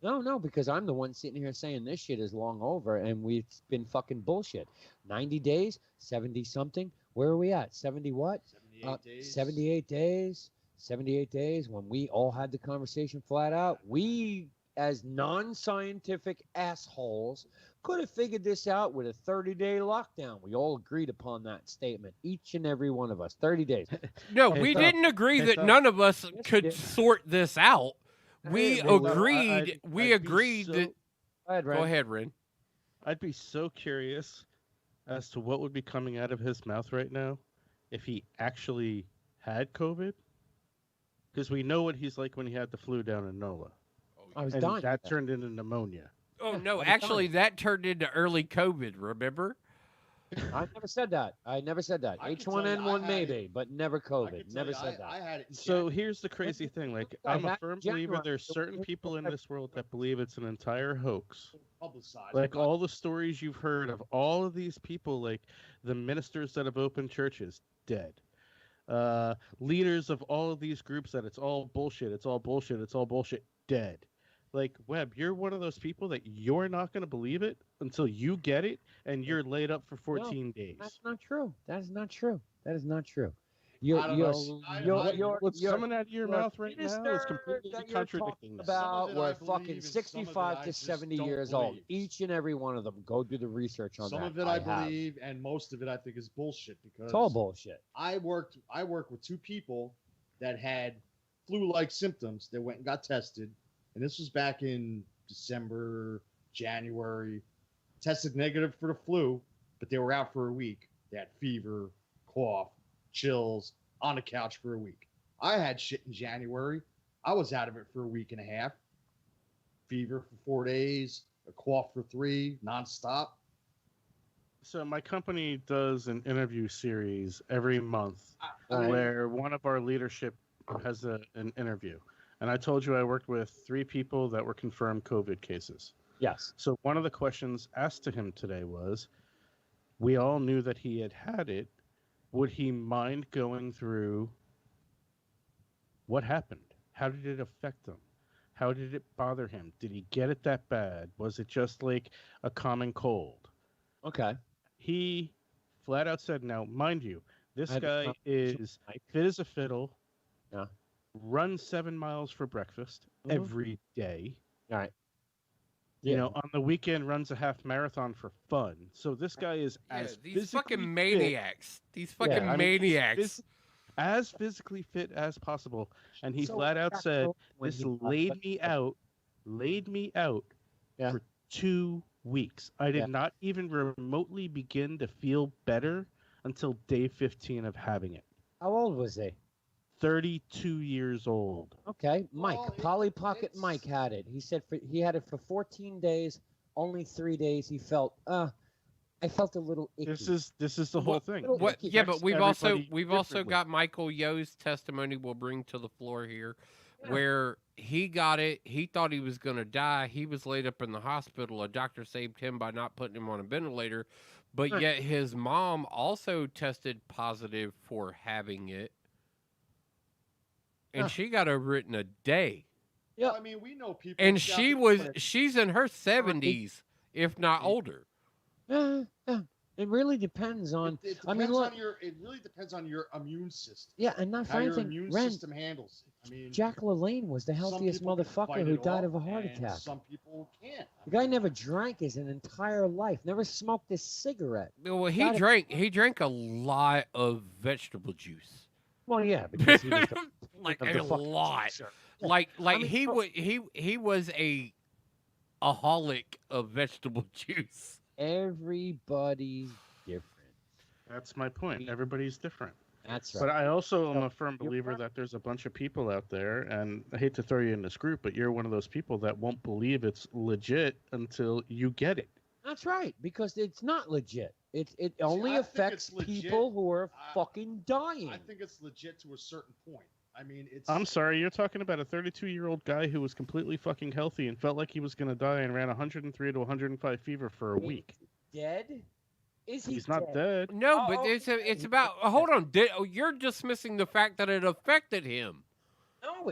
No, because I'm the one sitting here saying this shit is long over and we've been fucking bullshit. 90 days, 70 something. Where are we at? 70 what? 78 days. 78 days. 78 days when we all had the conversation flat out. We, as non-scientific assholes, could have figured this out with a 30-day lockdown. We all agreed upon that statement, each and every one of us. 30 days. No, we didn't agree that none of us could sort this out. We agreed. We agreed that. Go ahead, Ren. I'd be so curious as to what would be coming out of his mouth right now if he actually had COVID, because we know what he's like when he had the flu down in NOLA. I was and dying. that turned into pneumonia. Oh no! Actually, that turned into early COVID. Remember? I never said that. I never said that. I can tell you, H1N1 I had maybe, it- but never I can COVID. tell Never you, said that. I had it in So January. here's the crazy thing. Like, I I'm a had firm January. believer there's certain people in this world that believe it's an entire hoax. Publicized. Like but all the stories you've heard of all of these people, like the ministers that have opened churches, dead. Leaders of all of these groups that it's all bullshit, it's all bullshit, it's all bullshit, dead. Like, Webb, you're one of those people that you're not going to believe it until you get it and you're laid up for 14 days. That's not true. That is not true. That is not true. I don't know. What's coming out of your mouth right now is minister completely that you're contradicting talking this. about Some of it I were believe fucking and some of it 65 I to just 70 don't years old. believe. Each and every one of them. Go do the research on Some that. of it I believe, and most of it I think is bullshit because It's all bullshit. I worked with two people that had flu-like symptoms that went and got tested, and this was back in December, January. Tested negative for the flu, but they were out for a week. They had fever, cough, chills, on the couch for a week. I had shit in January. I was out of it for a week and a half. Fever for 4 days, a cough for 3, nonstop. So my company does an interview series every month I- where one of our leadership has an interview. And I told you I worked with 3 people that were confirmed COVID cases. Yes. So one of the questions asked to him today was, we all knew that he had it. Would he mind going through what happened? How did it affect him? How did it bother him? Did he get it that bad? Was it just like a common cold? Okay. He flat out said, now, mind you, this I- guy is fit as a fiddle. Yeah. Runs 7 miles for breakfast every day. All right. You Yeah. know, on the weekend runs a half marathon for fun. So this guy is as these physically fucking fit- maniacs. These fucking I mean, he's maniacs. as physically fit as possible. And he So flat out said, when this he got laid me out Yeah. for 2 weeks. I did Yeah. not even remotely begin to feel better until day 15 of having it. How old was he? 32 years old. Okay, Mike, Well, Polly Pocket Mike had it. He said he had it for 14 days. Only 3 days he felt, I felt a little icky. This is the whole thing. What? It Yeah, but affects we've also differently. got Michael Yo's testimony. We'll bring to the floor here, where he got it. He thought he was going to die. He was laid up in the hospital. A doctor saved him by not putting him on a ventilator, but Huh. yet his mom also tested positive for having it, and Huh. she got over it in a day. Yeah. I mean, we know people. And down she the was clinic- she's in her 70s, if not older. Yeah. It really depends on. It I mean, depends look. on your. It really depends on your immune system. Yeah, and not for How your anything. immune Ren, system handles it. I mean, Jack LaLanne was the some healthiest people can motherfucker fight who it died off, of a heart and attack. Some people can't. The guy never drank his entire life. Never smoked a cigarette. Well, he Got it. drank a lot of vegetable juice. Well, yeah, because he was the, Like of a the fucking lot. juicer. Like mean, he so- would he was a holic of vegetable juice. Everybody's different. That's my point. Everybody's different. That's right. But I also am a firm You're believer right. that there's a bunch of people out there, and I hate to throw you in this group, but you're one of those people that won't believe it's legit until you get it. That's right, because it's not legit. It only I think affects it's legit. people who are fucking dying. I think it's legit to a certain point. I mean, it's. I'm sorry, you're talking about a 32-year-old guy who was completely fucking healthy and felt like he was going to die and ran 103 to 105 fever for a week. Dead? Is he He's not dead. No, Oh, but oh, it's about hold on. You're dismissing the fact that it affected him. No,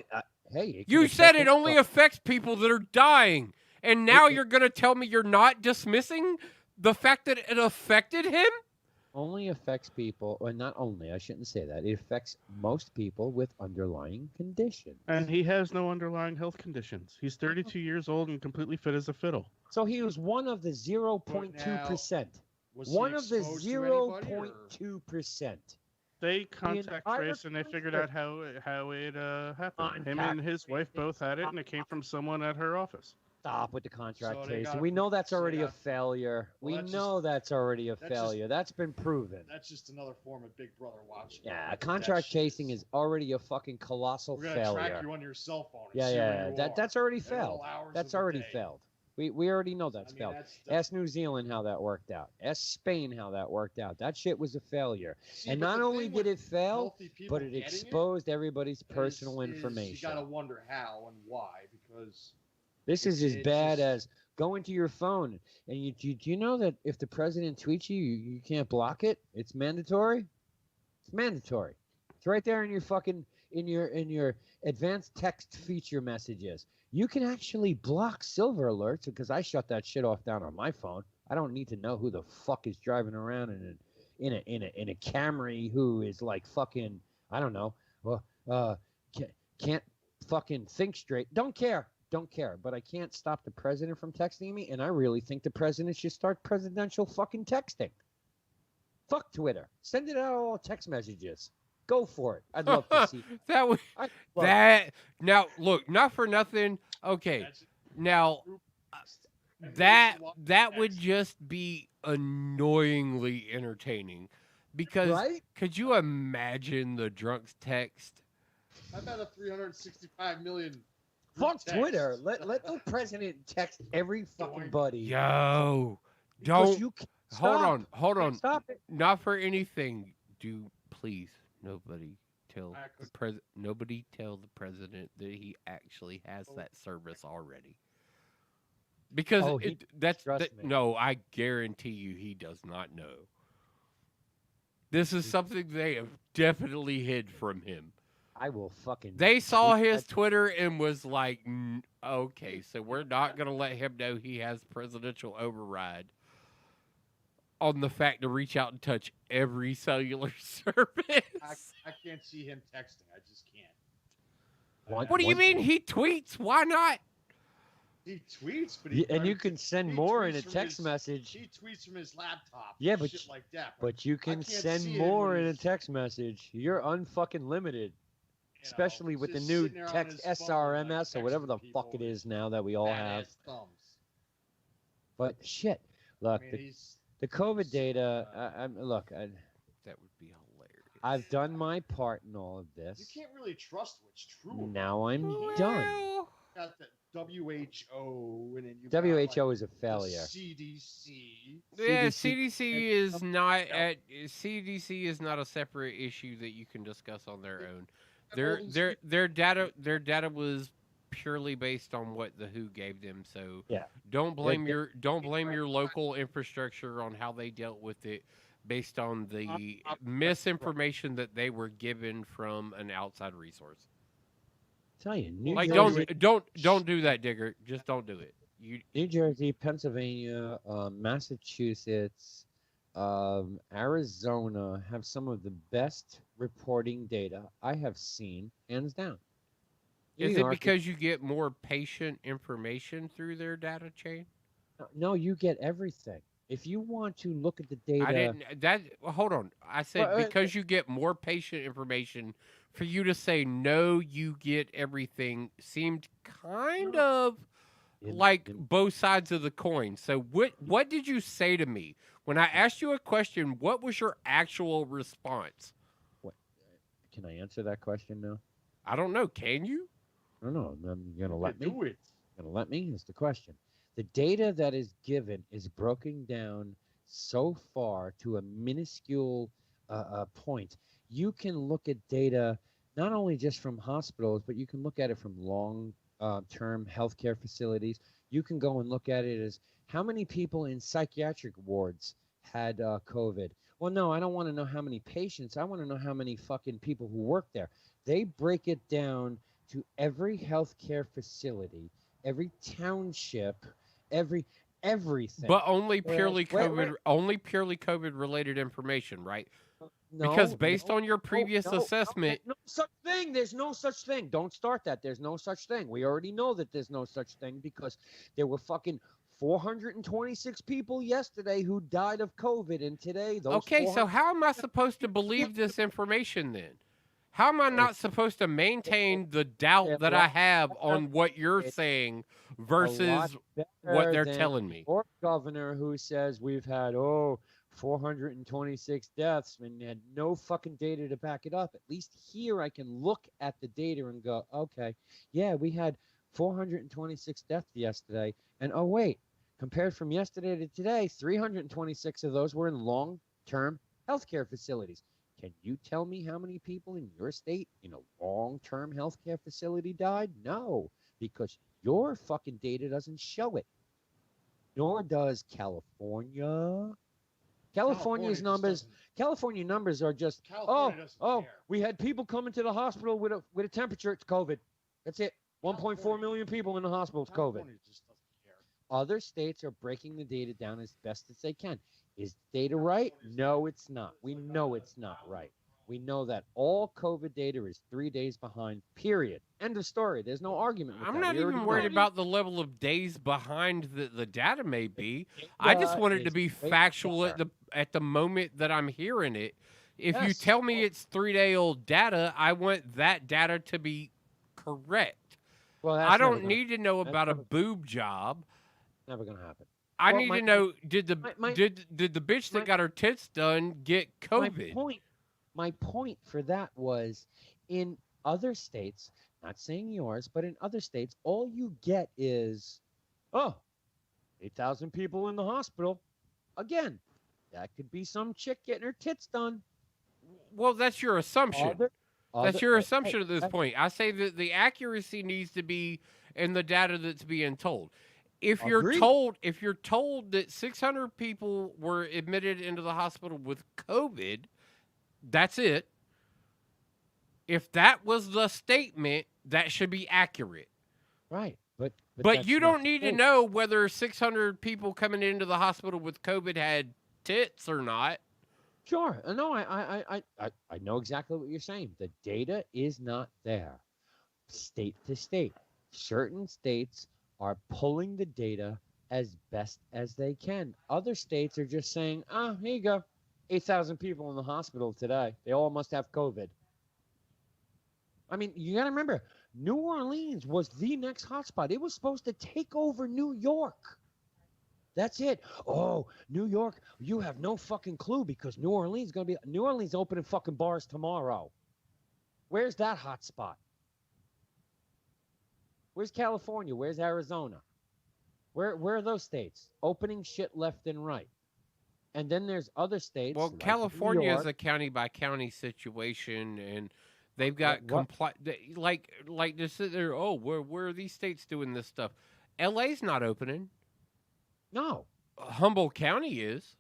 hey, it can You affect said it us only all. affects people that are dying, and now you're going to tell me you're not dismissing the fact that it affected him? Only affects people, or not only, I shouldn't say that. It affects most people with underlying conditions. And he has no underlying health conditions. He's 32 years old and completely fit as a fiddle. So he was one of the 0.2%. Was he One of the exposed to anybody, or- 0.2%. They contact entire trace and they figured out how it happened. Him and Contact his wife both had it, and it came from someone at her office. Stop with the contract So they case. got- We know that's so they already a got- failure. Well, We that's know that's already a that's just- failure. That's been proven. That's just another form of Big Brother watching. Yeah, That contract shit chasing is already a fucking colossal We're gonna failure. track you on your cell phone. And Yeah, see where yeah, you that's are already at all failed. hours of That's the already day. failed. We already know that's I mean, failed. that's Ask New Zealand how that worked out. Ask Spain how that worked out. That shit was a failure. See, And but not the only thing did with it fail, healthy people but it getting exposed everybody's personal is information. You gotta wonder how and why, because This is as it's bad just- as going to your phone and do you know that if the president tweets you, you can't block it? It's mandatory. It's mandatory. It's right there in your fucking in your advanced text feature messages. You can actually block silver alerts because I shut that shit off down on my phone. I don't need to know who the fuck is driving around in a Camry who is like fucking I don't know. Well, can't fucking think straight. Don't care. But I can't stop the president from texting me, and I really think the president should start presidential fucking texting. Fuck Twitter. Send it out all text messages. Go for it. I'd love to see that would I'd love that now look, not for nothing. Okay. Now that would just be annoyingly entertaining. Because Right? could you imagine the drunk's text? How about a 365 million? Fuck text? Twitter. Let the president text every fucking buddy. Yo, Because don't you can't hold on. Stop it. Not for anything. Do please nobody tell the president that he actually has that service already. Because Oh, he- trust me. no, I guarantee you he does not know. This is something they have definitely hid from him. I will fucking. They saw tweet his that- Twitter and was like, okay, so we're not going to let him know he has presidential override on the fact to reach out and touch every cellular service. I can't see him texting. I just can't. What do you mean he tweets? Why not? He tweets, but And you can send he more in tweets a from text his- message. He tweets from his laptop. Yeah, and but shit like that. But you I can can't send see it more when in a he's- text message. You're unfucking limited. Especially with the just new sitting there on text his phone, SRMS like, or whatever the texting fuck it is now that we all have. badass thumbs. But shit, look, I mean, the COVID data. Look, that would be hilarious. I've done my part in all of You this. can't really trust what's true. Now I'm done. You got the WHO, and then you WHO got, like, is a failure. The CDC. Yeah, CDC is not at CDC is not a separate issue that you can discuss on their own. Their data was purely based on what the WHO gave them. So Yeah. don't blame your local infrastructure on how they dealt with it based on the misinformation that they were given from an outside resource. Tell you, New Like Jersey, don't do that, Digger. Just don't do it. New Jersey, Pennsylvania, Massachusetts, Arizona have some of the best reporting data I have seen, hands down. New Is it York because you get more patient information through their data chain? No, you get everything. If you want to look at the data, I didn't. Hold on. I said Well, because you get more patient information. For you to say no, you get everything seemed kind of like both sides of the coin. So what did you say to me when I asked you a question? What was your actual response? Can I answer that question now? I don't know. Can you? I don't know. You're gonna let me. Do it. Gonna let me? Is the question. The data that is given is broken down so far to a minuscule point. You can look at data not only just from hospitals, but you can look at it from long-term healthcare facilities. You can go and look at it as how many people in psychiatric wards had COVID. Well, no, I don't want to know how many patients. I want to know how many fucking people who work there. They break it down to every healthcare facility, every township, everything. But only purely Wait, COVID, wait. only purely COVID related information, right? No, because based no, on your no, previous no, assessment, no such thing. There's no such thing. Don't start that. There's no such thing. We already know that there's no such thing because there were fucking 426 people yesterday who died of COVID, and today those. okay, so how am I supposed to believe this information then? How am I not supposed to maintain the doubt that I have on what you're saying versus what they're telling me? Or governor who says we've had 426 deaths and had no fucking data to back it up. At least here I can look at the data and go, okay, yeah, we had 426 deaths yesterday. And oh, wait, compared from yesterday to today, 326 of those were in long-term healthcare facilities. Can you tell me how many people in your state in a long-term healthcare facility died? No, because your fucking data doesn't show it. Nor does California. California numbers are just, we had people coming to the hospital with a temperature, it's COVID. That's it. 1.4 million people in the hospital, it's COVID. Other states are breaking the data down as best as they can. Is data right? No, it's not. We know it's not right. We know that all COVID data is 3 days behind, period. End of story. There's no argument with that. I'm not We already even know. worried about the level of days behind the data may be. I just want it to be factual at the moment that I'm hearing it. If you tell me it's 3-day-old data, I want that data to be correct. Well, I don't need to know about a boob job. Never gonna happen. I need to know, did the bitch that got her tits done get COVID? My point for that was, in other states, not saying yours, but in other states, all you get is, 8,000 people in the hospital. Again, that could be some chick getting her tits done. Well, that's your assumption. That's your assumption at this point. I say that the accuracy needs to be in the data that's being told. If you're told that 600 people were admitted into the hospital with COVID, that's it. If that was the statement, that should be accurate. Right. But you don't need to know whether 600 people coming into the hospital with COVID had tits or not. Sure. No, I know exactly what you're saying. The data is not there. State to state. Certain states are pulling the data as best as they can. Other states are just saying, here you go. 8,000 people in the hospital today. They all must have COVID. I mean, you got to remember, New Orleans was the next hotspot. It was supposed to take over New York. That's it. Oh, New York, you have no fucking clue because New Orleans opening fucking bars tomorrow. Where's that hotspot? Where's California? Where's Arizona? Where are those states? Opening shit left and right. And then there's other states. Well, like California New is a county by county situation, and they've got like to sit there. Oh, where are these states doing this stuff? LA's not opening. No. Humboldt County is.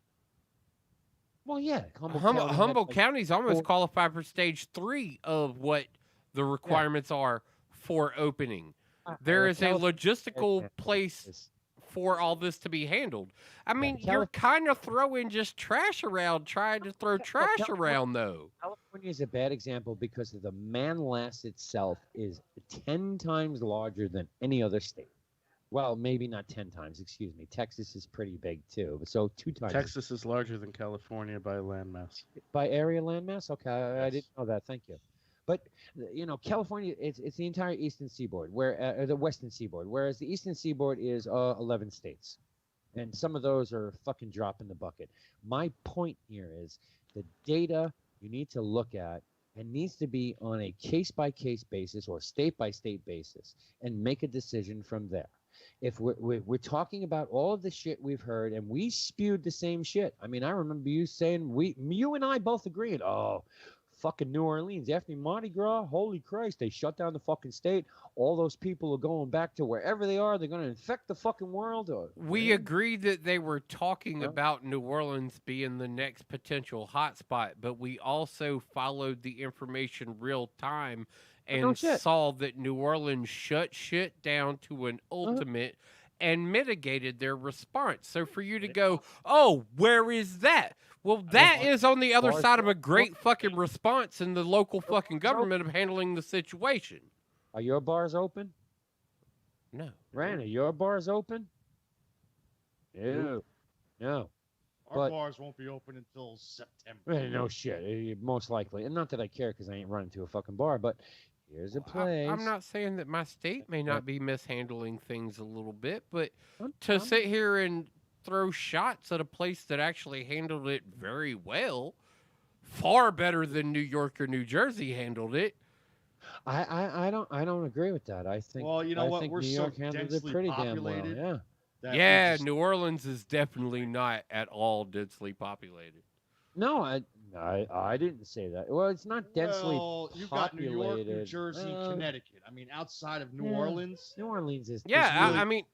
Well, yeah. Humboldt County's almost qualified for stage 3 of what the requirements are for opening. There is a logistical place for all this to be handled. I mean, you're kind of throwing just trash around, trying to throw trash around, though. California is a bad example because the man mass itself is 10 times larger than any other state. Well, maybe not 10 times, excuse me. Texas is pretty big, too. So 2 times. Texas is larger than California by landmass. By area landmass? Okay, I didn't know that. Thank you. But, California, it's the entire eastern seaboard, the western seaboard, whereas the eastern seaboard is 11 states. And some of those are fucking drop in the bucket. My point here is the data you need to look at and needs to be on a case-by-case basis or state-by-state basis and make a decision from there. If we're talking about all of the shit we've heard and we spewed the same shit. I mean, I remember you saying, you and I both agreed, fucking New Orleans, after Mardi Gras, holy Christ, they shut down the fucking state. All those people are going back to wherever they are. They're going to infect the fucking world. We agreed that they were talking about New Orleans being the next potential hotspot, but we also followed the information real time and saw that New Orleans shut shit down to an ultimate and mitigated their response. So for you to go, where is that? Well, that is on the other side of a great fucking response in the local fucking government of handling the situation. Are your bars open? No. Ran, are your bars open? No. Our bars won't be open until September. No shit. Most likely. And not that I care because I ain't running to a fucking bar, but here's a place. I'm not saying that my state may not be mishandling things a little bit, but to sit here and throw shots at a place that actually handled it very well, far better than New York or New Jersey handled it. I don't agree with that. I think. Well, you know I what? think We're New so York handled it densely pretty damn well. populated. Yeah. that we Yeah, just- New Orleans is definitely not at all densely populated. No, I didn't say that. Well, it's not densely Well, you've got New populated. York, New Jersey, Connecticut. I mean, outside of New yeah. Orleans, New Orleans is. Yeah, really I mean,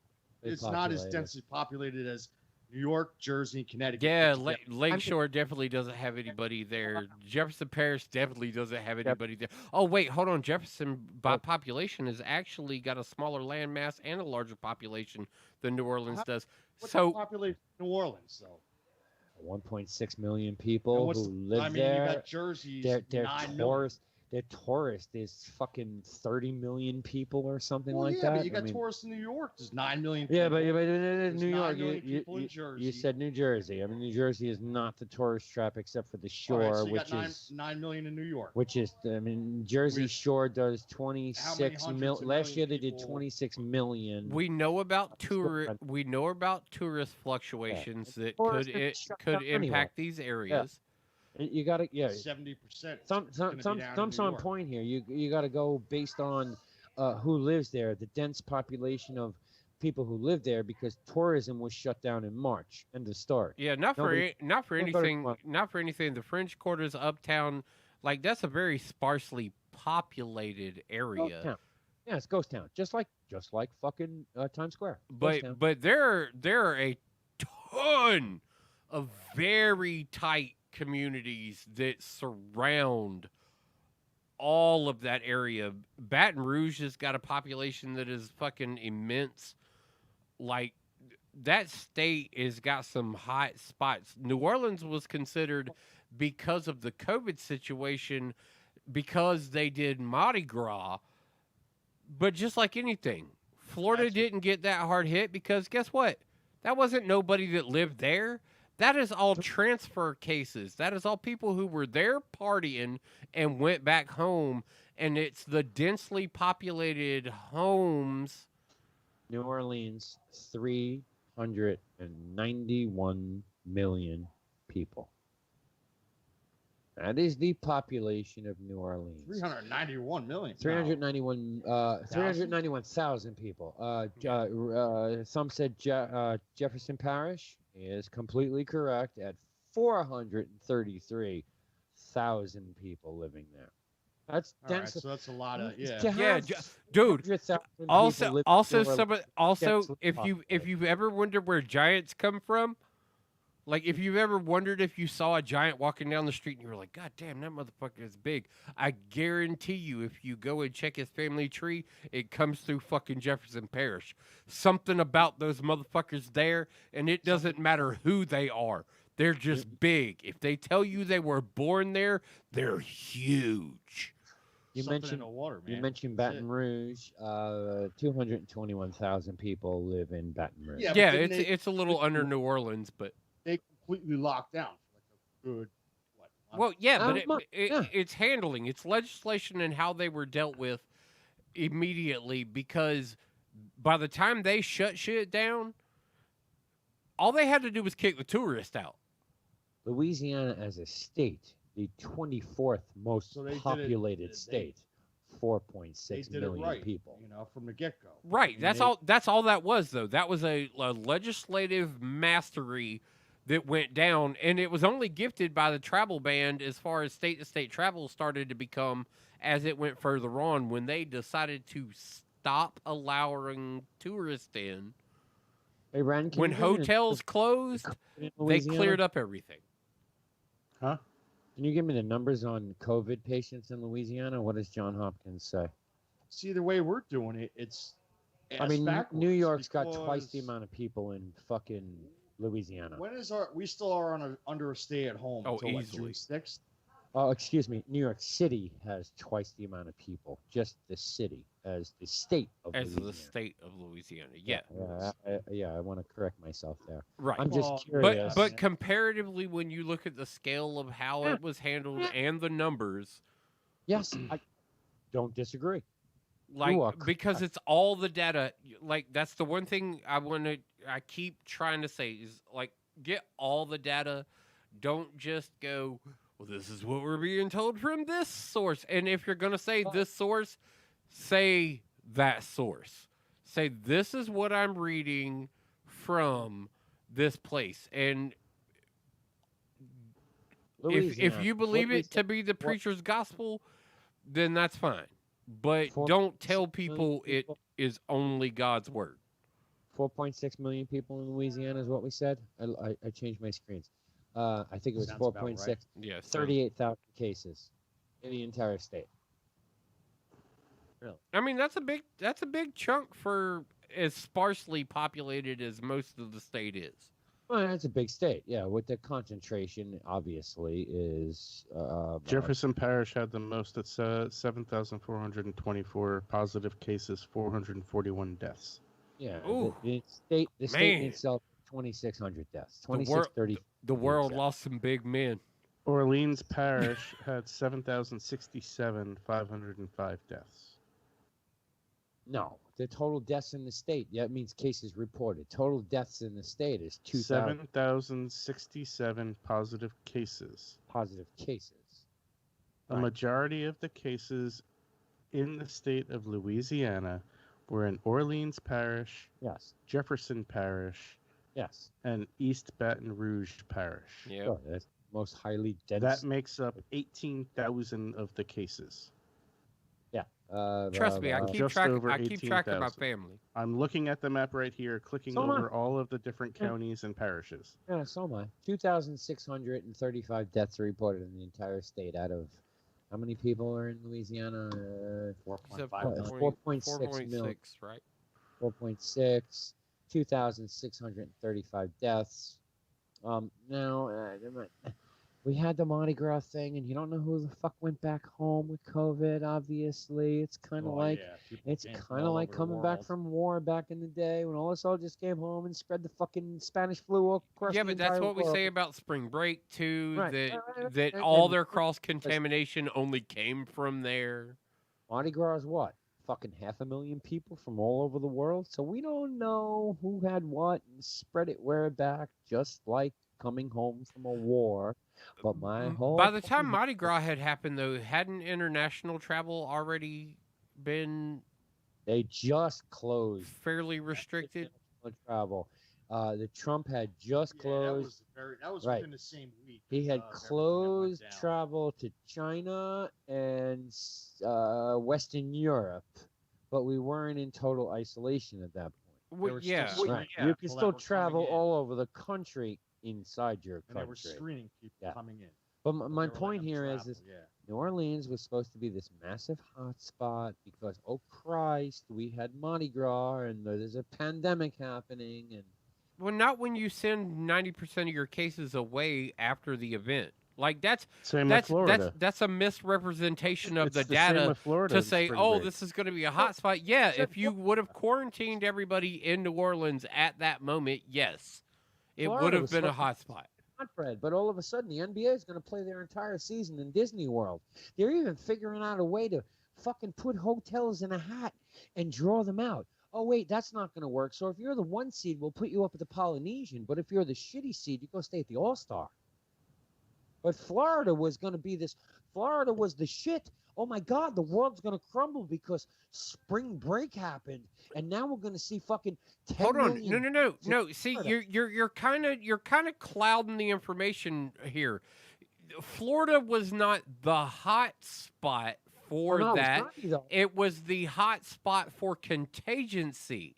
it's not as populated. densely populated as New York, Jersey, Connecticut. yeah, put together. Lakeshore definitely doesn't have anybody there. Jefferson Parish definitely doesn't have anybody there. Oh wait, hold on. Jefferson by population has actually got a smaller landmass and a larger population than New Orleans does. What's So the population of New Orleans, though? 1.6 million And people what's who the- live I mean, there. you got Jersey's They're 9 million. tourists. They're tourists. There's fucking 30 million people or something Well, like yeah, that. but you got I mean, tourists in New York. There's 9 million. yeah, people. but There's New 9 York. million people in You Jersey. said New Jersey. I mean, New Jersey is not the tourist trap except for the All shore, right, so you which got is 9 million in New York. I mean, Jersey With Shore does how 26 many mil. hundreds of Last year million they did people- 26 million. we know about Sure. we know about tourist fluctuations that Tourists could are shut could down anyway. impact these areas. You got to 70%. Some on point here. You got to go based on who lives there, the dense population of people who live there, because tourism was shut down in March. End of story. Yeah, not for Nobody- not for nobody anything, wants- not for anything. The French Quarters, Uptown, like that's a very sparsely populated area. Ghost town. Yeah, it's ghost town, just like fucking Times Square. Ghost town. But there are a ton of very tight communities that surround all of that area. Baton Rouge has got a population that is fucking immense. Like that state has got some hot spots. New Orleans was considered because of the COVID situation, because they did Mardi Gras. But just like anything, Florida didn't get that hard hit because guess what? That wasn't nobody that lived there. That is all transfer cases. That is all people who were there partying and went back home. And it's the densely populated homes. New Orleans, 391 million people. That is the population of New Orleans. 391 million. 391,000 people. Some said Jefferson Parish is completely correct at 433,000 people living there. That's All right, dense. so that's a lot of Dude. 100,000 people Also, live in also, New some Orleans. also, Densely if you've ever wondered where giants come from, like if you've ever wondered if you saw a giant walking down the street and you were like, God damn, that motherfucker is big. I guarantee you, if you go and check his family tree, it comes through fucking Jefferson Parish. Something about those motherfuckers there, and it doesn't matter who they are. They're just big. If they tell you they were born there, they're huge. You Something in mentioned the water, You man. mentioned That's Baton Rouge. 221,000 people live in Baton Rouge. Yeah, but Yeah, didn't it's a little under New Orleans, but they completely locked down for like a good month? well, yeah, but yeah. it's handling, it's legislation and how they were dealt with immediately, because by the time they shut shit down, all they had to do was kick the tourists out. Louisiana as a state, the 24th most So they did it- populated they- state, They 4.6 did million it right, people. you know, from the get-go. Right. And That's they- all. That's all that was, though. That was a legislative mastery that went down, and it was only gifted by the travel ban as far as state-to-state travel started to become as it went further on. When they decided to stop allowing tourists in, Hey, Ren, can when you give me the- hotels closed, in they Louisiana? cleared up everything. Huh? Can you give me the numbers on COVID patients in Louisiana? What does John Hopkins say? See, the way we're doing it, it's I mean, New backwards York's got twice the because amount of people in fucking Louisiana. When is we still are under a stay at home Oh, until what, easily. June 6th? Oh, excuse me. New York City has twice the amount of people. Just the city, as the state of As the Louisiana. state of Louisiana, yeah. Yeah, I want to correct myself there. Right. I'm just Well, curious. But comparatively, when you look at the scale of how it was handled and the numbers, yes, I don't disagree. like are because it's all the data. Like that's the one thing I keep trying to say is like get all the data. Don't just go, well, this is what we're being told from this source. And if you're going to say this source, say that source. Say, this is what I'm reading from this place. And if you believe it to be the preacher's gospel, then that's fine. But don't tell people it is only God's word. 4.6 million people in Louisiana is what we said. I changed my screens. I think it was 4.6. Right. Yes. 38,000 cases in the entire state. Really? I mean, that's a big chunk for as sparsely populated as most of the state is. Well, that's a big state, yeah. With the concentration, obviously, is Jefferson Parish had the most at 7,424 positive cases, 441 deaths. Yeah, the state in itself, 2,600 deaths, 2,630. The world lost some big men. Orleans Parish had 7,067, 505 deaths. No, the total deaths in the state. Yeah, it means cases reported. Total deaths in the state is 7,067 positive cases. Positive cases. A majority of the cases in the state of Louisiana were in Orleans Parish, yes, Jefferson Parish, yes, and East Baton Rouge Parish. Yeah, oh, that's most highly dense. That makes up 18,000 of the cases. Yeah. Trust me, I keep track of my family. I'm looking at the map right here, clicking over all of the different counties and parishes. Yeah, so am I. 2,635 deaths are reported in the entire state out of how many people are in Louisiana? 4.6 million. Right? 4.6, 2,635 deaths. Now, we had the Mardi Gras thing, and you don't know who the fuck went back home with COVID. Obviously, it's kind of like coming back from war back in the day when all the soldiers came home and spread the fucking Spanish flu across. Yeah, but that's what we say about spring break too. That all their cross contamination only came from there. Mardi Gras is what? Fucking 500,000 people from all over the world. So we don't know who had what and spread it where back, just like coming home from a war. But by the time Mardi Gras had happened, though, hadn't international travel already been? They just closed. Fairly restricted travel. The Trump had just closed. That was within the same week. He had closed travel to China and Western Europe, but we weren't in total isolation at that point. You can still travel all over the country inside your country. And they were screening people coming in. But my point here is New Orleans was supposed to be this massive hotspot because, oh Christ, we had Mardi Gras and there's a pandemic happening. And well, not when you send 90% of your cases away after the event. Like that's a misrepresentation of the data to say, oh, this is going to be a hotspot. Yeah, if you would have quarantined everybody in New Orleans at that moment, yes. It would have been a hotspot. But all of a sudden, the NBA is going to play their entire season in Disney World. They're even figuring out a way to fucking put hotels in a hat and draw them out. Oh, wait, that's not going to work. So if you're the 1 seed, we'll put you up at the Polynesian. But if you're the shitty seed, you go stay at the All-Star. But Florida was going to be this. Florida was the shit. Oh, my God, the world's going to crumble because spring break happened. And now we're going to see fucking 10 Hold on. million. No. See, you're kind of clouding the information here. Florida was not the hot spot for that. It was the hot spot for contingency.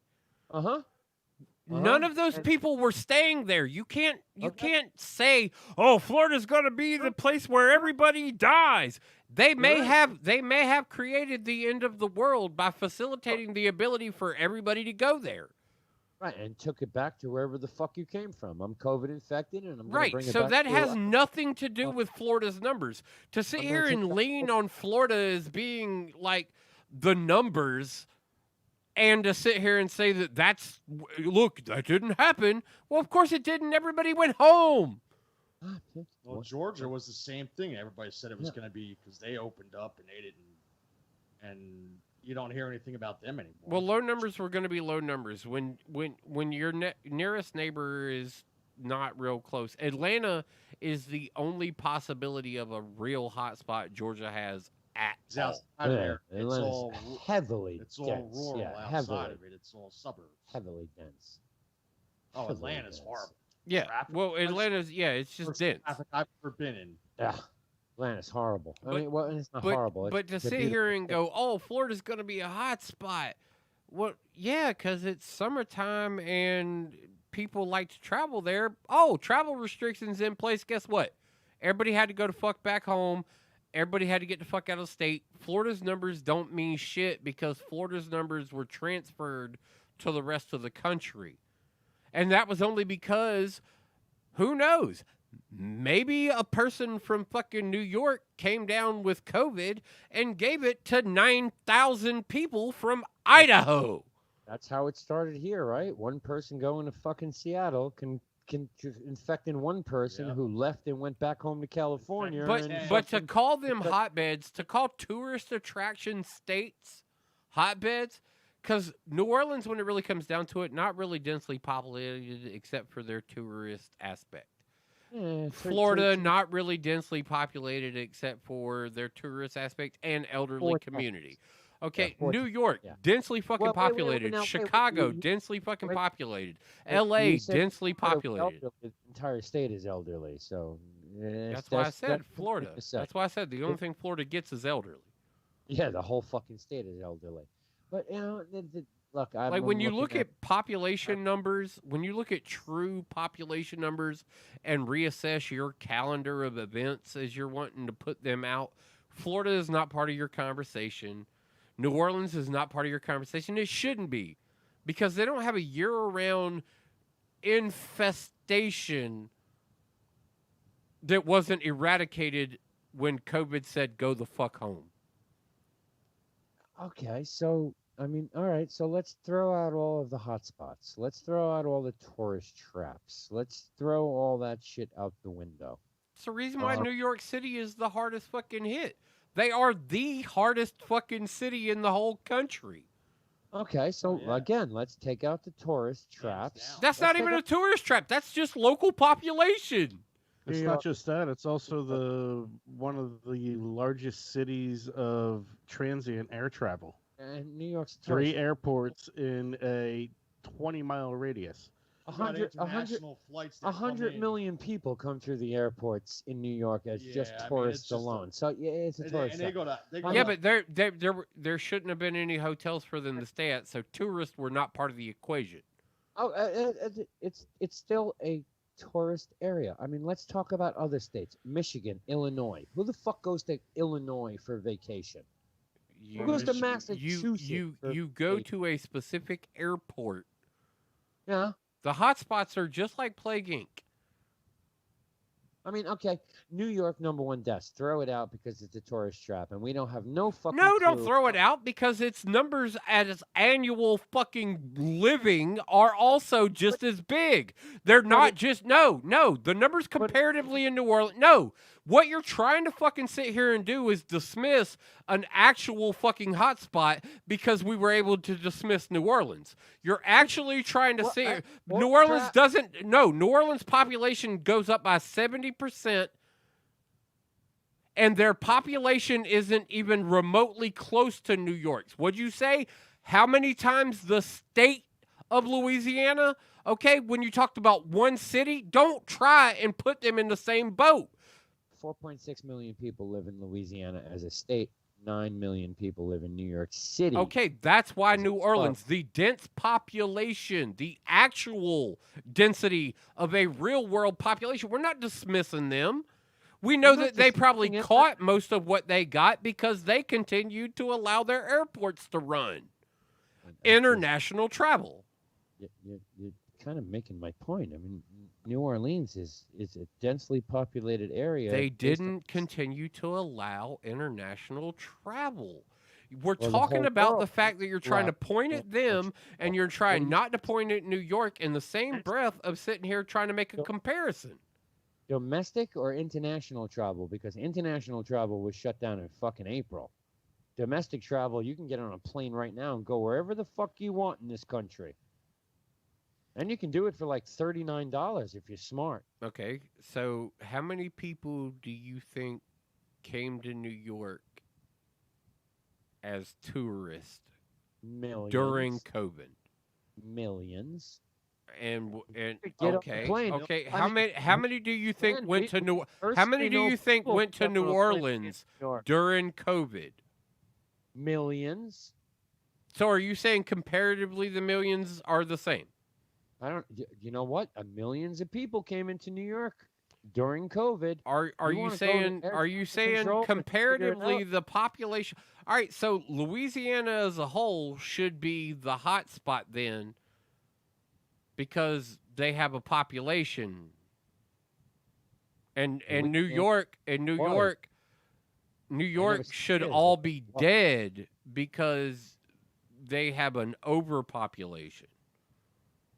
None of those people were staying there. You can't say, "Oh, Florida's going to be the place where everybody dies." They may have created the end of the world by facilitating the ability for everybody to go there. Right, and took it back to wherever the fuck you came from. I'm COVID infected, and I'm right. Bring it so back that to has nothing to do with Florida's numbers. To sit here and lean on Florida as being like the numbers, and to sit here and say that that didn't happen. Well, of course it didn't. Everybody went home. Well, Georgia was the same thing. Everybody said it was going to be because they opened up and they didn't, and you don't hear anything about them anymore. Well, low numbers were going to be low numbers when your nearest neighbor is not real close. Atlanta is the only possibility of a real hotspot Georgia has at It's all. outside there. It's Atlanta's all heavily It's all dense. rural Yeah, outside heavily, of it. It's all suburbs. heavily dense. Oh, heavily Atlanta's dense. horrible. Yeah. Traffic. Well, Atlanta's it's just Worst dense. traffic I've ever been in. Yeah, Atlanta's horrible. I But- mean, well, it's not But, horrible. but to it's a sit here beautiful and go, oh, Florida's going to be a hot spot. Well, yeah, because it's summertime and people like to travel there. Oh, travel restrictions in place. Guess what? Everybody had to go to fuck back home. Everybody had to get the fuck out of state. Florida's numbers don't mean shit because Florida's numbers were transferred to the rest of the country. And that was only because, who knows? Maybe a person from fucking New York came down with COVID and gave it to 9,000 people from Idaho. That's how it started here, right? One person going to fucking Seattle can infecting one person who left and went back home to California. But and but to fucking- call them hotbeds, to call tourist attraction states hotbeds, because New Orleans, when it really comes down to it, not really densely populated except for their tourist aspect. Yeah, Florida, not really densely populated except for their tourist aspect and elderly 4 community. Okay, Yeah, 4 New York, yeah. densely fucking Well, wait, populated. now, wait, Chicago, you- densely fucking wait, populated. wait, L.A., you said densely Florida populated. elderly, the entire state is elderly, so That's why I said that's Florida. what to say. That's why I said the only thing Florida gets is elderly. Yeah, the whole fucking state is elderly. But you know, look, I'm Like when you looking look at population numbers, when you look at true population numbers and reassess your calendar of events as you're wanting to put them out, Florida is not part of your conversation. New Orleans is not part of your conversation. It shouldn't be because they don't have a year-round infestation that wasn't eradicated when COVID said go the fuck home. Okay, so I mean, all right, so let's throw out all of the hot spots. Let's throw out all the tourist traps. Let's throw all that shit out the window. It's the reason why New York City is the hardest fucking hit. They are the hardest fucking city in the whole country. Okay, so again, let's take out the tourist traps. That's not even a tourist trap. That's just local population. It's not just that; it's also one of the largest cities of transient air travel. And New York's 3 airports in a 20-mile radius. 100 million people come through the airports in New York as just I mean, tourists it's just alone. So yeah, it's a tourist. And they trap. go to Yeah, but there shouldn't have been any hotels for them to stay at, so tourists were not part of the equation. It's still a tourist area. I mean, let's talk about other states. Michigan, Illinois. Who the fuck goes to Illinois for vacation? Who goes to Massachusetts? You go to a specific airport. Yeah. The hotspots are just like Plague Inc. I mean, okay, New York #1 deaths. Throw it out because it's a tourist trap, and we don't have no fucking. No, don't clue. throw it out because its numbers at its annual fucking living are also just as big. They're not just no. The numbers comparatively in New Orleans. No, what you're trying to fucking sit here and do is dismiss an actual fucking hotspot because we were able to dismiss New Orleans. You're actually trying to sit here. New Orleans doesn't. No, New Orleans population goes up by 70%. And their population isn't even remotely close to New York's. What'd you say? How many times the state of Louisiana? Okay, when you talked about one city, don't try and put them in the same boat. 4.6 million people live in Louisiana as a state. 9 million people live in New York City. Okay, that's why New Orleans, the dense population, the actual density of a real world population, we're not dismissing them. We know that they probably caught most of what they got because they continued to allow their airports to run. International travel. You're kind of making my point. I mean, New Orleans is a densely populated area. They based on- didn't continue to allow international travel. We're Well, the talking whole about the world fact that you're trying to allowed point at them and you're trying not to point at New York in the same breath of sitting here trying to make a comparison. Domestic or international travel? Because international travel was shut down in fucking April. Domestic travel, you can get on a plane right now and go wherever the fuck you want in this country. And you can do it for like $39 if you're smart. Okay, so how many people do you think came to New York as tourists Millions. during COVID? Millions. And Get off the okay, plane. okay. I How mean, many? How many do you think man, went to we- New? first How many we do know you think people went to jumping New on planes in Orleans New York. during COVID? Millions. So are you saying comparatively the millions are the same? I don't. You know what? Millions of people came into New York during COVID. Are you wanna go to saying air are you traffic saying control and figure it comparatively out? the population? All right, so Louisiana as a whole should be the hot spot then because they have a population. And New Louisiana- York Why? New York should said all that. be Why? dead because they have an overpopulation.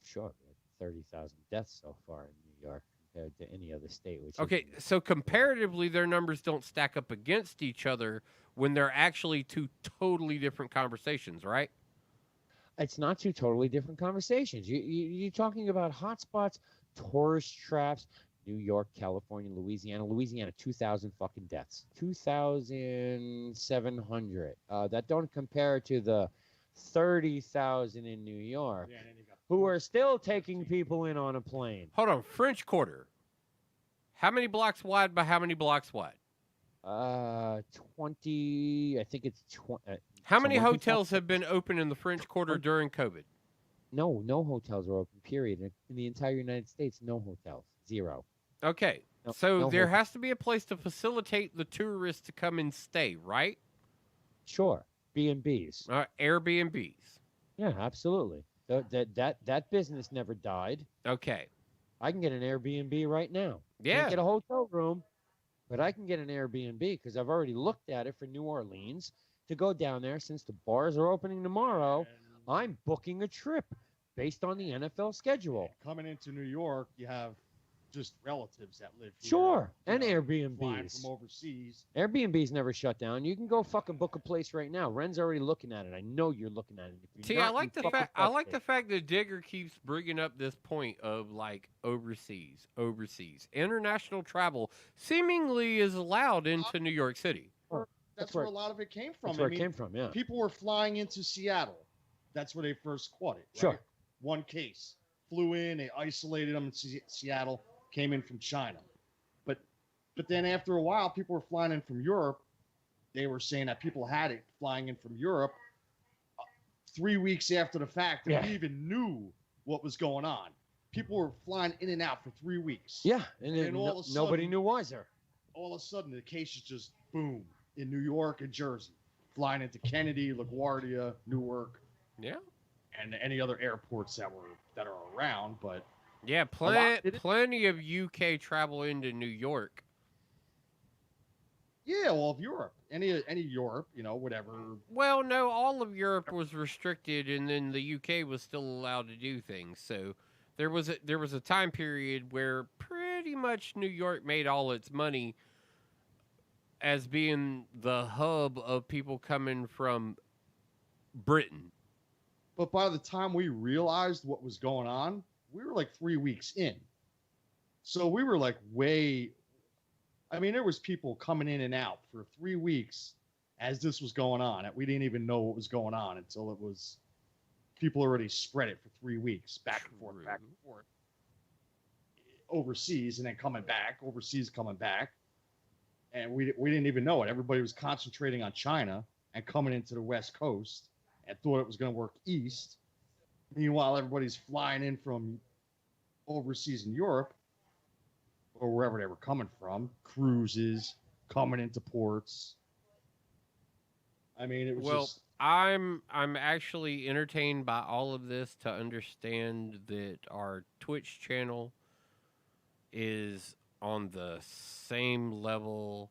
Sure, like 30,000 deaths so far in New York compared to any other state. Which Okay, is, so comparatively, their numbers don't stack up against each other when they're actually two totally different conversations, right? it's not two totally different conversations. You're talking about hotspots, tourist traps. New York, California, Louisiana. Louisiana, 2,000 fucking deaths. 2,700. That don't compare to the 30,000 in New York, who are still taking people in on a plane. Hold on, French Quarter. How many blocks wide by how many blocks wide? 20. I think it's 20. How many hotels have been open in the French Quarter during COVID? No hotels are open. Period. In the entire United States, no hotels. Zero. Okay, No- so no there hotel. has to be a place to facilitate the tourists to come and stay, right? Sure. B&Bs. Airbnbs. Yeah, absolutely. That business never died. Okay. I can get an Airbnb right now. Yeah. Can't get a hotel room, but I can get an Airbnb because I've already looked at it for New Orleans to go down there. Since the bars are opening tomorrow, I'm booking a trip based on the NFL schedule. Coming into New York, you have just relatives that live here. Sure, and flying Airbnbs. from overseas. Airbnbs never shut down. You can go fucking book a place right now. Ren's already looking at it. I know you're looking at it. If you're See, not, I like you the fucking fact. I fuck like it. the fact that Digger keeps bringing up this point of like overseas. International travel seemingly is allowed into New York City. That's where- where a lot of it came from. That's where it came from. Yeah. People were flying into Seattle. That's where they first caught it. Right? Sure. One case. Flew in, they isolated them in Seattle, came in from China. But then after a while, people were flying in from Europe. They were saying that people had it flying in from Europe 3 weeks after the fact. Yeah. And we even knew what was going on. People were flying in and out for 3 weeks. Yeah, and then all of a nobody sudden- knew wiser. All of a sudden, the cases just boom in New York and Jersey, flying into Kennedy, LaGuardia, Newark, Yeah. and any other airports that are around. But Yeah, plenty of UK travel into New York. yeah, all of Europe, any Europe, whatever. Well, no, all of Europe was restricted, and then the UK was still allowed to do things. So there was a time period where pretty much New York made all its money as being the hub of people coming from Britain. But by the time we realized what was going on, we were like 3 weeks in. So we were like there was people coming in and out for 3 weeks as this was going on. We didn't even know what was going on until it was people already spread it for 3 weeks, back and forth, overseas, and then coming back, overseas, coming back. And we didn't even know it. Everybody was concentrating on China and coming into the West Coast and thought it was going to work east. Meanwhile, everybody's flying in from overseas in Europe or wherever they were coming from, cruises, coming into ports. I mean, it was just... I'm actually entertained by all of this to understand that our Twitch channel is on the same level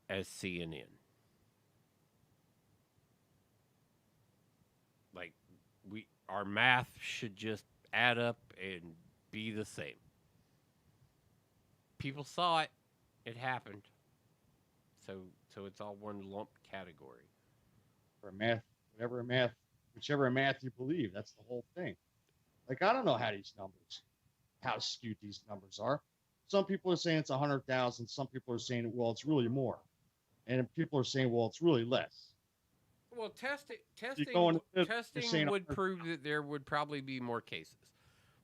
as CNN. Like our math should just add up and be the same. People saw it, it happened. So it's all one lump category. For whichever math you believe, that's the whole thing. Like, I don't know how skewed these numbers are. Some people are saying it's 100,000. Some people are saying, well, it's really more. And people are saying, well, it's really less. Well, testing saying would prove that there would probably be more cases.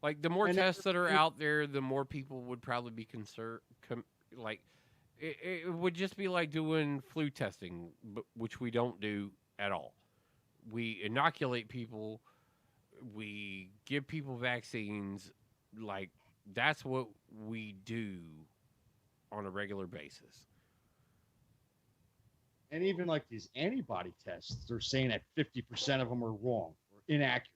Like, the more And tests that are out there, the more people would probably be concerned. Like, it would just be like doing flu testing, which we don't do at all. We inoculate people. We give people vaccines. Like, that's what we do on a regular basis. And even like these antibody tests, they're saying that 50% of them are wrong or inaccurate.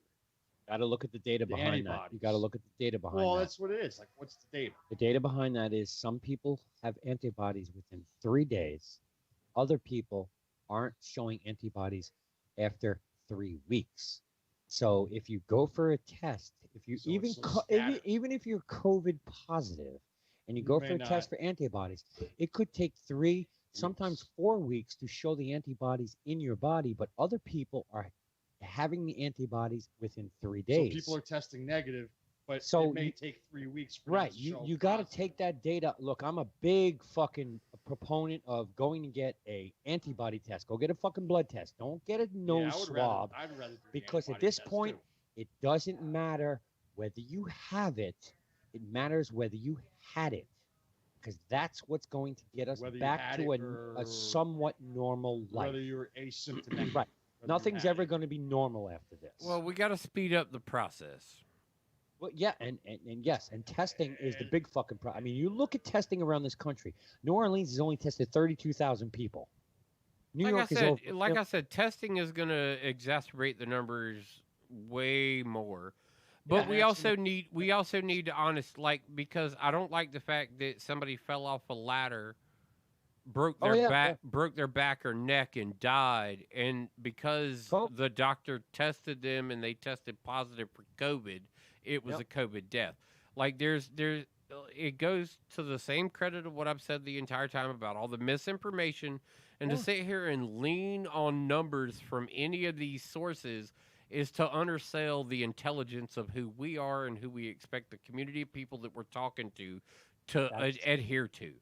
Got to look at the data behind that. You got to look at the data behind that. Well, that's what it is. Like, what's the data? The data behind that is some people have antibodies within 3 days. Other people aren't showing antibodies after 3 weeks. So if you go for a test, if you even if you're COVID positive and you go for a test for antibodies, it could take 3, sometimes 4 weeks to show the antibodies in your body, but other people are having the antibodies within 3 days. So people are testing negative, but So it may you- take 3 weeks. For Right. them to show You got to take that data. Look, I'm a big fucking proponent of going to get a antibody test. Go get a fucking blood test. Don't get a nose I would swab. I'd rather do the Because at antibody this test, point, too. it doesn't matter whether you have it. It matters whether you had it. Because that's what's going to get us Whether you back had to it a or somewhat normal life. whether you're asymptomatic. Right. you Nothing's had ever going to be normal after this. Well, we got to speed up the process. Well, yeah, and yes, and testing is the big fucking problem. I mean, you look at testing around this country. New Orleans has only tested 32,000 people. New York is over. Like I said, testing is going to exacerbate the numbers way more. But we also need to because I don't like the fact that somebody fell off a ladder, broke their back or neck and died, and because the doctor tested them and they tested positive for COVID, it was a COVID death. Like it goes to the same credit of what I've said the entire time about all the misinformation, and to sit here and lean on numbers from any of these sources is to undersell the intelligence of who we are and who we expect the community of people that we're talking to adhere to.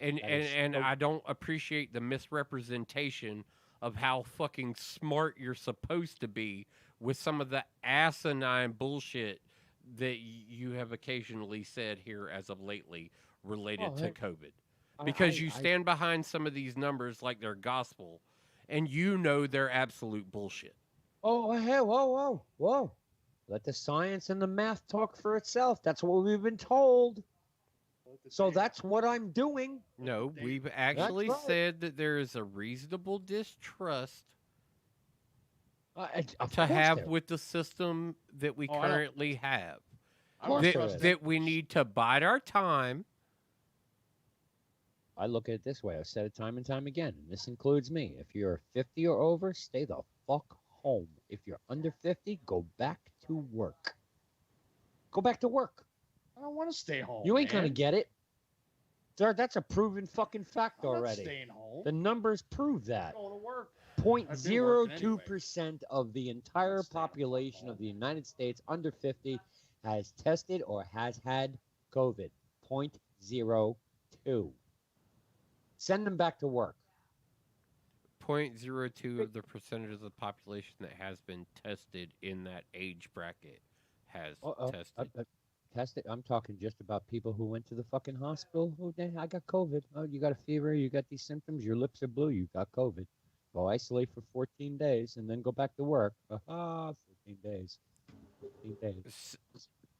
And I don't appreciate the misrepresentation of how fucking smart you're supposed to be with some of the asinine bullshit that you have occasionally said here as of lately related to COVID. Because you stand behind some of these numbers like they're gospel, and you know they're absolute bullshit. Oh, hey, whoa. Let the science and the math talk for itself. That's what we've been told. So that's what I'm doing. No, we've actually said that there is a reasonable distrust to have with the system that we currently have. That we need to bide our time. I look at it this way. I've said it time and time again, and this includes me. If you're 50 or over, stay the fuck home. If you're under 50, go back to work. Go back to work. I don't want to stay home. You ain't gonna get it. Sir, that's a proven fucking fact I'm not already. staying home. The numbers prove that. I'm going to work. 0.02% of the entire population of the United States under 50 has tested or has had COVID. 0.02. Send them back to work. 0.02 of the percentage of the population that has been tested in that age bracket has tested. Tested. I'm talking just about people who went to the fucking hospital. Oh, I got COVID. Oh, you got a fever. You got these symptoms. Your lips are blue. You got COVID. Go isolate for 14 days and then go back to work. 14 days. 14 days.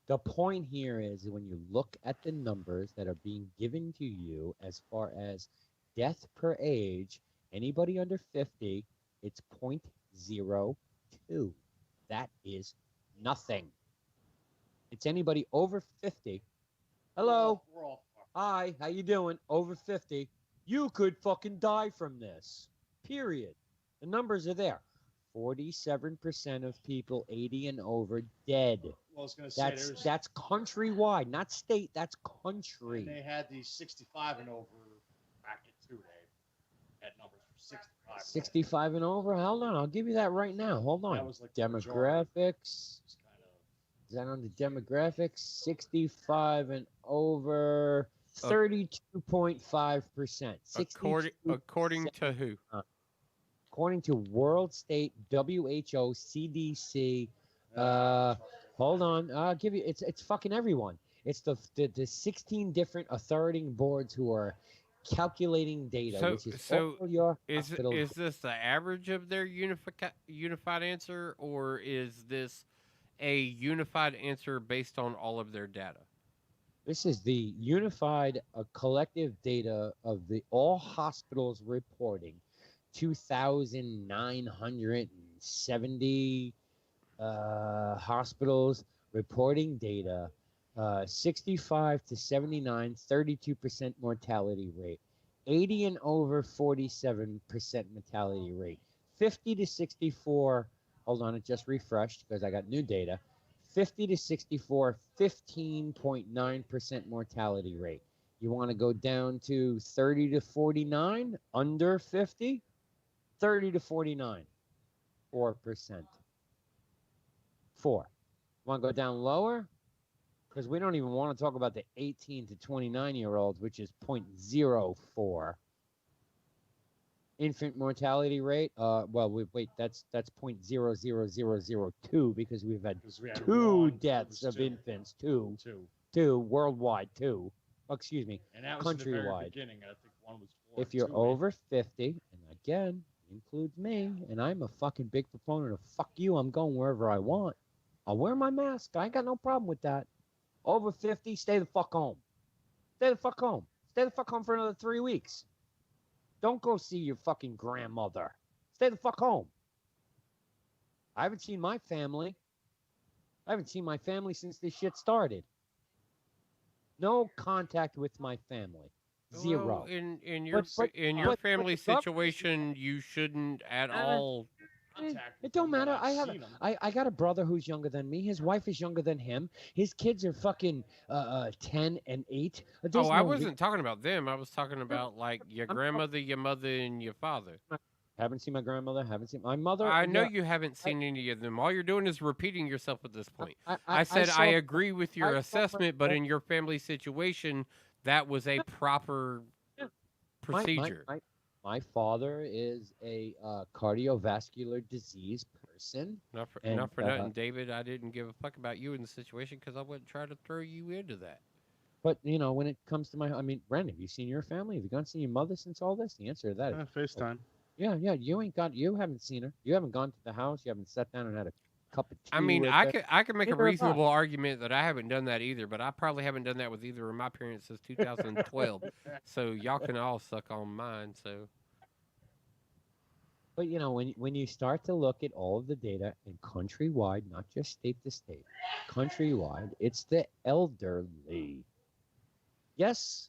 The point here is when you look at the numbers that are being given to you as far as death per age, anybody under 50, it's 0.02. That is nothing. It's anybody over 50. Hello. We're all Hi, how you doing? Over 50. You could fucking die from this. Period. The numbers are there. 47% of people 80 and over dead. Well, I was going to say that's countrywide, not state. That's country. And they had the 65 and over bracket too. They had numbers for 65. 65 and over. Hold on, I'll give you that right now. Hold on. That was like the Demographics. Is that on the demographics? 65 and over, 32.5%. According to who? According to World State, WHO, CDC. Hold on. I'll give you. It's fucking everyone. It's the 16 different authority boards who are calculating data, which is all your hospitals. Is this the average of their unified answer, or is this a unified answer based on all of their data? This is the unified collective data of all hospitals reporting 2,970 hospitals reporting data. 65 to 79, 32% mortality rate. 80 and over, 47% mortality rate. 50 to 64, hold on, it just refreshed because I got new data. 50 to 64, 15.9% mortality rate. You want to go down to 30 to 49, under 50, 30 to 49, 4%. 4. Want to go down lower? Because we don't even want to talk about the 18 to 29-year-olds, which is 0.04. Infant mortality rate, that's 0.00002 because we've had two deaths of infants, two worldwide, two. Oh, excuse me, And that was in the very countrywide. beginning. I think one was 4. If you're over 50, and again, includes me, and I'm a fucking big proponent of fuck you, I'm going wherever I want. I'll wear my mask. I ain't got no problem with that. Over 50, stay the fuck home. Stay the fuck home. Stay the fuck home for another 3 weeks. Don't go see your fucking grandmother. Stay the fuck home. I haven't seen my family. I haven't seen my family since this shit started. No contact with my family. Zero. Well, in your family situation, you shouldn't at all. It don't matter. I got a brother who's younger than me. His wife is younger than him. His kids are fucking 10 and 8. I wasn't talking about them. I was talking about like your grandmother, your mother, and your father. Haven't seen my grandmother. Haven't seen my mother. I know you haven't seen any of them. All you're doing is repeating yourself at this point. I said I agree with your assessment, but in your family situation, that was a proper procedure. My father is a cardiovascular disease person. Not for nothing, David. I didn't give a fuck about you in the situation because I wouldn't try to throw you into that. But, you know, when it comes to Brandon, have you seen your family? Have you gone to see your mother since all this? The answer to that is FaceTime. Yeah, you haven't seen her. You haven't gone to the house. You haven't sat down and had a cup of tea. I mean, with I her. could make a reasonable argument that I haven't done that either, but I probably haven't done that with either of my parents since 2012. So y'all can all suck on mine. So, but you know, when you start to look at all of the data and countrywide, not just state to state, countrywide, it's the elderly. Yes,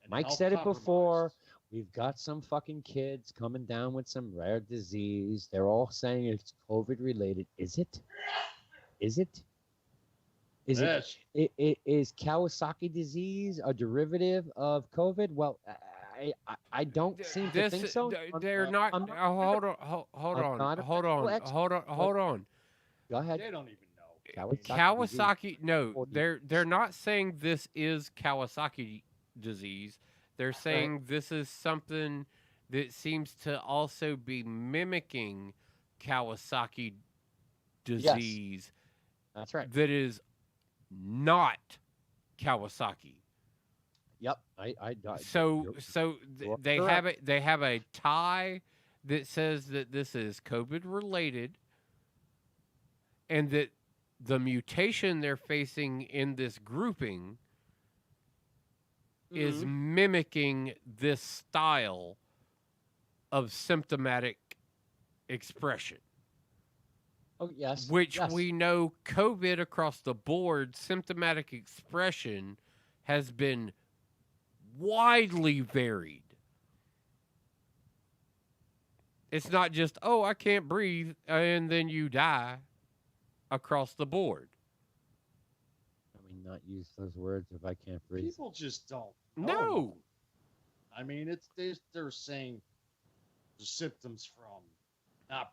Mike said it before. We've got some fucking kids coming down with some rare disease. They're all saying it's COVID related. Is it? Is it? Is it? Is Kawasaki disease a derivative of COVID? Well, I don't seem to think so. They're not. Hold on. Go ahead. They don't even know. Kawasaki. No, they're not saying this is Kawasaki disease. They're saying this is something that seems to also be mimicking Kawasaki disease. Yes. That's right. That is not Kawasaki. Yep. They have it. They have a tie that says that this is COVID related, and that the mutation they're facing in this grouping is mimicking this style of symptomatic expression. Oh, yes. Which we know COVID across the board, symptomatic expression has been widely varied. It's not just, oh, I can't breathe, and then you die across the board. Not use those words if I can't breathe. People just don't. No. I mean, they're saying the symptoms from not,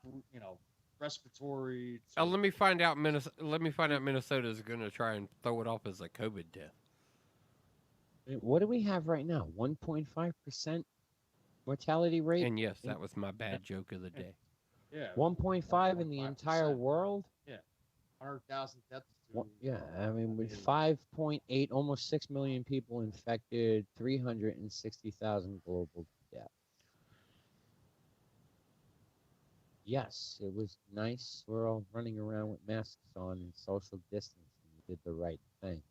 respiratory. Let me find out. Minnesota is going to try and throw it off as a COVID death. What do we have right now? 1.5% mortality rate? And yes, that was my bad joke of the day. Yeah. 1.5 in the entire world? Yeah. 100,000 deaths. Yeah, I mean, with 5.8, almost 6 million people infected, 360,000 global deaths. Yes, it was nice. We're all running around with masks on and social distancing. We did the right thing.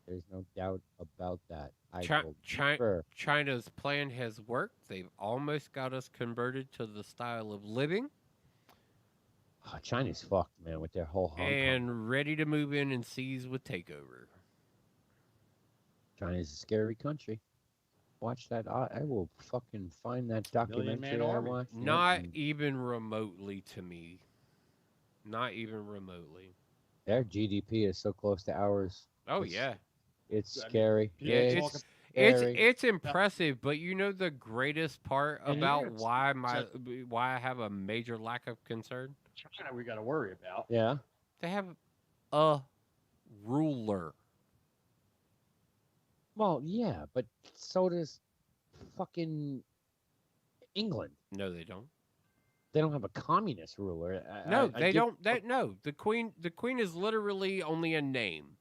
There's no doubt about that. China's plan has worked. They've almost got us converted to the style of living. China's fucked, man, with their whole Hong Kong. And ready to move in and seize with takeover. China's a scary country. Watch that. I will fucking find that documentary I watched. Not even remotely to me. Not even remotely. Their GDP is so close to ours. Oh, yeah. It's scary. Yeah, it's impressive, but you know the greatest part And about here's- why I have a major lack of concern? China, we got to worry about. Yeah. They have a ruler. Well, yeah, but so does fucking England. No, they don't. They don't have a communist ruler. No, they don't. No, the queen is literally only a name.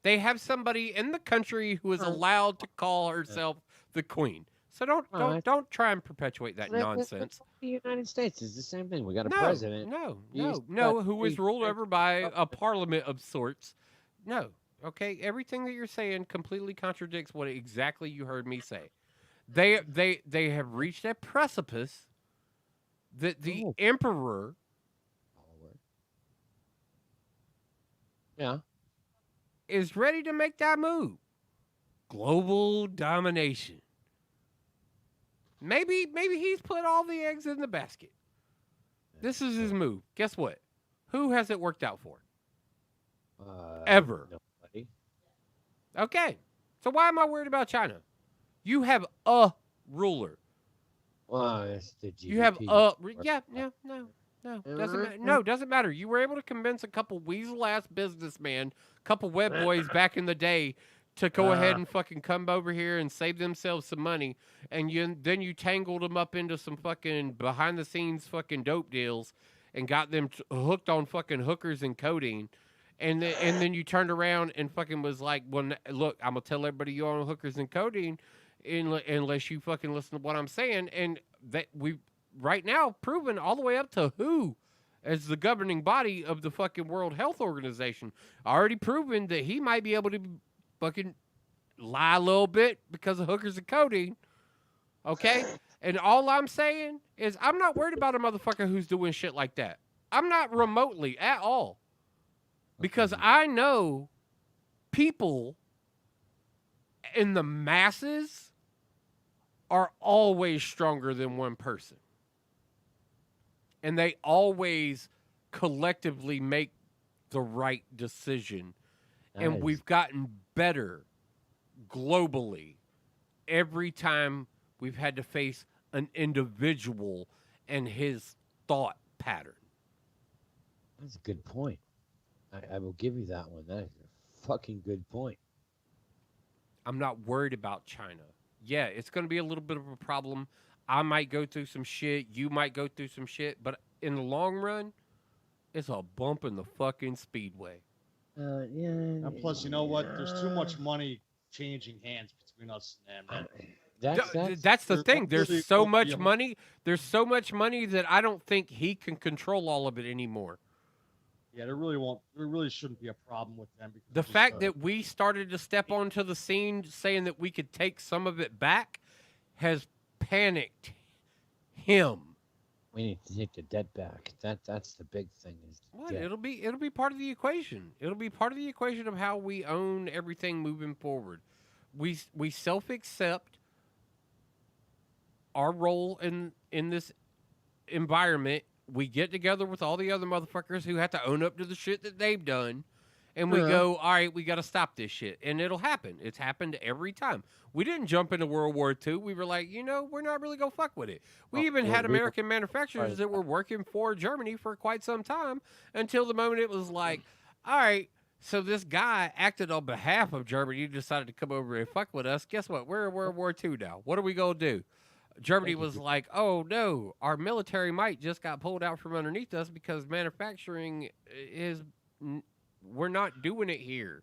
They have somebody in the country who is allowed to call herself the queen. So don't try and perpetuate that nonsense. The United States is the same thing. We got a president. No, who is ruled over by a parliament of sorts. No, okay. Everything that you're saying completely contradicts what exactly you heard me say. They have reached a precipice that the emperor. Yeah. Is ready to make that move. Global domination. Maybe he's put all the eggs in the basket. This is his move. Guess what? Who has it worked out for? Ever. Nobody. Okay. So why am I worried about China? You have a ruler. Well, it's the GDP. You have doesn't matter. You were able to convince a couple weasel ass businessmen, couple web boys back in the day, to go ahead and fucking come over here and save themselves some money, and then you tangled them up into some fucking behind the scenes fucking dope deals, and got them hooked on fucking hookers and codeine, and then you turned around and fucking was like, well, look, I'm gonna tell everybody you're on hookers and codeine, unless you fucking listen to what I'm saying, and that we've right now proven all the way up to WHO as the governing body of the fucking World Health Organization, already proven that he might be able to fucking lie a little bit because of hookers and codeine. Okay? And all I'm saying is I'm not worried about a motherfucker who's doing shit like that. I'm not remotely at all. Because I know people in the masses are always stronger than one person. And they always collectively make the right decision. And we've gotten better globally every time we've had to face an individual and his thought pattern. That's a good point. I will give you that one. That is a fucking good point. I'm not worried about China. Yeah, it's going to be a little bit of a problem. I might go through some shit. You might go through some shit. But in the long run, it's a bump in the fucking speedway. Yeah. And plus, you know what? There's too much money changing hands between us and them. That's the thing. There's so much money. There's so much money that I don't think he can control all of it anymore. Yeah, there really shouldn't be a problem with them. Because The fact that we started to step onto the scene saying that we could take some of it back has panicked him. We need to take the debt back. That's the big thing. Is What? debt. It'll be part of the equation. It'll be part of the equation of how we own everything moving forward. We self-accept our role in this environment. We get together with all the other motherfuckers who have to own up to the shit that they've done, and we Yeah. go, all right, we got to stop this shit, and it'll happen. It's happened every time. We didn't jump into World War II. We were like, we're not really gonna fuck with it. We even had we were- American manufacturers Right. that were working for Germany for quite some time until the moment it was like, all right. So this guy acted on behalf of Germany, decided to come over and fuck with us. Guess what? We're in World War II now. What are we gonna do? Germany was like, oh no, our military might just got pulled out from underneath us because manufacturing is, we're not doing it here.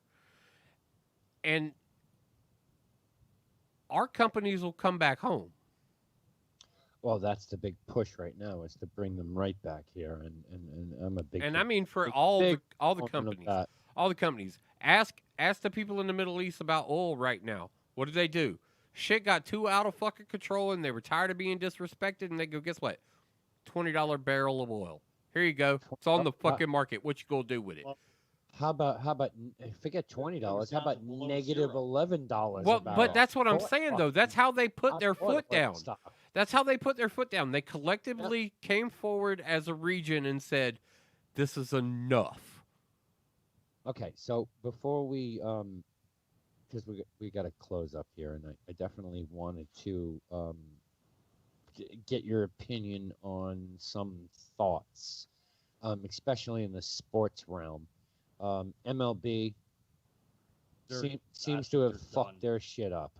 And our companies will come back home. Well, that's the big push right now, is to bring them right back here, and I'm a big. And I mean, for big- all big the proponent of companies, that. all the companies, ask the people in the Middle East about oil right now. What do they do? Shit got too out of fucking control, and they were tired of being disrespected, and they go, guess what? $20 barrel of oil. Here you go. It's on the fucking market. What you gonna do with it? How about forget $20? How about negative $11? Well, a barrel? but that's what I'm Oil- saying though. That's how they put their oil foot down. stuff. That's how they put their foot down. They collectively came forward as a region and said, "This is enough." Okay, so before we because we got to close up here, and I definitely wanted to get your opinion on some thoughts, especially in the sports realm. MLB seems to have they're fucked done. their shit up.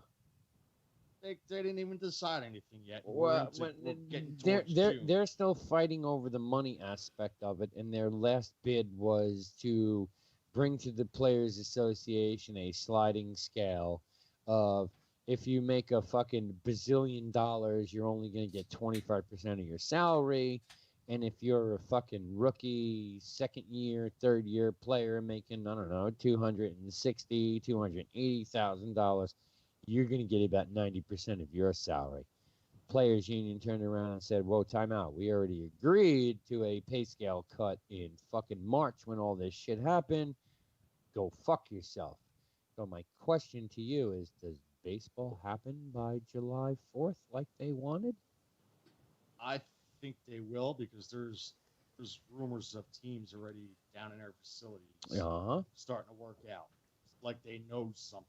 They didn't even decide anything yet. Well, We're getting they're towards they're June. they're still fighting over the money aspect of it, and their last bid was to bring to the Players Association a sliding scale of, if you make a fucking bazillion dollars, you're only going to get 25% of your salary, and if you're a fucking rookie, second year, third year player making, I don't know, $280,000, you're going to get about 90% of your salary. Players Union turned around and said, whoa, time out. We already agreed to a pay scale cut in fucking March when all this shit happened. Go fuck yourself. So my question to you is, does baseball happen by July 4th like they wanted? I think they will, because there's rumors of teams already down in their facilities Uh-huh. starting to work out. It's like they know something.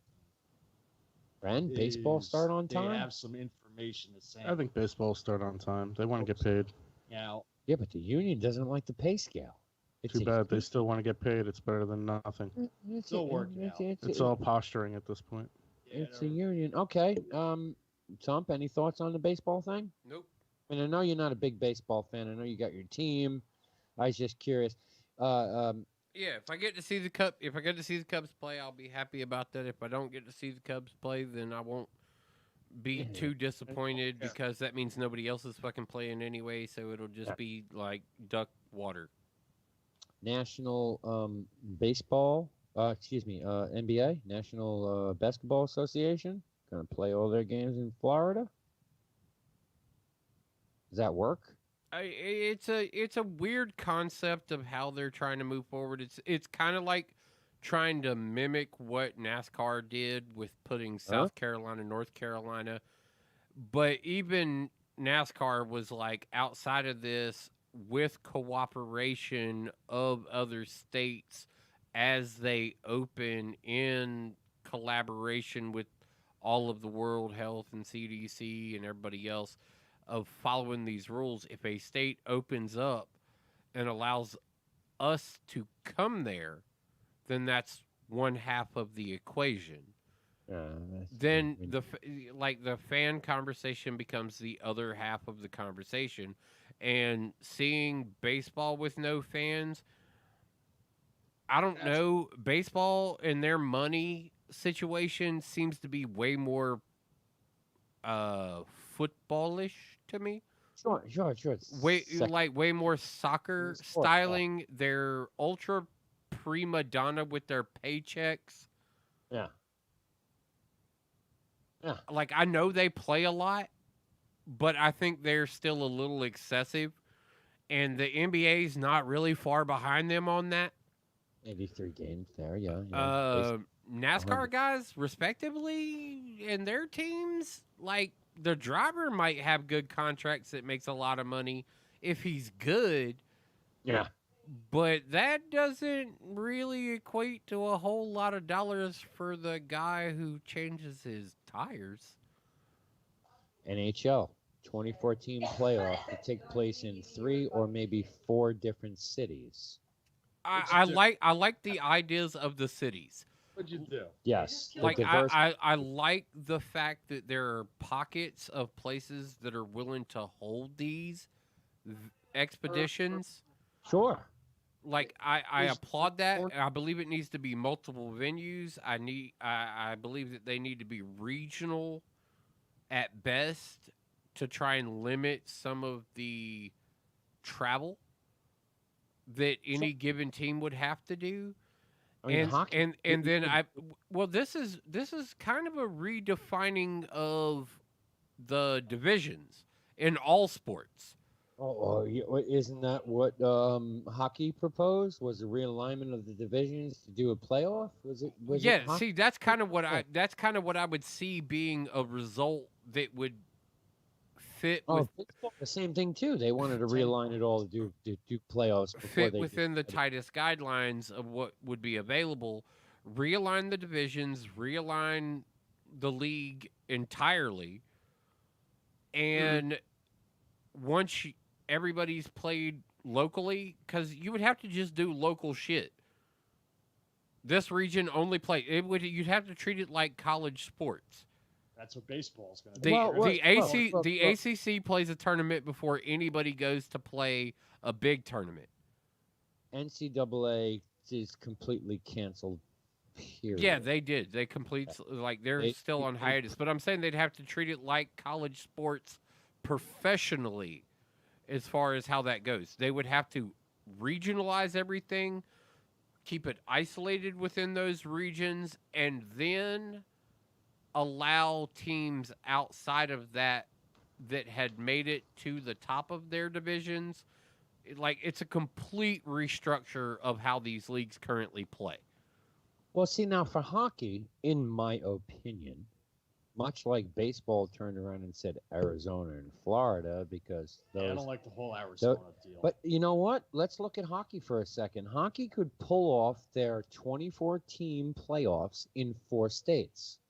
And baseball is start on They time? have some information to say. I think baseball will start on time. They want to get paid. Now, Yeah, but the union doesn't like the pay scale. It's Too a- bad. They still want to get paid. It's better than nothing. It's still a- working out. It's all posturing at this point. It's a union. Okay. Tump, any thoughts on the baseball thing? Nope. And I know you're not a big baseball fan. I know you got your team. I was just curious. Yeah, if I get to see the Cubs play, I'll be happy about that. If I don't get to see the Cubs play, then I won't be too disappointed, because that means nobody else is fucking playing anyway. So it'll just be like duck water. National NBA, National Basketball Association, gonna play all their games in Florida. Does that work? It's a weird concept of how they're trying to move forward. It's kind of like trying to mimic what NASCAR did with putting South Carolina, North Carolina, but even NASCAR was like, outside of this, with cooperation of other states as they open, in collaboration with all of the World Health and CDC and everybody else, of following these rules. If a state opens up and allows us to come there, then that's one half of the equation. Then the fan conversation becomes the other half of the conversation, and seeing baseball with no fans, I don't know. Baseball and their money situation seems to be way more footballish to me. Sure. It's Way more soccer sport, styling. They're ultra prima donna with their paychecks. Yeah. Like, I know they play a lot, but I think they're still a little excessive, and the NBA's not really far behind them on that. 83 games there, yeah. NASCAR guys, respectively, and their teams, like, the driver might have good contracts that makes a lot of money if he's good. Yeah. But that doesn't really equate to a whole lot of dollars for the guy who changes his tires. NHL 2014 playoff to take place in 3 or maybe 4 different cities. I like the ideas of the cities. What'd you do? Yes, the Like diverse. I like the fact that there are pockets of places that are willing to hold these expeditions. Sure. Like I applaud that. I believe it needs to be multiple venues. I believe that they need to be regional at best to try and limit some of the travel that any given team would have to do. I mean, hockey- And then this is kind of a redefining of the divisions in all sports. Isn't that what hockey proposed? Was a realignment of the divisions to do a playoff? Was it hockey? See, that's kind of what I would see being a result that would fit with baseball, the same thing too. They wanted to realign it all to do playoffs before fit they within the tightest guidelines of what would be available. Realign the divisions, realign the league entirely, and once everybody's played locally, because you would have to just do local shit. This region only play you'd have to treat it like college sports. That's what baseball's going to do. The ACC plays a tournament before anybody goes to play a big tournament. NCAA is completely canceled. Period. Yeah, they did. They they're still on hiatus. But I'm saying they'd have to treat it like college sports professionally, as far as how that goes. They would have to regionalize everything, keep it isolated within those regions, and then allow teams outside of that had made it to the top of their divisions. It's a complete restructure of how these leagues currently play. Well, see, now for hockey, in my opinion, much like baseball turned around and said Arizona and Florida, because I don't like the whole Arizona deal. But you know what? Let's look at hockey for a second. Hockey could pull off their 24-team playoffs in 4 states.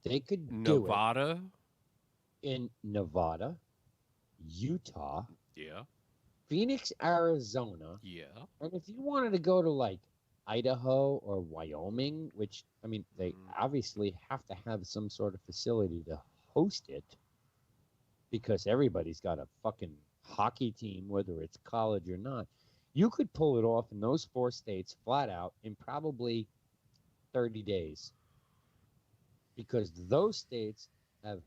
They could do Nevada. In Nevada, Utah, yeah, Phoenix, Arizona, yeah. And if you wanted to go to like Idaho or Wyoming, which I mean, they obviously have to have some sort of facility to host it, because everybody's got a fucking hockey team, whether it's college or not. You could pull it off in those 4 states flat out in probably 30 days. Because those states have,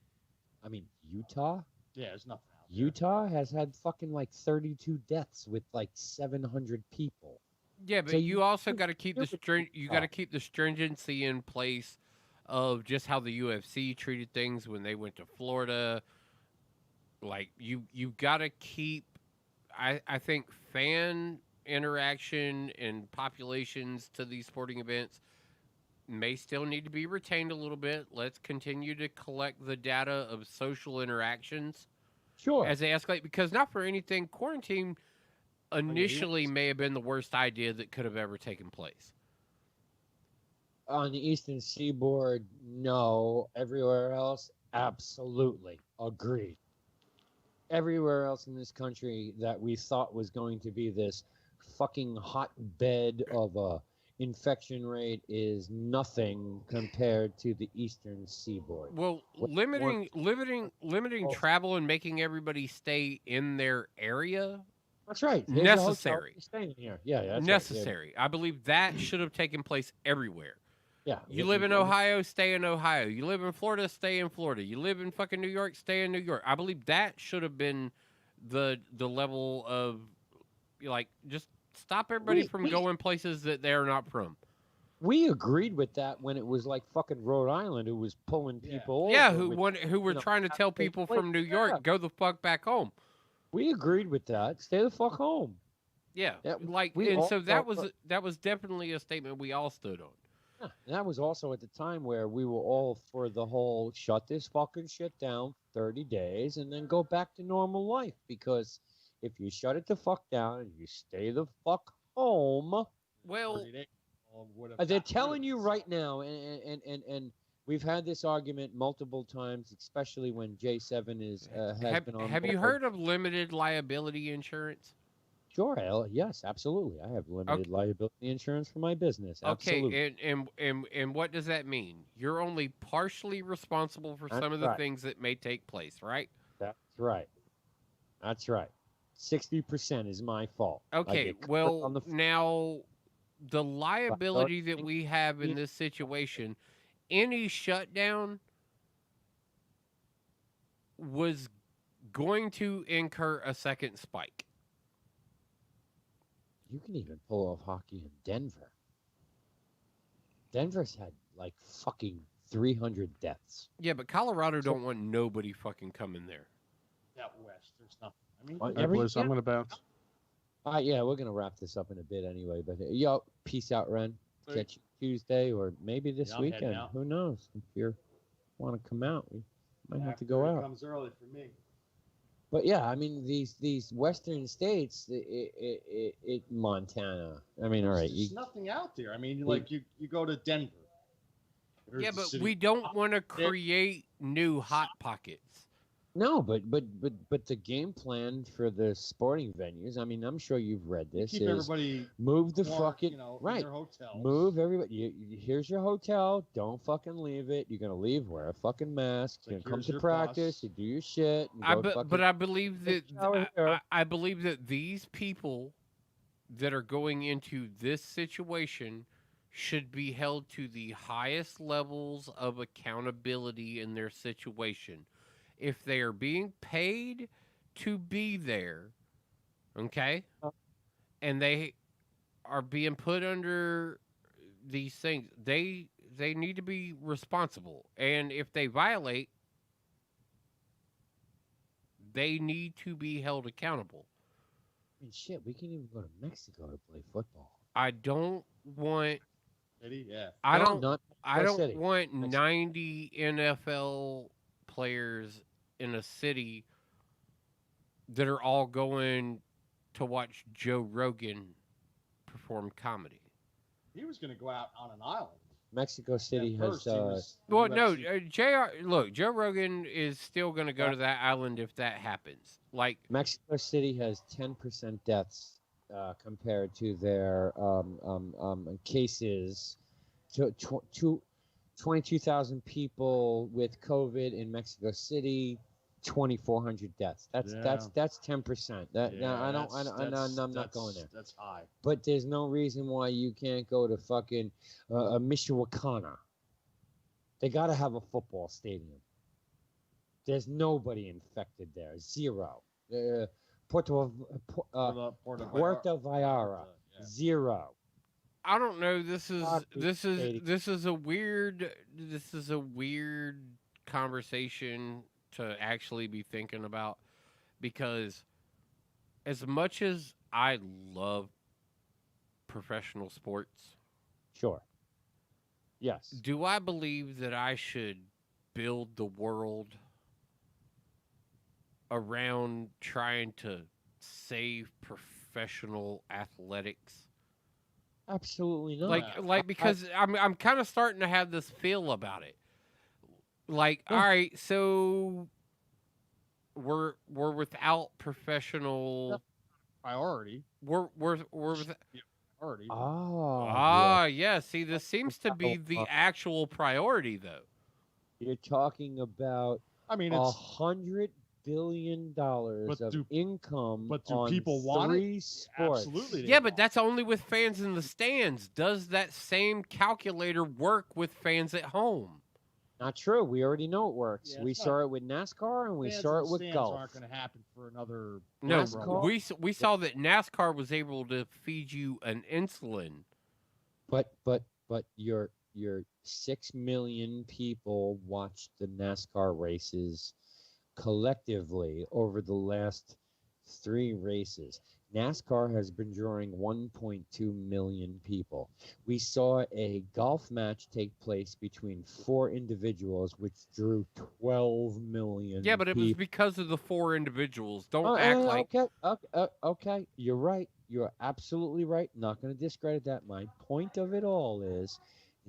I mean, Utah. Yeah, there's nothing out there. Utah has had fucking like 32 deaths with like 700 people. Yeah, but So you also got to keep the stringency in place of just how the UFC treated things when they went to Florida. Like you got to keep, I think, fan interaction and populations to these sporting events may still need to be retained a little bit. Let's continue to collect the data of social interactions. Sure. As they escalate, because not for anything, quarantine initially may have been the worst idea that could have ever taken place. On the Eastern Seaboard, no. Everywhere else, absolutely. Agreed. Everywhere else in this country that we thought was going to be this fucking hotbed of a infection rate is nothing compared to the Eastern Seaboard. Well, limiting travel and making everybody stay in their area. That's right. Necessary. Staying here. Yeah, that's necessary. Right. I believe that should have taken place everywhere. Yeah. You live in Ohio, stay in Ohio. You live in Florida, stay in Florida. You live in fucking New York, stay in New York. I believe that should have been the level of, like, just stop everybody from going places that they're not from. We agreed with that when it was like fucking Rhode Island who was pulling people over. Yeah, who were trying to tell people from New York, go the fuck back home. We agreed with that. Stay the fuck home. Yeah, so that was definitely a statement we all stood on. Yeah, and that was also at the time where we were all for the whole shut this fucking shit down 30 days and then go back to normal life, because if you shut it the fuck down and you stay the fuck home. Well, They're telling you right now, and we've had this argument multiple times, especially when J7 has been on. have you board. heard of limited liability insurance? Sure, yes, absolutely. I have limited liability insurance for my business. Absolutely. Okay, and what does that mean? You're only partially responsible for some of the right. things that may take place, right? That's right. That's right. 60% is my fault. I Okay, get covered well, on the now the liability that we have in this situation, any shutdown was going to incur a second spike. You can even pull off hockey in Denver. Denver's had like fucking 300 deaths. Yeah, but Colorado don't want nobody fucking coming there. Out west, there's nothing. I mean, All right, boys, I'm gonna bounce. Yeah, we're gonna wrap this up in a bit anyway. But yo, peace out, Ren. Catch you Tuesday or maybe this Yeah, I'm heading weekend. out. Who knows? If you want to come out, we might have to go out. Comes early for me. But yeah, I mean these western states, Montana. I mean, all right, There's nothing out there. I mean, like you go to Denver. There's Yeah, the but city- we don't want to create new hot pockets. no, but the game plan for the sporting venues. I mean, I'm sure you've read this. keep is everybody move the warm, fucking in right. their hotels. Move everybody. Here's your hotel. Don't fucking leave it. You're gonna leave. Wear a fucking mask. You're like, gonna come here's to your practice. bus. You do your shit. And I go be- fucking but I believe that take a shower here. I believe that these people that are going into this situation should be held to the highest levels of accountability in their situation. If they are being paid to be there, okay, and they are being put under these things, they need to be responsible. And if they violate, they need to be held accountable. I mean, shit. We can even go to Mexico to play football. I don't want. City, yeah. I No, don't. not I Mexico don't City. want Mexico. 90 NFL players in a city that are all going to watch Joe Rogan perform comedy. He was going to go out on an island. Mexico City has. first he was Well, no, UFC. look, Joe Rogan is still going to go to that island if that happens. Like, Mexico City has 10% deaths compared to their cases. 22,000 people with COVID in Mexico City, 2,400 deaths. That's 10%. That now I'm not going there. That's high. But there's no reason why you can't go to fucking Michoacana. They got to have a football stadium. There's nobody infected there. Zero. Puerto Vallarta. Zero. I don't know. This is a weird conversation to actually be thinking about, because as much as I love professional sports, sure, yes, do I believe that I should build the world around trying to save professional athletics? Absolutely not. Like because I'm kind of starting to have this feel about it. Like, all right, so we're without professional priority. We're with priority. Yeah. See, this seems to be the actual priority, though. You're talking about. I mean, it's $100 billion of income. But do on people want three it? sports. Absolutely. Yeah, but that's only with fans in the stands. Does that same calculator work with fans at home? Not true. We already know it works. Yeah, We it's saw not- it with NASCAR and we Fans saw in it the with stands golf. aren't going to happen for another. No, NASCAR- we saw that NASCAR was able to feed you an insulin. But your 6 million people watched the NASCAR races collectively over the last 3 races. NASCAR has been drawing 1.2 million people. We saw a golf match take place between 4 individuals, which drew 12 million. Yeah, but it was people. because of the 4 individuals. Don't Oh, act like. Okay. You're right. You're absolutely right. Not going to discredit that. My point of it all is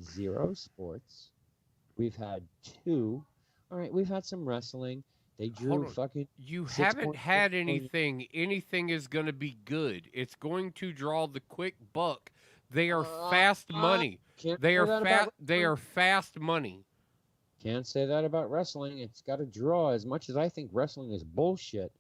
0 sports. We've had 2. All right, we've had some wrestling. They drew Hold on. fucking. You 6.6 haven't had million. anything. Anything is going to be good. It's going to draw the quick buck. They are fast money. Can't They say are that about They are fast money. Can't say that about wrestling. It's got to draw. As much as I think wrestling is bullshit,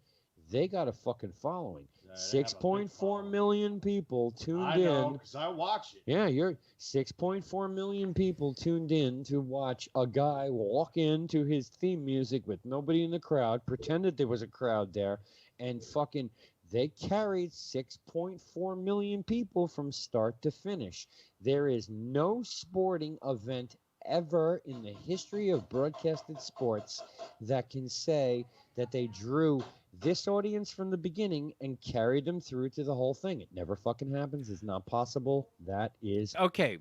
they got a fucking following. Yeah, they have a big 6.4 million people tuned I in. know, because I watch it. Yeah, you're 6.4 million people tuned in to watch a guy walk into his theme music with nobody in the crowd, pretended there was a crowd there, and fucking they carried 6.4 million people from start to finish. There is no sporting event ever in the history of broadcasted sports that can say that they drew this audience from the beginning and carried them through to the whole thing. It never fucking happens. It's not possible. That is Okay.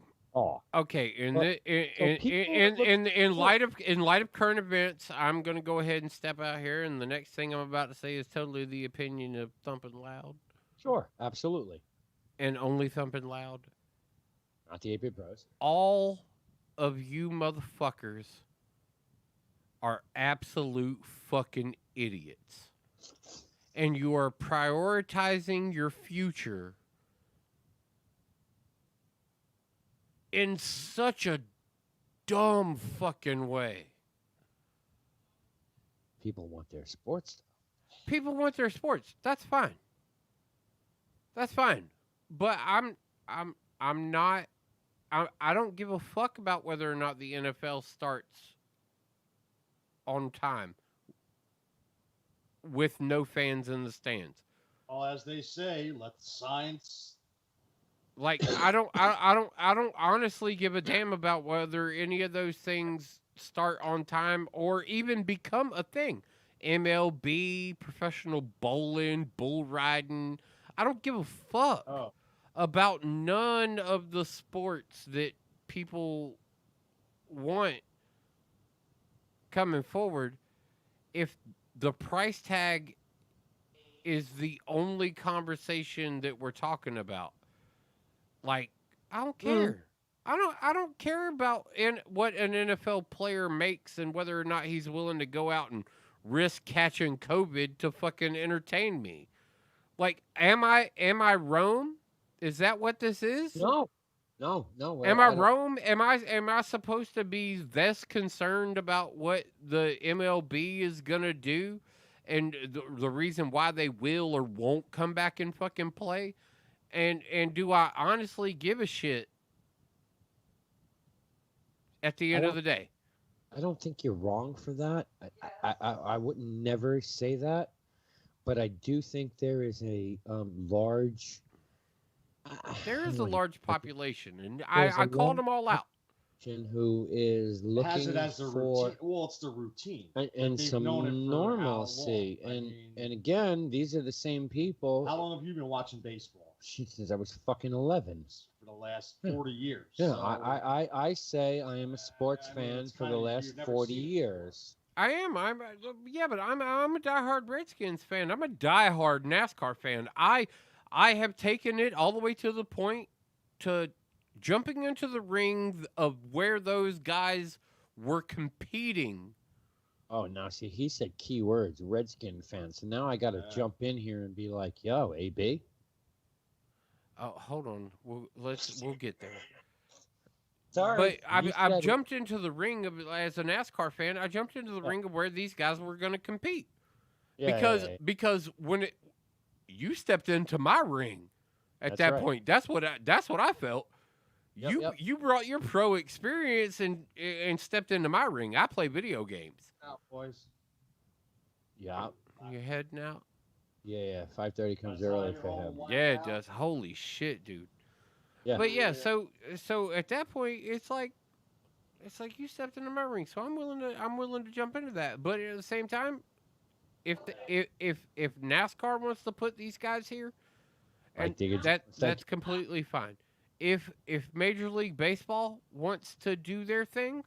Okay. In light of current events, I'm going to go ahead and step out here, and the next thing I'm about to say is totally the opinion of Thumping Loud. Sure, absolutely. And only Thumping Loud. Not the 8-Bit Bros. All of you motherfuckers are absolute fucking idiots. And you are prioritizing your future in such a dumb fucking way. People want their sports. People want their sports. That's fine. That's fine. But I'm not. I don't give a fuck about whether or not the NFL starts on time with no fans in the stands. Well, as they say, let the science. Like I don't honestly give a damn about whether any of those things start on time or even become a thing. MLB, professional bowling, bull riding. I don't give a fuck about none of the sports that people want coming forward. If the price tag is the only conversation that we're talking about, like, I don't care. I don't care about what an NFL player makes and whether or not he's willing to go out and risk catching COVID to fucking entertain me. Like, am I Rome? Is that what this is? No. Am I Rome? Am I supposed to be this concerned about what the MLB is gonna do, and the reason why they will or won't come back and fucking play? And do I honestly give a shit at the end of the day? I don't think you're wrong for that. I would never say that, but I do think there is a large. There is a large population, and I called them all out. Who is looking Has it as the for routine? Well, it's the routine. and They've some known it for how normalcy, long? and again, these are the same people. How long have you been watching baseball? Since I was fucking 11. For the last 40 years. Yeah, So, I say I am a sports fan for the last 40 years. I am. Yeah, but I'm a diehard Redskins fan. I'm a diehard NASCAR fan. I have taken it all the way to the point to jumping into the ring of where those guys were competing. Oh, now see, he said key words, Redskin fan. So now I got to jump in here and be like, "Yo, AB." Oh, hold on. We'll get there. Sorry, But you I've said it. jumped into the ring of, as a NASCAR fan. I jumped into the ring of where these guys were going to compete. Yeah, Because when you stepped into my ring at That's that right. point, that's what I felt. Yep. You brought your pro experience and stepped into my ring. I play video games. out, boys. Yeah. You're heading out. Yeah. 5:30 comes early for him. Yeah, it does. Holy shit, dude. Yeah. But yeah, so at that point, it's like you stepped into my ring, so I'm willing to jump into that. But at the same time, if NASCAR wants to put these guys here, And dig it. that's completely fine. If Major League Baseball wants to do their thing,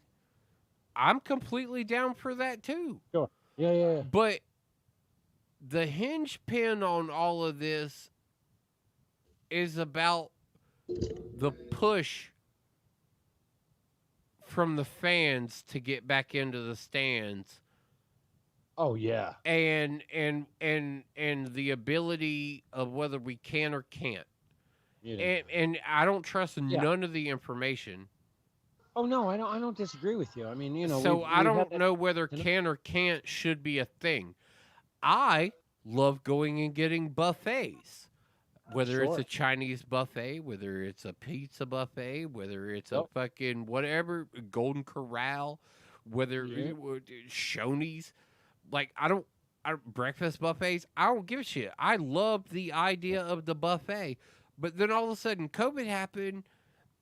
I'm completely down for that too. Sure. Yeah. But the hinge pin on all of this is about the push from the fans to get back into the stands. Oh yeah. And the ability of whether we can or can't. Yeah. And I don't trust none of the information. Oh no, I don't disagree with you. I mean, you know. So we've I don't had that- know whether can or can't should be a thing. I love going and getting buffets. Whether it's Sure. a Chinese buffet, whether it's a pizza buffet, whether it's a fucking whatever, Golden Corral, whether Shoney's. Like, I don't breakfast buffets, I don't give a shit. I love the idea of the buffet. But then all of a sudden COVID happened,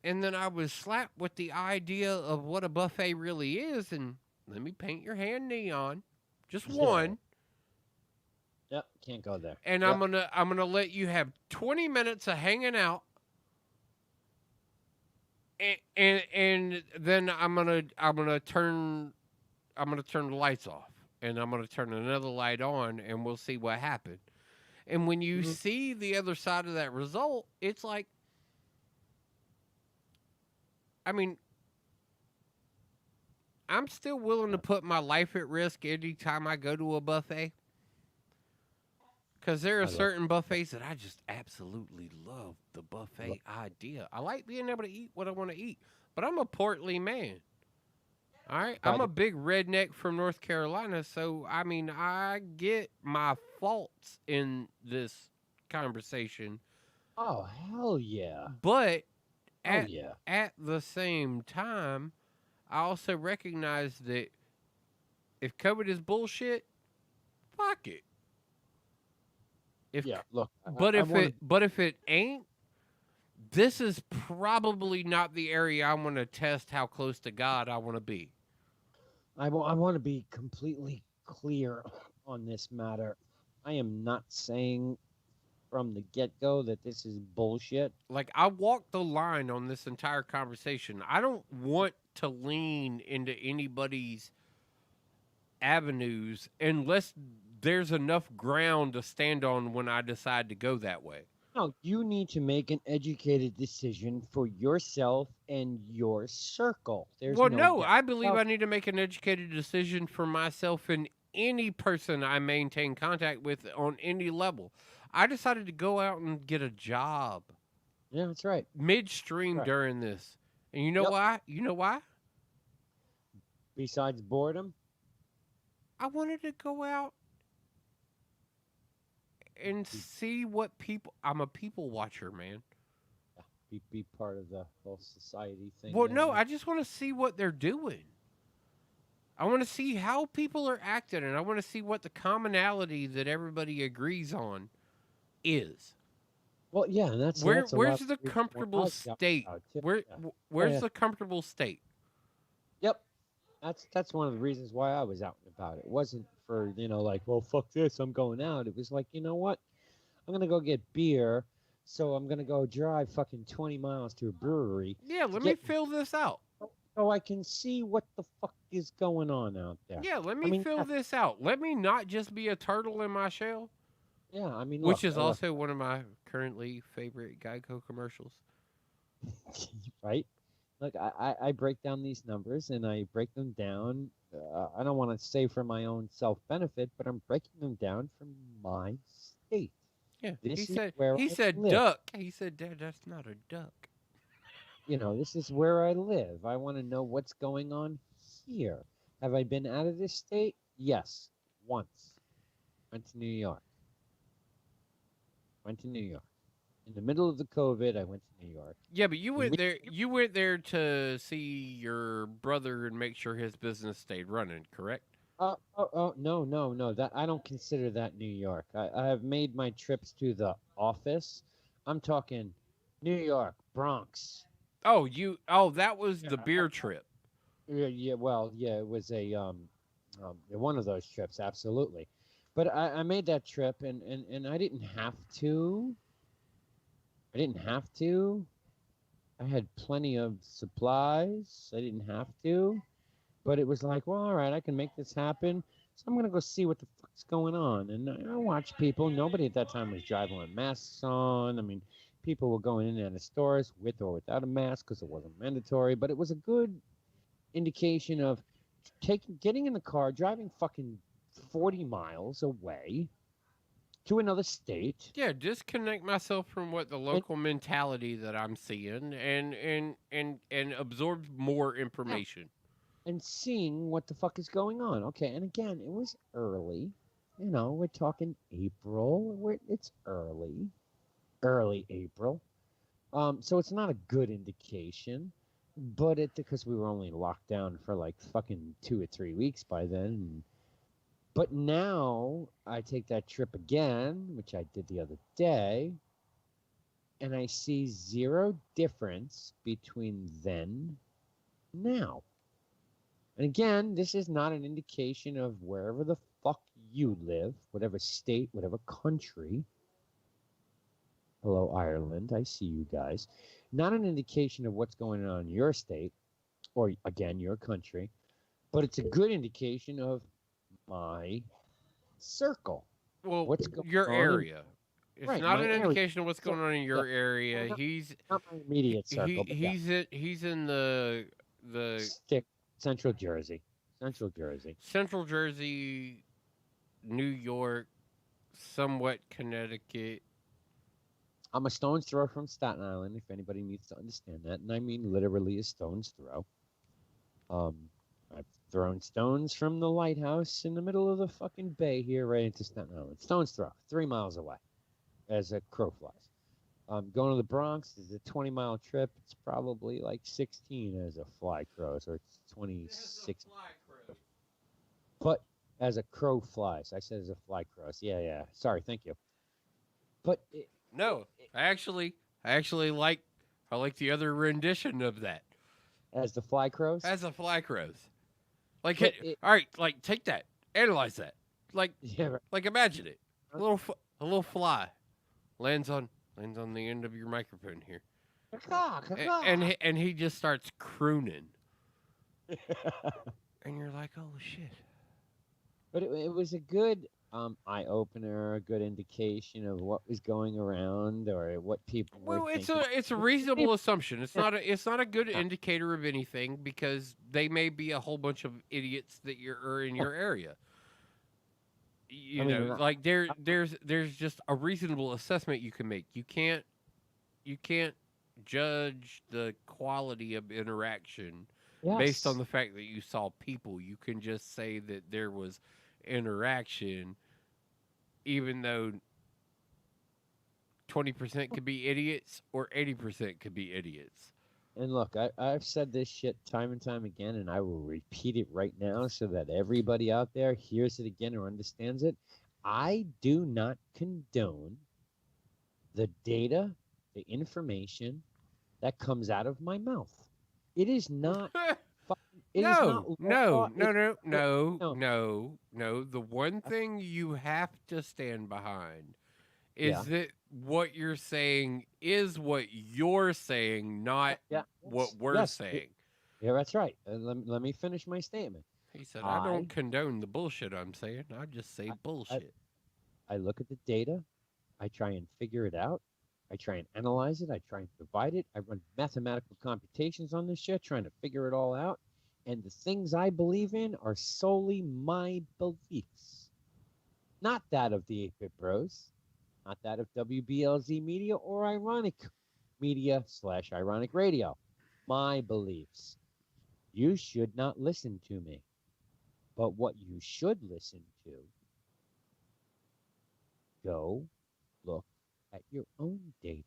and then I was slapped with the idea of what a buffet really is, and let me paint your hand neon. Just one. Yep, can't go there. And I'm gonna let you have 20 minutes of hanging out. And then I'm gonna turn the lights off. And I'm going to turn another light on, and we'll see what happened. And when you see the other side of that result, it's like, I mean, I'm still willing to put my life at risk anytime I go to a buffet. Because there are certain buffets that I just absolutely love the buffet idea. I like being able to eat what I want to eat, but I'm a portly man. All right, I'm a big redneck from North Carolina, so I mean, I get my faults in this conversation. Oh, hell yeah. But at the same time, I also recognize that if COVID is bullshit, fuck it. Look, but if it ain't, this is probably not the area I want to test how close to God I want to be. I want to be completely clear on this matter. I am not saying from the get-go that this is bullshit. Like, I walked the line on this entire conversation. I don't want to lean into anybody's avenues unless there's enough ground to stand on when I decide to go that way. No, you need to make an educated decision for yourself and your circle. I believe I need to make an educated decision for myself and any person I maintain contact with on any level. I decided to go out and get a job. Yeah, that's right. Midstream during this. And you know why? You know why? Besides boredom? I wanted to go out and see what people... I'm a people watcher, man. Be part of the whole society thing. Well, no, I just want to see what they're doing. I want to see how people are acting, and I want to see what the commonality that everybody agrees on is. Well, yeah, and that's where's that's the comfortable state? Where's the comfortable state? Yep, that's one of the reasons why I was out and about. It wasn't for like, well, fuck this, I'm going out. It was like, you know what, I'm gonna go get beer, so I'm gonna go drive fucking 20 miles to a brewery. Yeah, let me fill this out. So I can see what the fuck is going on out there. Yeah, let me fill this out. Let me not just be a turtle in my shell. Yeah, I mean, which is also one of my currently favorite Geico commercials. Right? Look, I break down these numbers and I break them down. I don't want to say for my own self-benefit, but I'm breaking them down from my state. Yeah, he said live. duck. He said, Dad, that's not a duck. This is where I live. I want to know what's going on here. Have I been out of this state? Yes, once. Went to New York. In the middle of the COVID, I went to New York. Yeah, but you went there. You went there to see your brother and make sure his business stayed running, correct? No. That I don't consider that New York. I have made my trips to the office. I'm talking New York, Bronx. Oh, that was the beer trip. Yeah. It was a one of those trips, absolutely. But I made that trip, and I didn't have to. I didn't have to. I had plenty of supplies. I didn't have to. But it was like, well, all right, I can make this happen. So I'm going to go see what the fuck's going on. And I watched people. Nobody at that time was driving with masks on. I mean, people were going in and out of stores with or without a mask because it wasn't mandatory. But it was a good indication of getting in the car, driving fucking 40 miles away to another state. Yeah, disconnect myself from what the local mentality that I'm seeing and absorb more information. And seeing what the fuck is going on. Okay, and again, it was early. You know, we're talking April. It's early April. So it's not a good indication. But because we were only locked down for like fucking 2 or 3 weeks by then. But now I take that trip again, which I did the other day, and I see zero difference between then and now. And again, this is not an indication of wherever the fuck you live, whatever state, whatever country. Hello, Ireland. I see you guys. Not an indication of what's going on in your state or, again, your country, but it's a good indication of my circle. Well, what's going your on area. It's right, not my an area. indication of what's going on in your Yeah. area. Not- He's not my immediate circle. but yeah. he's in the Central Jersey. Central Jersey. Central Jersey, New York, somewhat Connecticut. I'm a stone's throw from Staten Island, if anybody needs to understand that. And I mean literally a stone's throw. I've thrown stones from the lighthouse in the middle of the fucking bay here right into Staten Island. Stone's throw, 3 miles away, as a crow flies. Going to the Bronx is a 20-mile trip. It's probably like 16 as a fly crow, so it's 26. But as a crow flies, I said as a fly crow. So yeah. Sorry, thank you. But No, I actually like the other rendition of that. As the fly crows? As the fly crows. Like, But all right, like take that, analyze that. Like, yeah, right. like imagine it. A little fly lands on the end of your microphone here, and he just starts crooning, and you're like, oh shit. But it was a good eye opener, a good indication of what was going around or what people were Well, thinking. it's a reasonable assumption. It's not a good indicator of anything because they may be a whole bunch of idiots that are in your area. You know, like there's just a reasonable assessment you can make. You can't judge the quality of interaction based on the fact that you saw people. You can just say that there was interaction, even though 20% could be idiots or 80% could be idiots. And look, I've said this shit time and time again, and I will repeat it right now so that everybody out there hears it again or understands it. I do not condone the data, the information that comes out of my mouth. It is not. No. The one thing you have to stand behind is that what you're saying is what you're saying, not what we're saying. Yeah, that's right. Let me finish my statement. He said, I don't condone the bullshit I'm saying. I just say bullshit. I look at the data. I try and figure it out. I try and analyze it. I try and divide it. I run mathematical computations on this shit, trying to figure it all out. And the things I believe in are solely my beliefs. Not that of the 8-Bit Bros. Not that of WBLZ Media or Ironic Media / Ironic Radio. My beliefs. You should not listen to me. But what you should listen to, go look at your own data.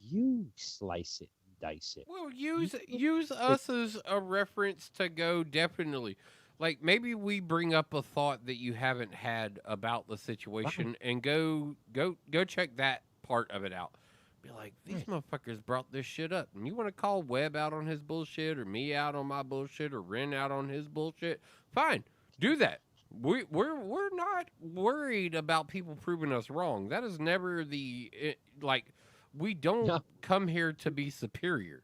You slice it and dice it. Well, use us as a reference to go definitely. Like maybe we bring up a thought that you haven't had about the situation and go check that part of it out. Be like, these motherfuckers brought this shit up. And you want to call Webb out on his bullshit or me out on my bullshit or Ren out on his bullshit? Fine. Do that. We're not worried about people proving us wrong. That is never We don't No. come here to be superior.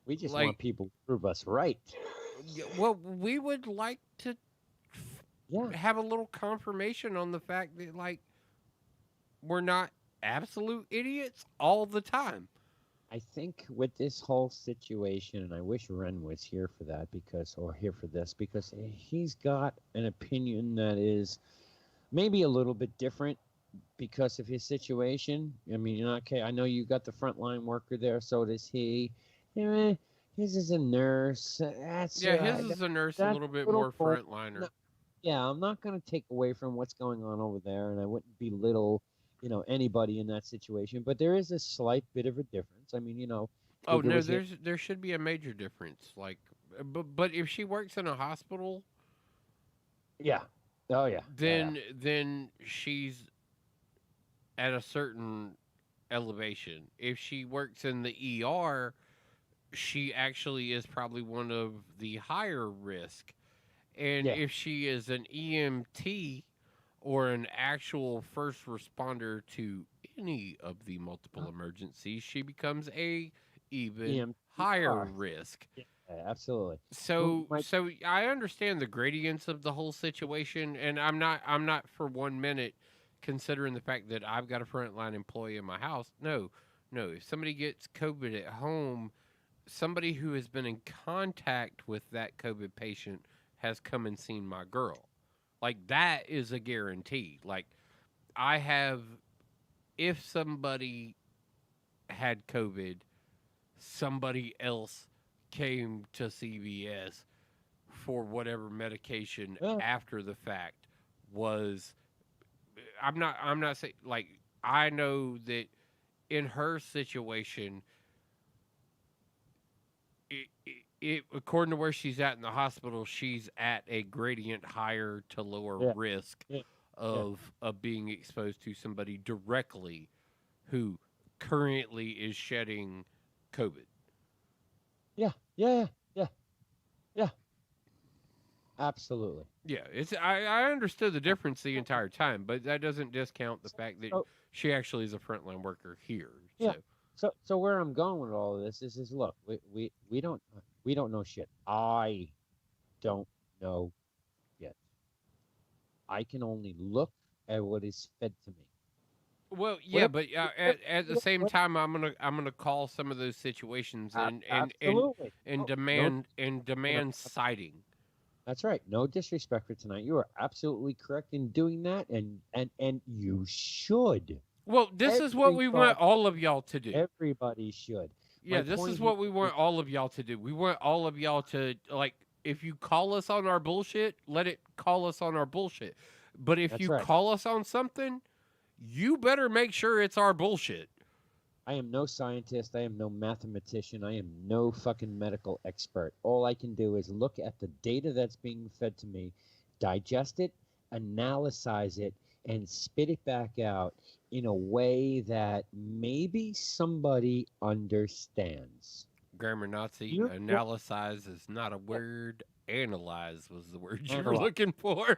We just Like- want people to prove us right. Well, we would like to Yeah. have a little confirmation on the fact that, like, we're not absolute idiots all the time. I think with this whole situation, and I wish Ren was here for that or here for this, because he's got an opinion that is maybe a little bit different because of his situation. I mean, okay, I know you got the frontline worker there, so does he. His is a nurse. That's His is a nurse, a that's little bit little more more- frontliner. no, Yeah, I'm not going to take away from what's going on over there, and I wouldn't belittle, anybody in that situation. But there is a slight bit of a difference. I mean, Oh if it no, was hit- there should be a major difference. Like, but if she works in a hospital, yeah, oh yeah, then she's at a certain elevation. If she works in the ER, she actually is probably one of the higher risk. And Yeah. if she is an EMT or an actual first responder to any of the multiple emergencies, she becomes a even EMTR. higher risk. Yeah, absolutely. So my- so I understand the gradients of the whole situation, and I'm not for 1 minute considering the fact that I've got a frontline employee in my house. No. If somebody gets COVID at home, somebody who has been in contact with that COVID patient has come and seen my girl. Like, that is a guarantee. Like, if somebody had COVID, somebody else came to CVS for whatever medication Yeah. after the fact I'm not saying, like, I know that in her situation, it according to where she's at in the hospital, she's at a gradient higher to lower Yeah. risk Yeah. of being exposed to somebody directly who currently is shedding COVID. Yeah. Absolutely. Yeah, I understood the difference the entire time, but that doesn't discount the fact that So- she actually is a frontline worker here. Yeah. So. So where I'm going with all of this is look, we don't know shit. I don't know yet. I can only look at what is fed to me. Well, yeah, but at the same time, I'm gonna call some of those situations Absolutely. and No, demand citing. That's right. No disrespect for tonight. You are absolutely correct in doing that, and you should. Well, this is what we want all of y'all to do. Everybody should. Yeah, My this point is what here we want all of y'all to do. We want all of y'all to, like, if you call us on our bullshit, let it call us on our bullshit. But if That's you right. call us on something, you better make sure it's our bullshit. I am no scientist. I am no mathematician. I am no fucking medical expert. All I can do is look at the data that's being fed to me, digest it, analyze it, and spit it back out in a way that maybe somebody understands. Grammar Nazi, You- analyze is not a word. Analyze was the word you were Analyze. looking for.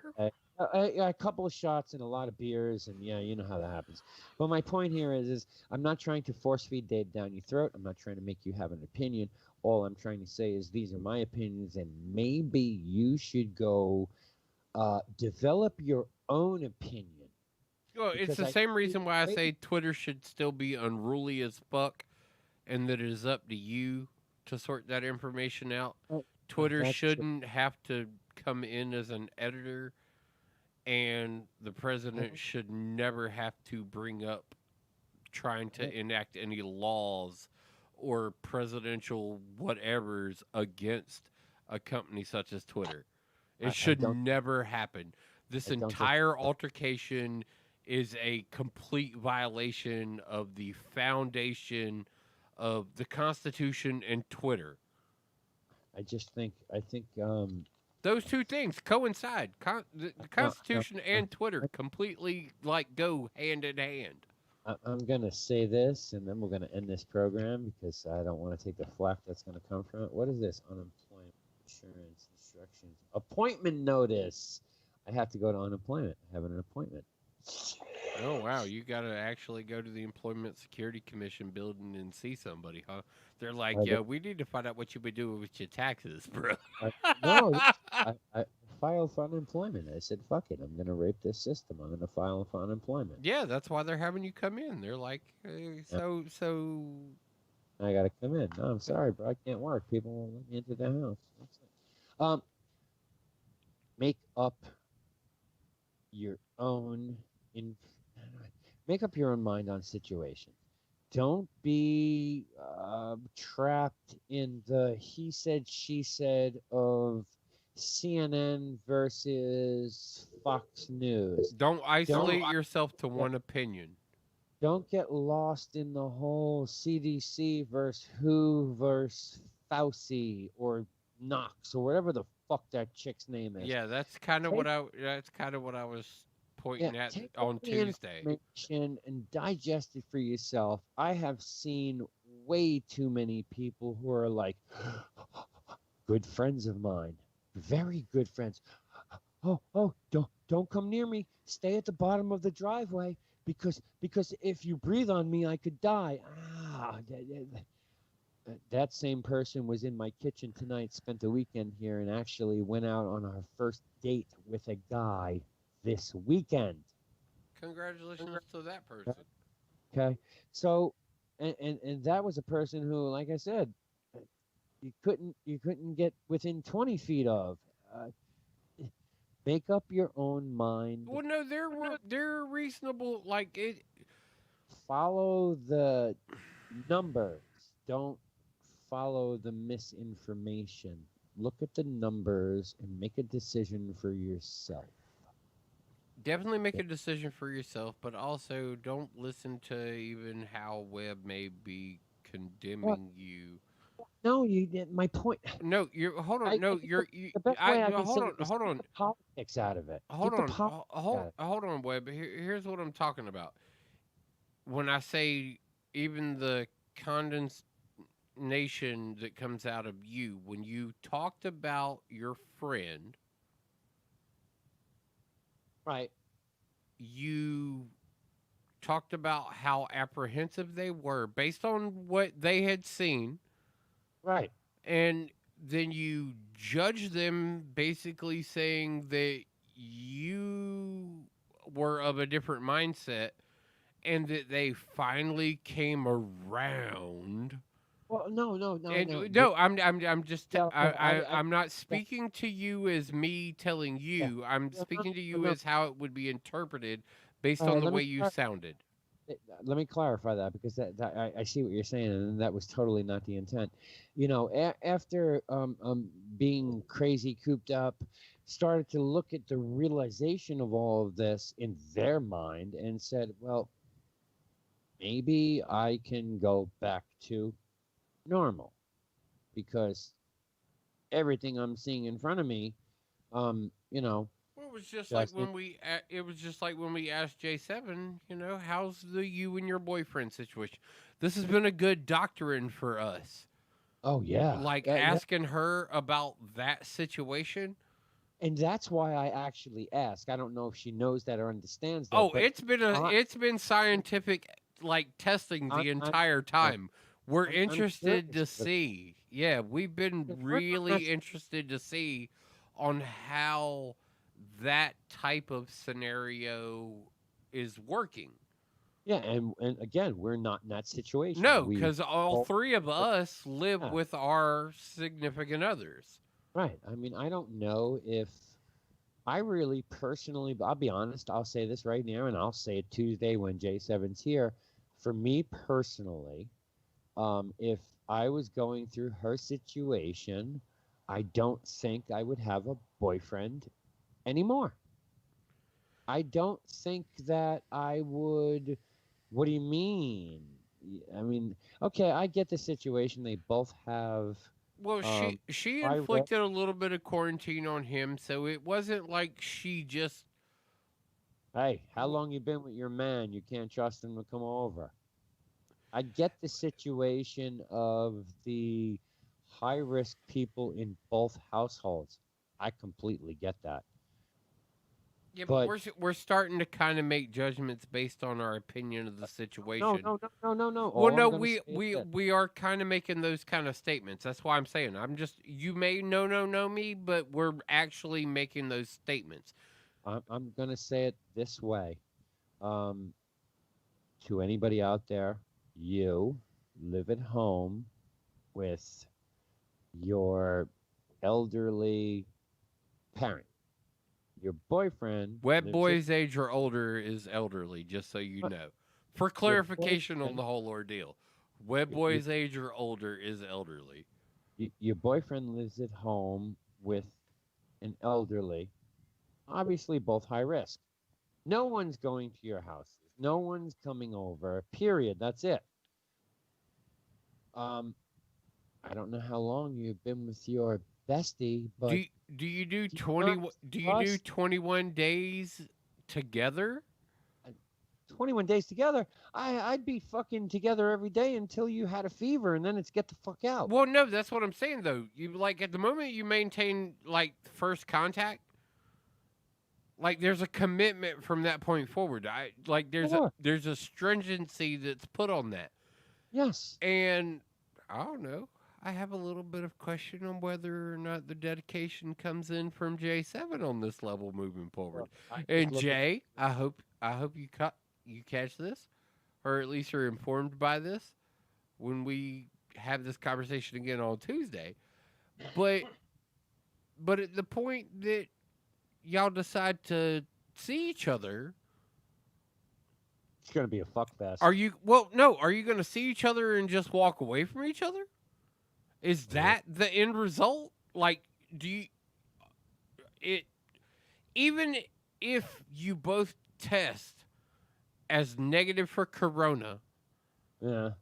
A couple of shots and a lot of beers, and yeah, you know how that happens. But my point here is I'm not trying to force feed data down your throat. I'm not trying to make you have an opinion. All I'm trying to say is these are my opinions, and maybe you should go develop your own opinion. Well, it's Because the I same think reason why I maybe- say Twitter should still be unruly as fuck, and that it is up to you to sort that information out. Twitter that's true. shouldn't have to come in as an editor, and the president should never have to bring up trying to enact any laws or presidential whatevers against a company such as Twitter. It I should don't- never happen. This I don't entire altercation is a complete violation of the foundation of the Constitution and Twitter. I think Those two things coincide. The Constitution and Twitter completely go hand in hand. I'm going to say this, and then we're going to end this program because I don't want to take the flack that's going to come from it. What is this? Unemployment insurance instructions. Appointment notice. I have to go to unemployment. I have an appointment. Oh wow, you got to actually go to the Employment Security Commission building and see somebody, huh? They're like, I "Yeah, don't- we need to find out what you've been doing with your taxes, bro." No, I filed for unemployment. I said, fuck it. I'm going to rape this system. I'm going to file for unemployment. Yeah, that's why they're having you come in. They're like, so. I got to come in. No, I'm sorry, bro. I can't work. People won't let me into the house. That's it. Make up your own make up your own mind on situation. Don't be trapped in the he said, she said of CNN versus Fox News. Don't isolate yourself to one opinion. Don't get lost in the whole CDC versus WHO versus Fauci or Knox or whatever the fuck that chick's name is. Yeah, that's kind of what I was pointing at take on the Tuesday. information and digest it for yourself. I have seen way too many people who are like good friends of mine, very good friends. Oh, don't come near me. Stay at the bottom of the driveway because if you breathe on me, I could die. That same person was in my kitchen tonight, spent the weekend here, and actually went out on our first date with a guy this weekend. Congratulations to that person. Okay, so and that was a person who, like I said, you couldn't get within 20 feet of. Make up your own mind. Well, no, they're reasonable. Like it. Follow the numbers. Don't follow the misinformation. Look at the numbers and make a decision for yourself. Definitely make a decision for yourself, but also don't listen to even how Webb may be condemning you. No, you did. My point. No, you're. Hold on. No, you're. The best way I can hold say on. it is Hold get on. the politics out of it. Hold Get on. the politics out of it. Hold on, Webb. Here's what I'm talking about. When I say even the condemnation that comes out of you, when you talked about your friend, right? You talked about how apprehensive they were based on what they had seen. Right. And then you judge them basically saying that you were of a different mindset and that they finally came around. Well, no. I'm just I'm not speaking to you as me telling you. I'm speaking to you as how it would be interpreted based on the way you sounded. Let me clarify that because I see what you're saying, and that was totally not the intent. You know, after being crazy, cooped up, started to look at the realization of all of this in their mind and said, well, maybe I can go back to normal because everything I'm seeing in front of me, you know. Well, it was just like when we asked J7, you know, how's the you and your boyfriend situation? This has been a good doctrine for us. Oh yeah, like asking her about that situation. And that's why I actually ask. I don't know if she knows that or understands that. Oh, it's been scientific like testing the entire time. We're interested to see. Yeah, we've been really interested to see on how that type of scenario is working. Yeah, and again, we're not in that situation. No, because all three of us live with our significant others. Right. I mean, I don't know if I really personally, I'll be honest, I'll say this right now, and I'll say it Tuesday when J7's here. For me personally, if I was going through her situation, I don't think I would have a boyfriend anymore. I don't think that I would. What do you mean? I mean, okay, I get the situation. They both have. Well, she inflicted a little bit of quarantine on him, so it wasn't like she just. Hey, how long you been with your man? You can't trust him to come over. I get the situation of the high-risk people in both households. I completely get that. Yeah, but we're starting to kind of make judgments based on our opinion of the situation. No. Well, All no, I'm gonna say is this. we are kind of making those kind of statements. That's why I'm saying you may know me, but we're actually making those statements. I'm gonna say it this way. To anybody out there, you live at home with your elderly parent. Your boyfriend. Web lives boys age or older is elderly, just so you know. For clarification on the whole ordeal, web boys age or older is elderly. Your boyfriend lives at home with an elderly, obviously both high risk. No one's going to your house. No one's coming over. Period. That's it. I don't know how long you've been with your bestie, but do you do 21 days together? 21 days together? I'd be fucking together every day until you had a fever, and then it's get the fuck out. Well, no, that's what I'm saying though. You like at the moment you maintain like first contact. Like there's a commitment from that point forward. There's a stringency that's put on that. Yes. And I don't know. I have a little bit of question on whether or not the dedication comes in from J7 on this level moving forward. And Jay, I hope you catch this, or at least you're informed by this when we have this conversation again on Tuesday. But at the point that y'all decide to see each other, it's gonna be a fuck fest. Are you going to see each other and just walk away from each other? Is that the end result? Like, even if you both test as negative for corona, yeah,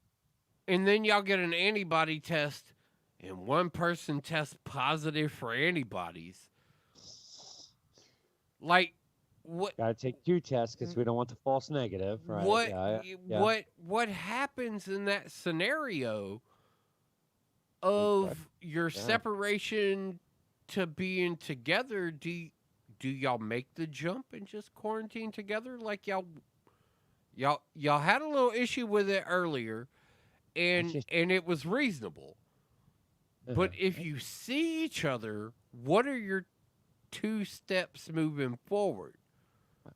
and then y'all get an antibody test and one person tests positive for antibodies, like, what? Gotta take 2 tests because we don't want the false negative, right? What happens in that scenario of your separation to being together? Do y'all make the jump and just quarantine together? Like y'all had a little issue with it earlier, and it was reasonable. But if you see each other, what are your 2 steps moving forward?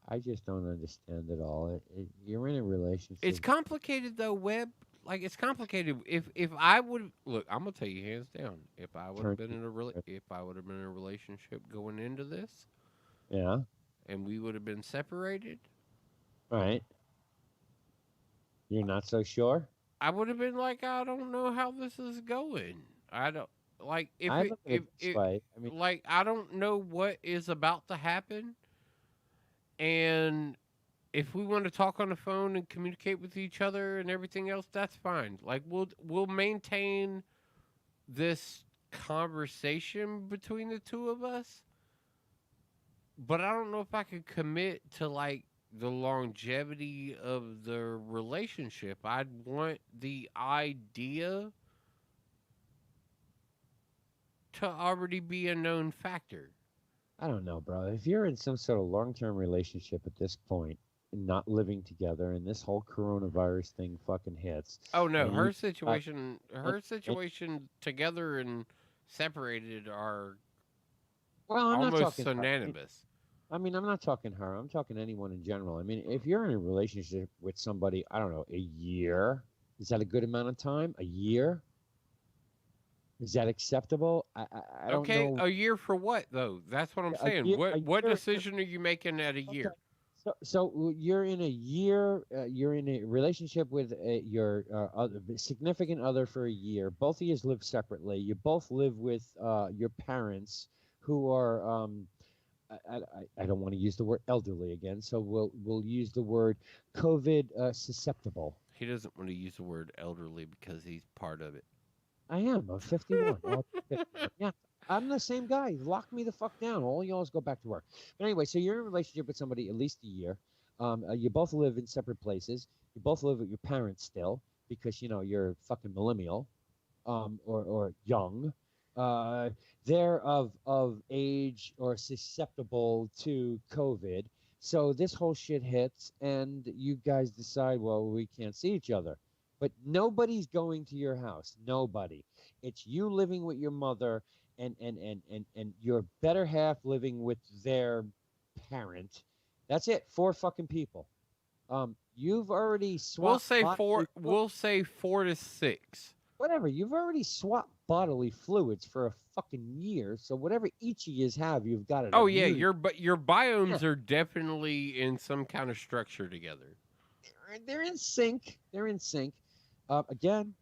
I just don't understand it all. You're in a relationship. It's complicated though, Webb. Like it's complicated. If I would look, I'm gonna tell you hands down. If I would have been in a relationship going into this, yeah, and we would have been separated, right? You're not so sure? I would have been like, I don't know how this is going. I don't like I don't know what is about to happen, and if we want to talk on the phone and communicate with each other and everything else, that's fine. Like we'll maintain this conversation between the two of us. But I don't know if I could commit to like the longevity of the relationship. I'd want the idea to already be a known factor. I don't know, bro. If you're in some sort of long-term relationship at this point, not living together, and this whole coronavirus thing fucking hits. Oh no, her situation together and separated are almost synonymous. I mean, I'm not talking her. I'm talking anyone in general. I mean, if you're in a relationship with somebody, I don't know, a year, is that a good amount of time? A year? Is that acceptable? I don't know. A year for what though? That's what I'm saying. What decision are you making at a year? So you're in a year. You're in a relationship with your significant other for a year. Both of you live separately. You both live with your parents, who are I don't want to use the word elderly again, so we'll use the word COVID susceptible. He doesn't want to use the word elderly because he's part of it. I am. I'm 51. Yeah, I'm the same guy. Lock me the fuck down. All y'all go back to work. But anyway, so you're in a relationship with somebody at least a year. You both live in separate places. You both live with your parents still because, you know, you're fucking millennial or young. they're of age or susceptible to COVID. So this whole shit hits, and you guys decide, well, we can't see each other. But nobody's going to your house. Nobody. It's you living with your mother and your better half living with their parent. That's it. 4 fucking people. You've already swapped. We'll say 4 to 6. Whatever. You've already swapped bodily fluids for a fucking year. So whatever each of you have, you've got it. Oh yeah, your biomes are definitely in some kind of structure together. They're in sync. They're in sync. Again,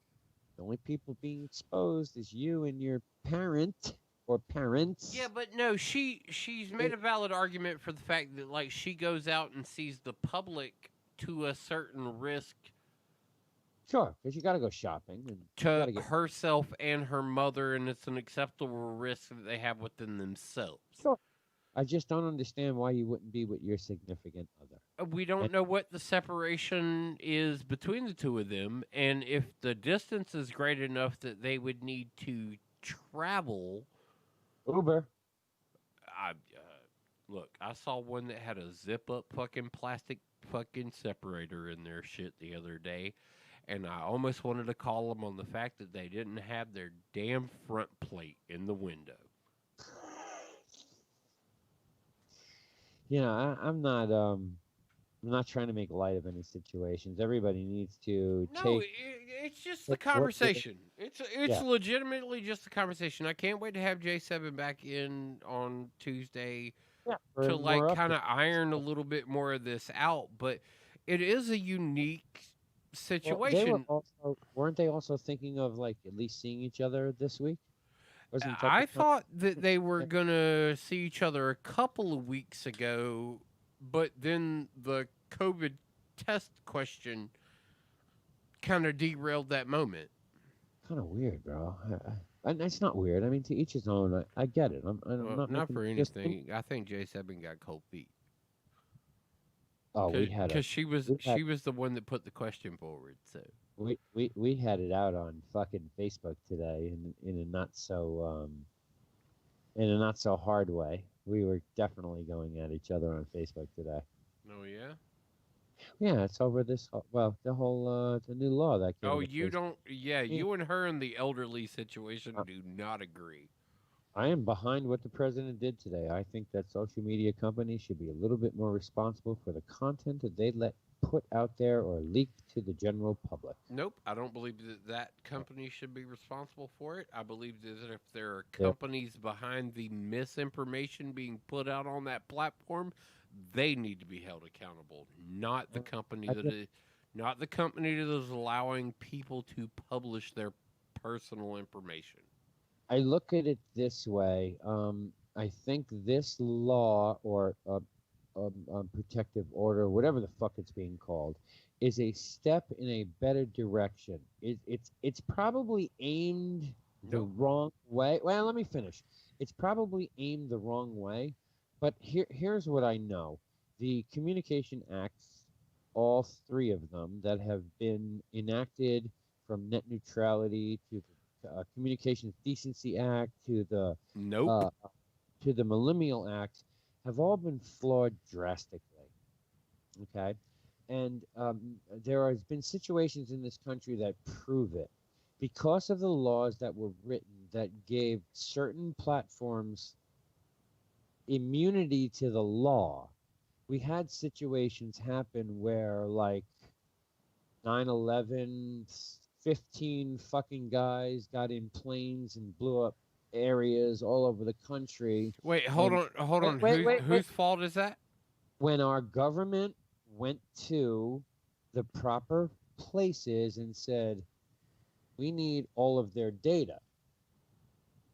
the only people being exposed is you and your parent or parents. Yeah, but no, she's made a valid argument for the fact that like she goes out and sees the public to a certain risk Sure, because you got to go shopping and to herself and her mother, and it's an acceptable risk that they have within themselves. Sure. I just don't understand why you wouldn't be with your significant other. We don't know what the separation is between the two of them, and if the distance is great enough that they would need to travel. Uber. Look, I saw one that had a zip-up fucking plastic fucking separator in their shit the other day, and I almost wanted to call them on the fact that they didn't have their damn front plate in the window. You know, I'm not trying to make light of any situations. Everybody needs to take. It's just the conversation. It's legitimately just a conversation. I can't wait to have J7 back in on Tuesday to like kind of iron a little bit more of this out. But it is a unique situation. Weren't they also thinking of like at least seeing each other this week? I thought that they were going to see each other a couple of weeks ago, but then the COVID test question kind of derailed that moment. Kind of weird, bro. And it's not weird. I mean, to each his own. I get it. I'm not for anything. I think J7 got cold feet. Oh, we had because she was the one that put the question forward. So we had it out on fucking Facebook today in a not so hard way. We were definitely going at each other on Facebook today. Oh yeah. Yeah, it's over this. Well, the new law that came. Oh, you don't. Yeah, you and her in the elderly situation do not agree. I am behind what the president did today. I think that social media companies should be a little bit more responsible for the content that they let put out there or leak to the general public. Nope, I don't believe that company should be responsible for it. I believe that if there are companies behind the misinformation being put out on that platform, they need to be held accountable, not the company not the company that is allowing people to publish their personal information. I look at it this way. I think this law or protective order, whatever the fuck it's being called, is a step in a better direction. It's probably aimed the wrong way. Well, let me finish. It's probably aimed the wrong way, but here's what I know. The Communication Acts, all 3 of them that have been enacted, from net neutrality to the Communications Decency Act to the Millennial Act, have all been flawed drastically. Okay, and there has been situations in this country that prove it. Because of the laws that were written that gave certain platforms immunity to the law, we had situations happen where, like 9/11, 15 fucking guys got in planes and blew up areas all over the country. Wait, hold on. Whose fault is that? When our government went to the proper places and said, we need all of their data.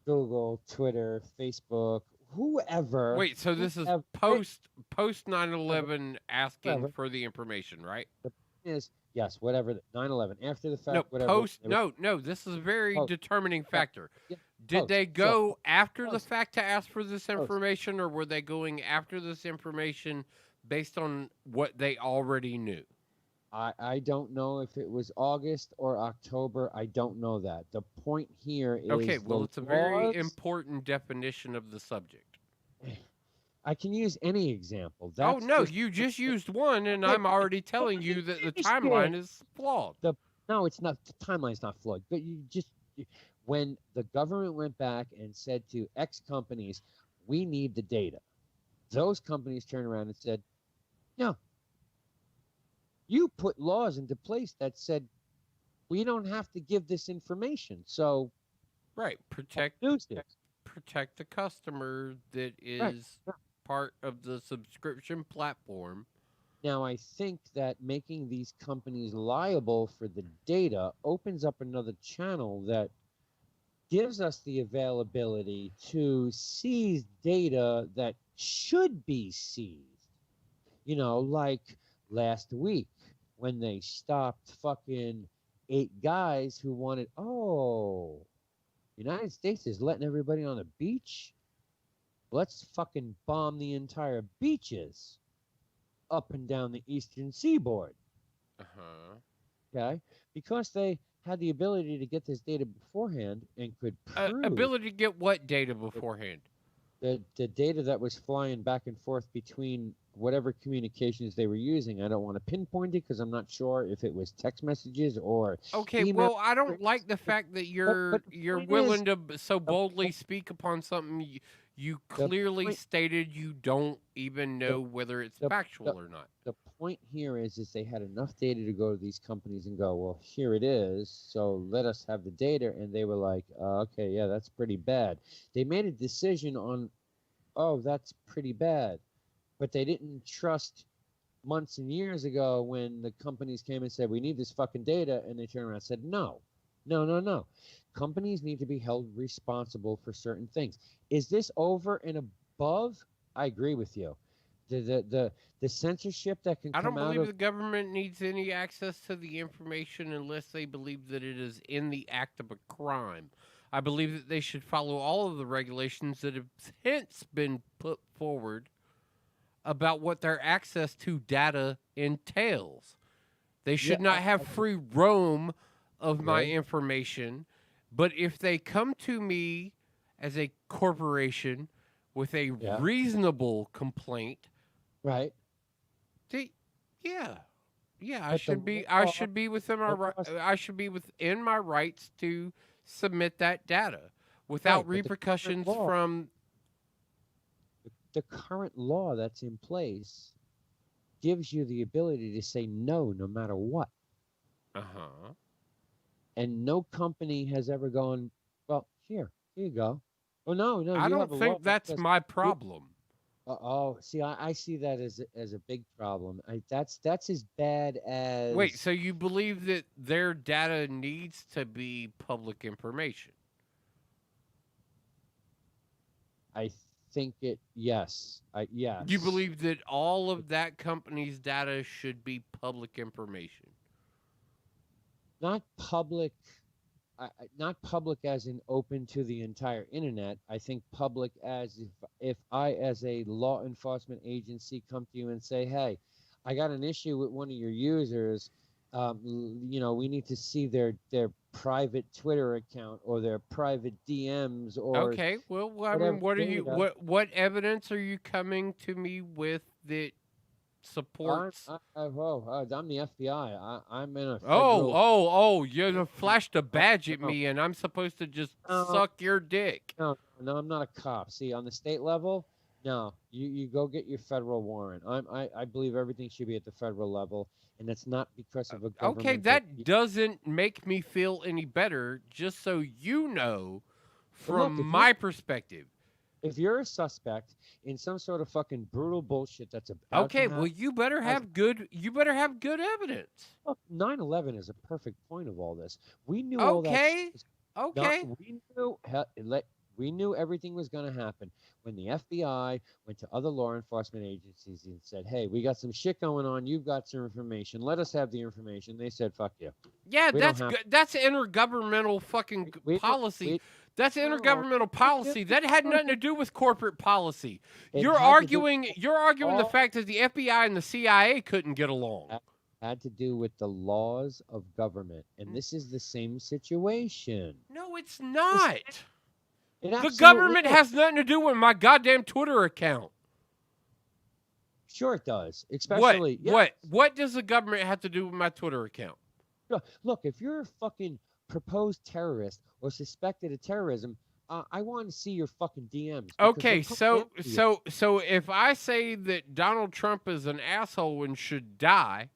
Google, Twitter, Facebook, whoever. Wait, so this is post 9/11 asking for the information, right? The point is, yes, whatever 9/11 after the fact. No, whatever. No. This is a very determining factor. Yeah. Did they go after the fact to ask for this information, or were they going after this information based on what they already knew? I don't know if it was August or October. I don't know that. The point here is Okay, well, the it's a very laws- important definition of the subject. I can use any example. Oh, That's no, just- you just used one, and Like, I'm already telling you that the shit. timeline is flawed. No, it's not. The timeline's not flawed. But when the government went back and said to X companies, we need the data, those companies turned around and said, no. You put laws into place that said we don't have to give this information. So Right, protect the customer that is part of the subscription platform. Now, I think that making these companies liable for the data opens up another channel that gives us the availability to seize data that should be seized. You know, like last week when they stopped fucking 8 guys who wanted, United States is letting everybody on the beach. Let's fucking bomb the entire beaches up and down the eastern seaboard. Okay? Because they had the ability to get this data beforehand and could prove Ability to get what data beforehand? the data that was flying back and forth between whatever communications they were using. I don't want to pinpoint it because I'm not sure if it was text messages or Okay, email. well, I don't like the fact that you're point willing is- to so boldly speak upon something you clearly point- stated you don't even know whether it's factual or not. The point here is they had enough data to go to these companies and go, well, here it is, so let us have the data. And they were like, okay, yeah, that's pretty bad. They made a decision on, that's pretty bad. But they didn't trust months and years ago when the companies came and said, we need this fucking data. And they turned around and said, no. Companies need to be held responsible for certain things. Is this over and above? I agree with you. The censorship that can I come don't out believe of the government needs any access to the information unless they believe that it is in the act of a crime. I believe that they should follow all of the regulations that have hence been put forward about what their access to data entails. They should not have free roam of my information, but if they come to me as a corporation with a reasonable complaint, right? I should be within my rights to submit that data without repercussions from the current law that's in place gives you the ability to say no matter what. And no company has ever gone, well, here you go. Oh, no. I you don't have a law think that that's says my problem. See, I see that as a big problem. That's as bad as. Wait, so you believe that their data needs to be public information? I think it. Yes. Yes. You believe that all of that company's data should be public information? Not public. Not public as in open to the entire internet. I think public as if I, as a law enforcement agency, come to you and say, hey, I got an issue with one of your users. We need to see their private Twitter account or their private DMs or. Okay, well, I mean, what evidence are you coming to me with that supports? I'm the FBI. I'm in a. Federal... You flashed a badge at me, and I'm supposed to just suck your dick. No, I'm not a cop. See, on the state level, no, you go get your federal warrant. I believe everything should be at the federal level, and it's not because of a government. Okay, that doesn't make me feel any better. Just so you know, from my perspective. If you're a suspect in some sort of fucking brutal bullshit that's about okay, well, you better have good evidence. Look, 9/11 is a perfect point of all this. We knew all that. Okay. We knew everything was going to happen when the FBI went to other law enforcement agencies and said, "Hey, we got some shit going on. You've got some information. Let us have the information." They said, "Fuck you." Yeah, that's good. That's intergovernmental fucking policy. That's intergovernmental policy. That had nothing to do with corporate policy. You're arguing the fact that the FBI and the CIA couldn't get along. had to do with the laws of government, Mm. and this is the same situation. No, it's not. It The absolutely government is. has nothing to do with my goddamn Twitter account. Sure, it does. Especially What does the government have to do with my Twitter account? Look, if you're a fucking proposed terrorist or suspected of terrorism, I want to see your fucking DMs. because Okay, they'll come after you. so if I say that Donald Trump is an asshole and should die,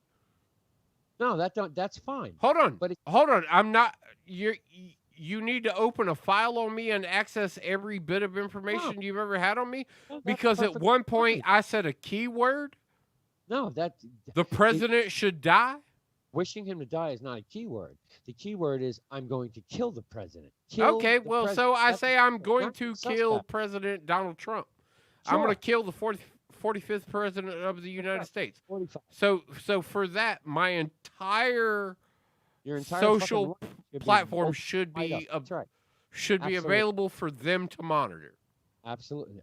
No, that's fine. hold on, But hold on. I'm not. You need to open a file on me and access every bit of information you've ever had on me, No, that's because at perfectly one point fine. I said a keyword. No, The president should die. wishing him to die is not a keyword. The keyword is I'm going to kill the president. Kill Okay, the well, president. so I That's say the I'm keyword, going not to the kill suspect. President Donald Trump. I'm going Sure. to kill the 45th president of the United States. 45. So for that, my entire Your entire social fucking life should be platform open should wide up. be That's right. should be Absolutely. available for them to monitor. Absolutely.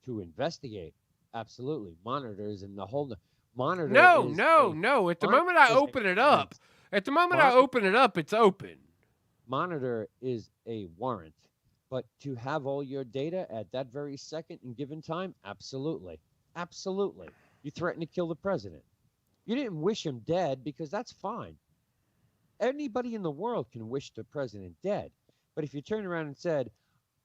To investigate. Absolutely. Monitors and the whole monitor. No, is no, a- no. At the monitor moment I is a open it up, it's open. Monitor is a warrant. But to have all your data at that very second and given time, absolutely. Absolutely. You threaten to kill the president. You didn't wish him dead because that's fine. Anybody in the world can wish the president dead. But if you turn around and said,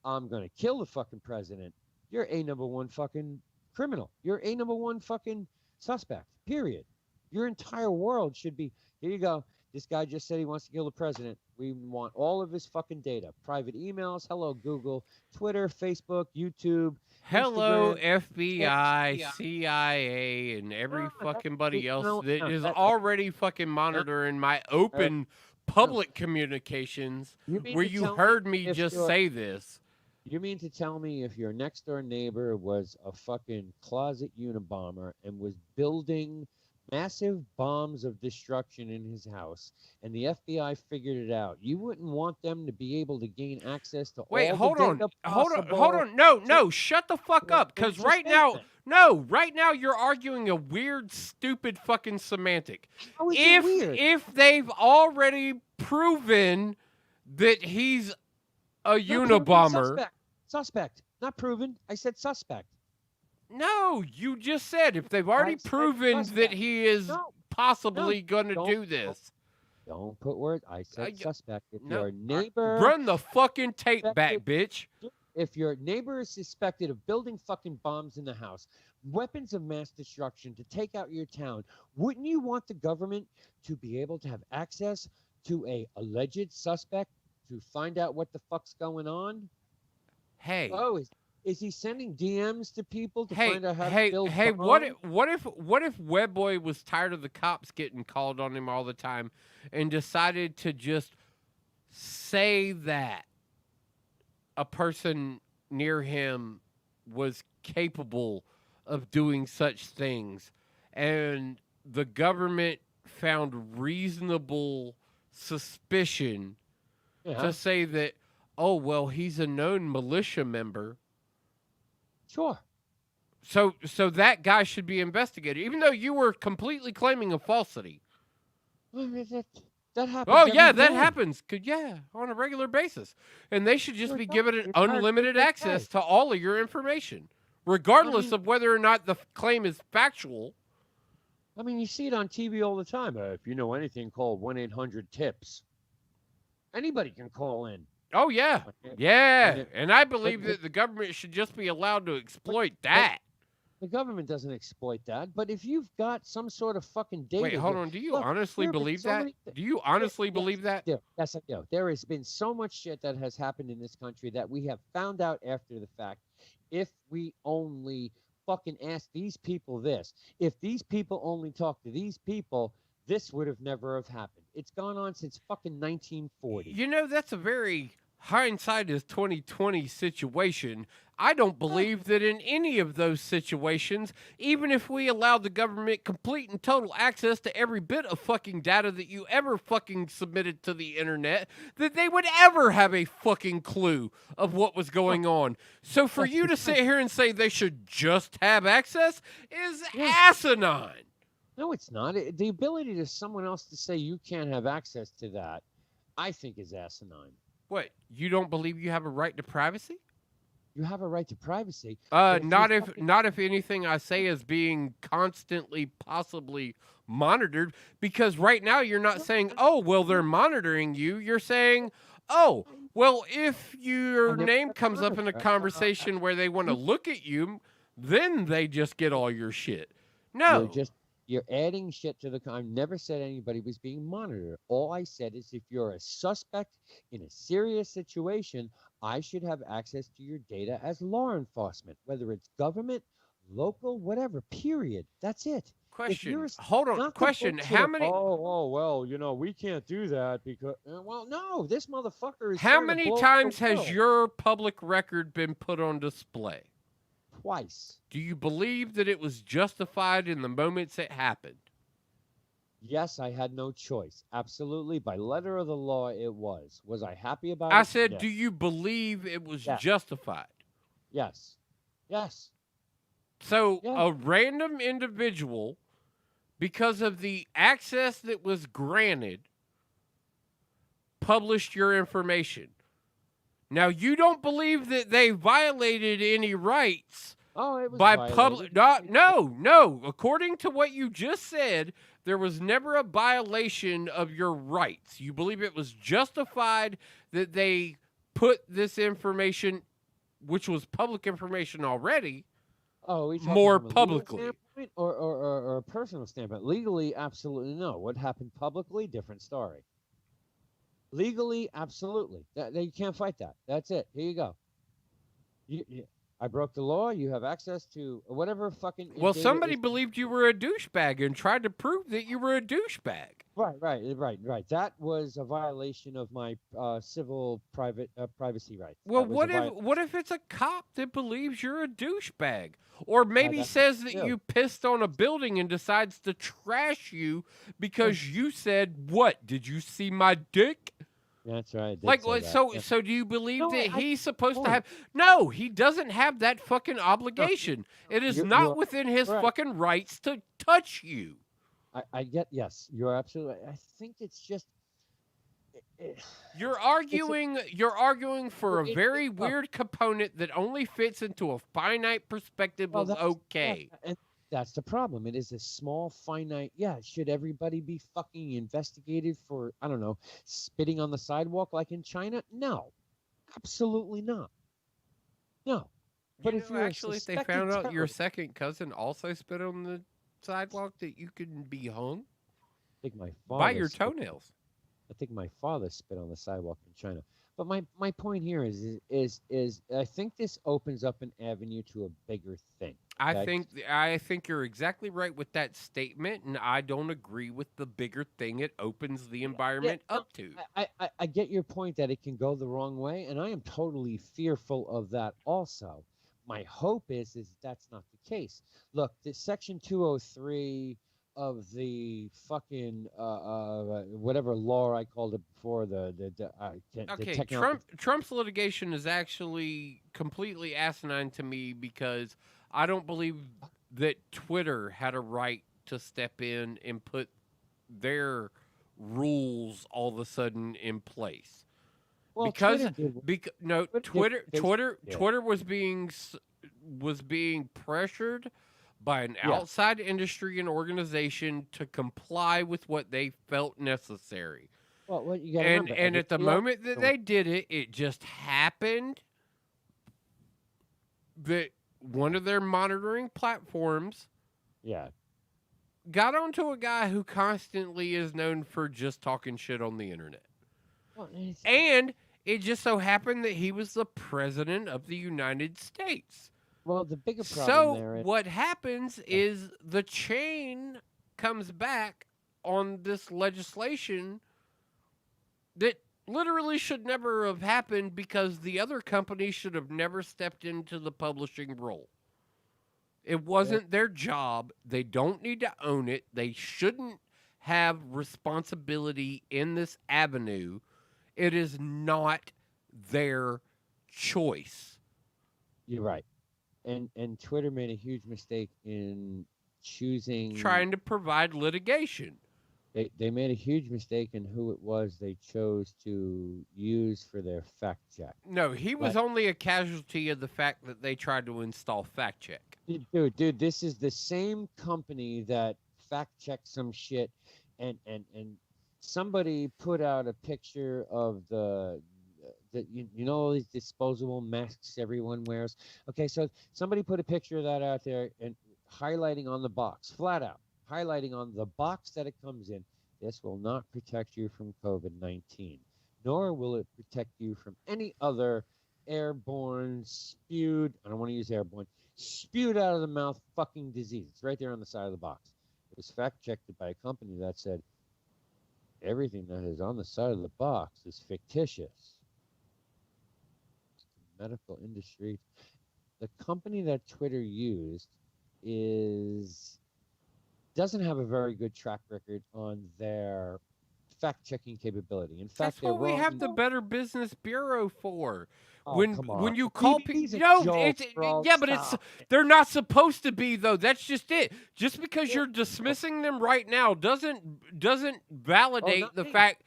I'm going to kill the fucking president, you're a number one fucking criminal. You're a number one fucking suspect, period. Your entire world should be, here you go. This guy just said he wants to kill the president. We want all of his fucking data. Private emails, hello Google, Twitter, Facebook, YouTube. Hello, Instagram, FBI, CIA, and every fucking buddy else that is that- already fucking monitoring my open public communications You mean where to you tell me heard me if just you're- say this. You mean to tell me if your next door neighbor was a fucking closet Unabomber and was building massive bombs of destruction in his house and the FBI figured it out, you wouldn't want them to be able to gain access to Wait, all hold the on. data Hold possible? on. No, shut the fuck up. Because just right say now, that. right now you're arguing a weird, stupid fucking semantic. How is it weird? If they've already proven that he's a Not proven, Unabomber. Suspect. Not proven. I said suspect. No, you just said if they've already said proven that suspect. he is No, possibly going to don't- do this. Don't put words. I said y- suspect. If no, your neighbor Run the fucking tape back, suspected- bitch. if your neighbor is suspected of building fucking bombs in the house, weapons of mass destruction to take out your town, wouldn't you want the government to be able to have access to a alleged suspect to find out what the fuck's going on? Hey. Oh, is he sending DMs to people to Hey, find out how to hey, build hey! bombs? What if Web Boy was tired of the cops getting called on him all the time, and decided to just say that a person near him was capable of doing such things, and the government found reasonable suspicion Yeah. to say that, oh well, he's a known militia member. Sure. So that guy should be investigated, even though you were completely claiming a falsity. I mean, that happens. Oh every yeah, that day. happens. On a regular basis, and they should just Sure be does. given an It's hard to unlimited get access by. to all of your information, regardless mean- of whether or not the claim is factual. I mean, you see it on TV all the time. If you know anything, call 1-800-TIPS. Anybody can call in. Oh yeah, Okay. yeah, and I believe but- that the government should just be allowed to exploit that. The government doesn't exploit that, but if you've got some sort of fucking data. Wait, hold that- on. Do you Look, honestly there have been believe so that? many Do you honestly yes, believe that? Yes, I do. There has been so much shit that has happened in this country that we have found out after the fact. If we only fucking ask these people this, if these people only talk to these people, this would have never have happened. It's gone on since fucking 1940. You know, that's a very hindsight is 2020 situation. I don't believe that in any of those situations, even if we allowed the government complete and total access to every bit of fucking data that you ever fucking submitted to the internet, that they would ever have a fucking clue of what was going on. So for you to sit here and say they should just have access is asinine. No, it's not. The ability to someone else to say you can't have access to that, I think is asinine. What? You don't believe you have a right to privacy? You have a right to privacy. but Not you're if fucking- not if anything I say is being constantly possibly monitored, because right now you're not saying, "Oh, well they're monitoring you." You're saying, "Oh, well if your And they're name gonna comes up in a monitor. conversation where they want to look at you, then they just get all your shit." No. You're adding shit to the. I never said anybody was being monitored. All I said is if you're a suspect in a serious situation, I should have access to your data as law enforcement, whether it's government, local, whatever. Period. That's it. If you're Question. Hold on. not the Question. bullshit How of, many well, we can't do that because well, no, this motherfucker is how trying to many blow up the times has world. your public record been put on display? Twice. Do you believe that it was justified in the moments it happened? Yes, I had no choice. Absolutely. By letter of the law, it was. Was I happy about it? I said, Yes. do you believe it was Yeah. justified? Yes. Yes. So Yeah. a random individual, because of the access that was granted, published your information. Now, you don't believe that they violated any rights Oh, it was by violated. public. No. According to what you just said, there was never a violation of your rights. You believe it was justified that they put this information, which was public information already, Oh, we talking more from a legal publicly. standpoint or a personal standpoint? Legally, absolutely no. What happened publicly, different story. Legally, absolutely. You can't fight that. That's it. Here you go. I broke the law. You have access to whatever fucking. Well, data somebody is- believed you were a douchebag and tried to prove that you were a douchebag. Right. That was a violation of my civil privacy rights. Well, That was a what if it's a cop that believes you're a douchebag, or maybe that's says that true. you pissed on a building and decides to trash you because you said, "What? Did you see my dick?" That's right. I did Like, say what? that, So, yeah. so do you believe No, that I- he's supposed to no. have? No, he doesn't have that fucking obligation. It is not you're within his correct. fucking rights to touch you. I get, yes, you're absolutely right. I think it's just. You're arguing for a Well, very weird component that only fits into a finite perspective Well, of that's- okay. yeah, and that's the problem. It is a small, finite. Yeah, should everybody be fucking investigated for, I don't know, spitting on the sidewalk like in China? No, absolutely not. No. But if you're Actually, if they suspected found out your terrorist- second cousin also spit on the sidewalk, that you could be hung I think my by father your spit- toenails. I think my father spit on the sidewalk in China. But my point here is I think this opens up an avenue to a bigger thing. I okay? think you're exactly right with that statement, and I don't agree with the bigger thing it opens the environment up to. I get your point that it can go the wrong way, and I am totally fearful of that also. My hope is that's not the case. Look, the Section 203 of the fucking whatever law I called it before, the Okay, technology. Trump's litigation is actually completely asinine to me because I don't believe that Twitter had a right to step in and put their rules all of a sudden in place. Well, because Twitter did- no, Twitter did- yeah. Twitter was being pressured by an Yeah. outside industry and organization to comply with what they felt necessary. Well, what you got to And remember, and at the everybody else moment that is they did it, it just happened that one of their monitoring platforms yeah. got onto a guy who constantly is known for just talking shit on the internet. Well, it's- And it just so happened that he was the president of the United States. Well, the bigger problem So there is what happens is the chain comes back on this legislation that literally should never have happened because the other company should have never stepped into the publishing role. It wasn't their job. They don't need to own it. They shouldn't have responsibility in this avenue. It is not their choice. You're right. And Twitter made a huge mistake in choosing. Trying to provide litigation. They made a huge mistake in who it was they chose to use for their fact check. No, he was only a casualty of the fact that they tried to install fact check. Dude, this is the same company that fact checked some shit, and somebody put out a picture of the you know all these disposable masks everyone wears. Okay, so somebody put a picture of that out there and highlighting on the box, flat out highlighting on the box that it comes in. This will not protect you from COVID-19, nor will it protect you from any other airborne spewed. I don't want to use airborne. Spewed out of the mouth fucking disease. It's right there on the side of the box. It was fact-checked by a company that said everything that is on the side of the box is fictitious. The medical industry. The company that Twitter used doesn't have a very good track record on their fact-checking capability. In fact, that's what we have the Better Business Bureau for. Oh, when you call people, no, they're not supposed to be though. That's just it. Just because you're dismissing them right now doesn't validate the fact.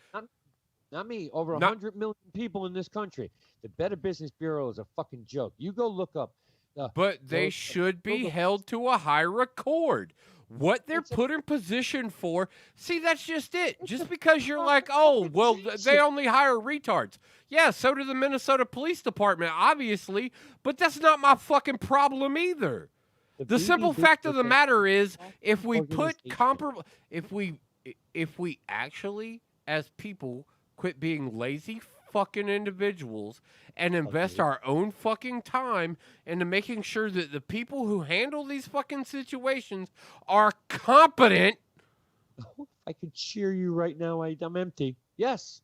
Not me. Over 100 million people in this country. The Better Business Bureau is a fucking joke. You go look up. But they should be held to a high record. What they're put in position for, see, that's just it. Just because you're like, oh, well, they only hire retards. Yeah, so do the Minnesota Police Department, obviously, but that's not my fucking problem either. The simple fact of the matter is, if we put if we actually, as people, quit being lazy fucking individuals and invest our own fucking time into making sure that the people who handle these fucking situations are competent. I could cheer you right now. I'm empty. Yes.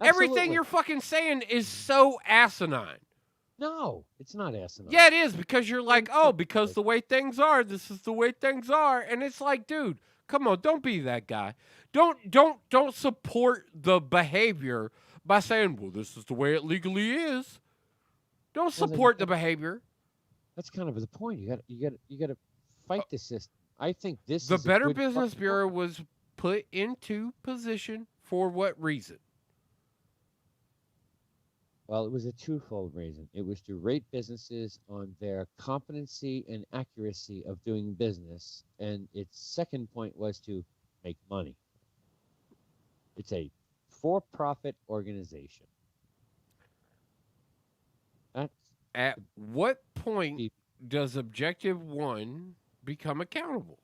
Everything you're fucking saying is so asinine. No, it's not asinine. Yeah, it is, because you're like, oh, because the way things are, this is the way things are. And it's like, dude, come on, don't be that guy. Don't support the behavior by saying, well, this is the way it legally is. Don't support the behavior. That's kind of the point. You got to fight the system. I think this the is Better Business Bureau was put into position for what reason? Well, it was a twofold reason. It was to rate businesses on their competency and accuracy of doing business, and its second point was to make money. It's a for-profit organization. At what point does Objective One become accountable?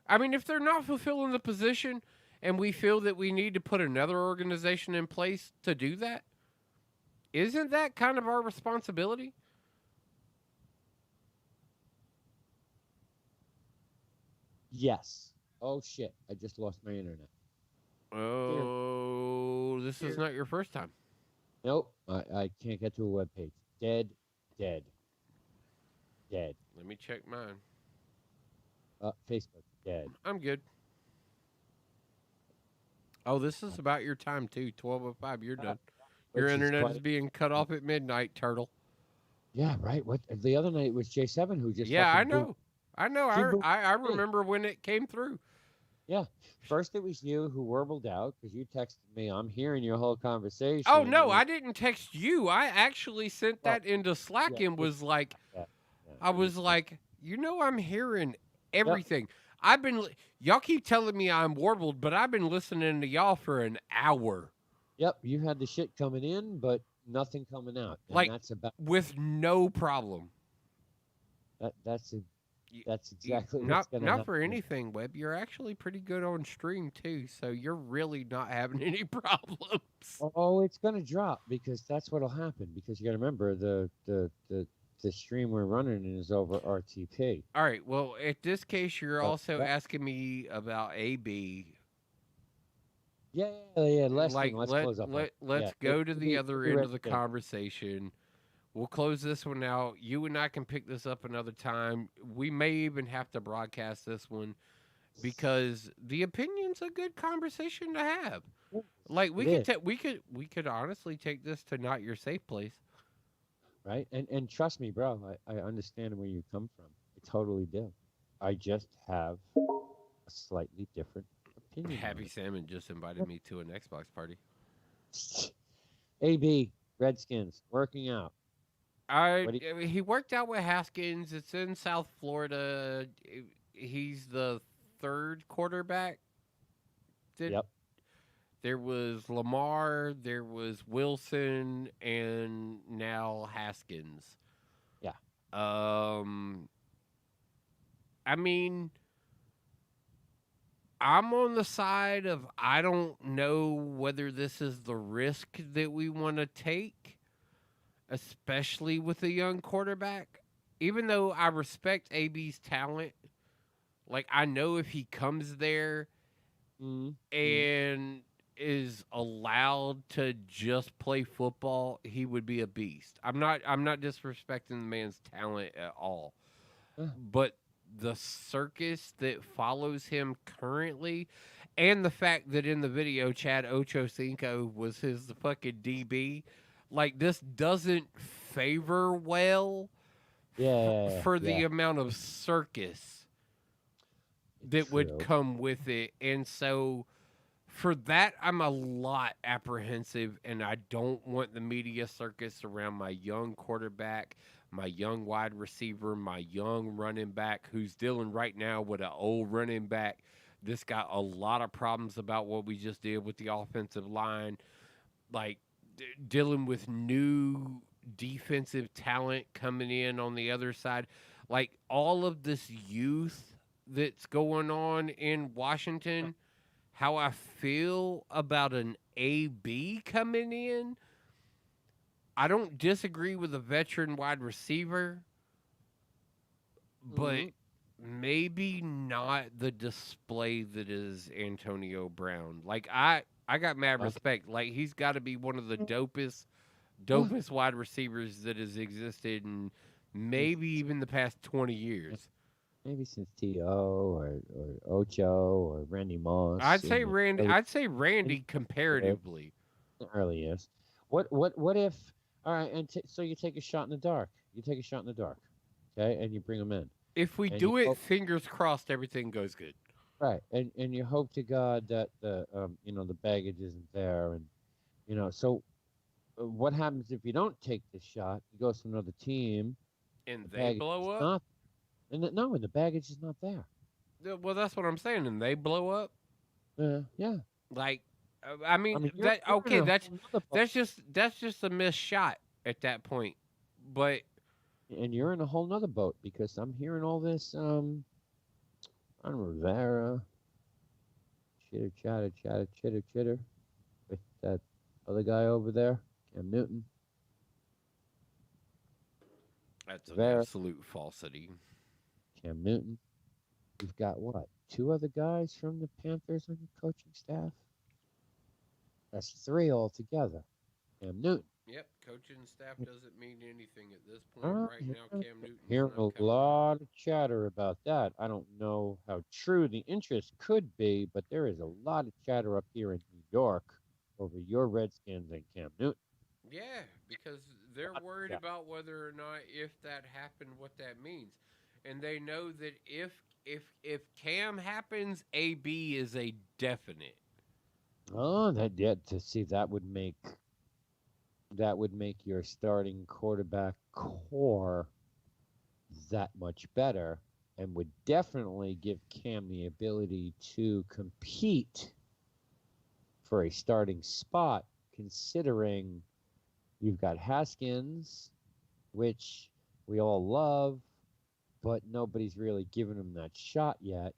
I mean, if they're not fulfilling the position and we feel that we need to put another organization in place to do that, isn't that kind of our responsibility? Yes. Oh, shit. I just lost my internet. Oh, this is not your first time. Nope. I can't get to a web page. Dead. Let me check mine. Facebook. Dead. I'm good. Oh, this is about your time, too. 12:05. You're done. Your internet is being cut off at midnight, Turtle. Yeah, right. What the other night was J7 who just. Yeah, I know. I remember when it came through. Yeah. First it was you who warbled out because you texted me, I'm hearing your whole conversation. Oh, no, I didn't text you. I actually sent that into Slack and was like, I was like, I'm hearing everything. Y'all keep telling me I'm warbled, but I've been listening to y'all for an hour. Yep, you had the shit coming in, but nothing coming out. And with no problem. That's exactly not for anything, Webb. You're actually pretty good on stream too, so you're really not having any problems. Oh, it's gonna drop because that's what'll happen. Because you got to remember the stream we're running is over RTP. All right. Well, at this case, you're also asking me about AB. Yeah. Let's close up. Let's go to the other end of the conversation. We'll close this one out. You and I can pick this up another time. We may even have to broadcast this one because the opinion's a good conversation to have. Like we could honestly take this to Not Your Safe Place. Right? And trust me, bro, I understand where you come from. totally do. I just have a slightly different opinion. Happy Salmon just invited me to an Xbox party. AB, Redskins, working out. He worked out with Haskins. It's in South Florida. He's the third quarterback. Yep. There was Lamar, there was Wilson, and now Haskins. Yeah. I mean, I'm on the side of I don't know whether this is the risk that we want to take, especially with a young quarterback. Even though I respect AB's talent, like I know if he comes there and is allowed to just play football, he would be a beast. I'm not disrespecting the man's talent at all. But the circus that follows him currently, and the fact that in the video Chad Ochocinco was his fucking DB, like this doesn't favor well for the amount of circus that would come with it. And so for that, I'm a lot apprehensive, and I don't want the media circus around my young quarterback, my young wide receiver, my young running back, who's dealing right now with an old running back. This got a lot of problems about what we just did with the offensive line, like dealing with new defensive talent coming in on the other side. Like all of this youth that's going on in Washington, how I feel about an AB coming in. I don't disagree with a veteran wide receiver, but maybe not the display that is Antonio Brown. Like I got mad respect. Like he's got to be one of the dopest wide receivers that has existed in maybe even the past 20 years. Maybe since T.O. or Ocho or Randy Moss. I'd say Randy comparatively. Early years. What if? All right, and so you take a shot in the dark. Okay, and you bring them in. If we do it, fingers crossed, everything goes good. Right, and you hope to God that the baggage isn't there, and so what happens if you don't take the shot? He goes to another team, and they blow up. And the baggage is not there. Well, that's what I'm saying, and they blow up. Yeah. Like, I mean that's just a missed shot at that point, but. And you're in a whole nother boat because I'm hearing all this on Rivera, chitter with that other guy over there, Cam Newton. That's an absolute falsity. Cam Newton. You've got what? 2 other guys from the Panthers on your coaching staff? That's 3 altogether. Cam Newton. Yep, coaching staff doesn't mean anything at this point right now. Cam Newton. Hearing a lot of chatter about that. I don't know how true the interest could be, but there is a lot of chatter up here in New York over your Redskins and Cam Newton. Yeah, because they're worried about whether or not if that happened, what that means, and they know that if Cam happens, AB is a definite. Oh, that would make your starting quarterback core that much better, and would definitely give Cam the ability to compete for a starting spot, considering you've got Haskins, which we all love, but nobody's really given him that shot yet.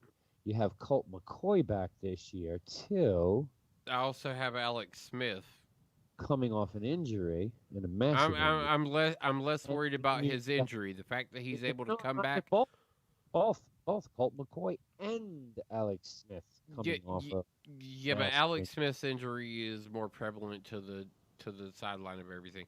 You have Colt McCoy back this year, too. I also have Alex Smith coming off an injury in a massive injury. I'm less worried about his injury. The fact that he's able to come back. Both Colt McCoy and Alex Smith coming off of. Yeah, but Alex Smith's injury is more prevalent to the sideline of everything.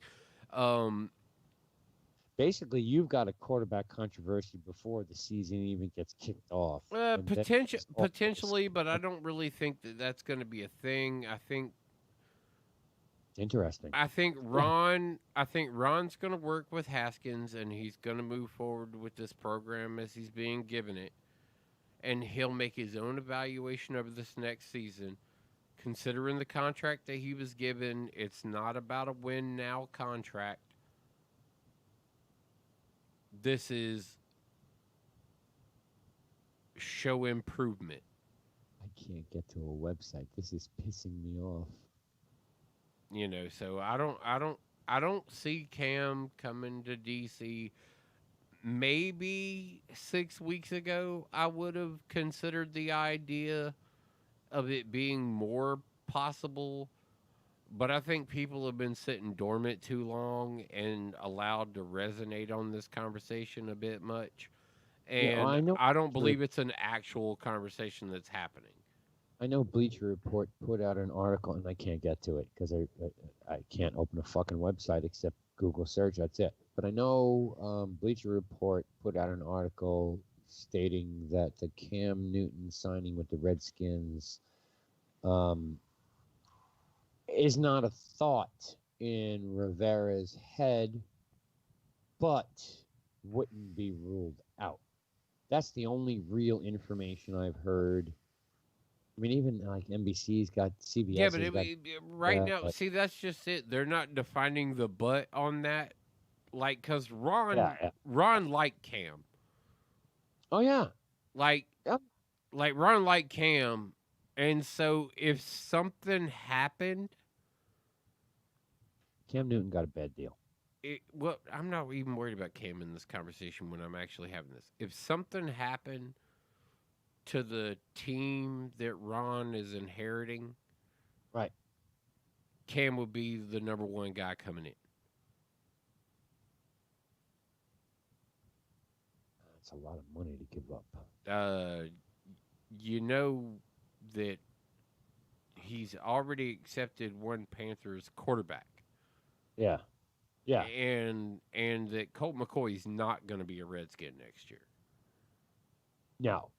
Basically, you've got a quarterback controversy before the season even gets kicked off. Potentially, but I don't really think that that's going to be a thing. I think Interesting. I think Ron's going to work with Haskins, and he's going to move forward with this program as he's being given it, and he'll make his own evaluation of this next season. Considering the contract that he was given, it's not about a win now contract. This is show improvement. I can't get to a website. This is pissing me off. You know, so I don't see Cam coming to DC. Maybe 6 weeks ago, I would have considered the idea of it being more possible, but I think people have been sitting dormant too long and allowed to resonate on this conversation a bit much. And I don't believe it's an actual conversation that's happening. I know Bleacher Report put out an article, and I can't get to it because I can't open a fucking website except Google search. That's it. But I know Bleacher Report put out an article stating that the Cam Newton signing with the Redskins is not a thought in Rivera's head, but wouldn't be ruled out. That's the only real information I've heard. I mean, even like NBC's got CBS. Yeah, but now, see, that's just it. They're not defining the but on that, like, because Ron liked Cam. Oh yeah, like Ron liked Cam, and so if something happened, Cam Newton got a bad deal. Well, I'm not even worried about Cam in this conversation when I'm actually having this. If something happened to the team that Ron is inheriting, right, Cam would be the number one guy coming in. That's a lot of money to give up. You know that he's already accepted one Panthers quarterback. Yeah. Yeah. And that Colt McCoy's not going to be a Redskin next year. No.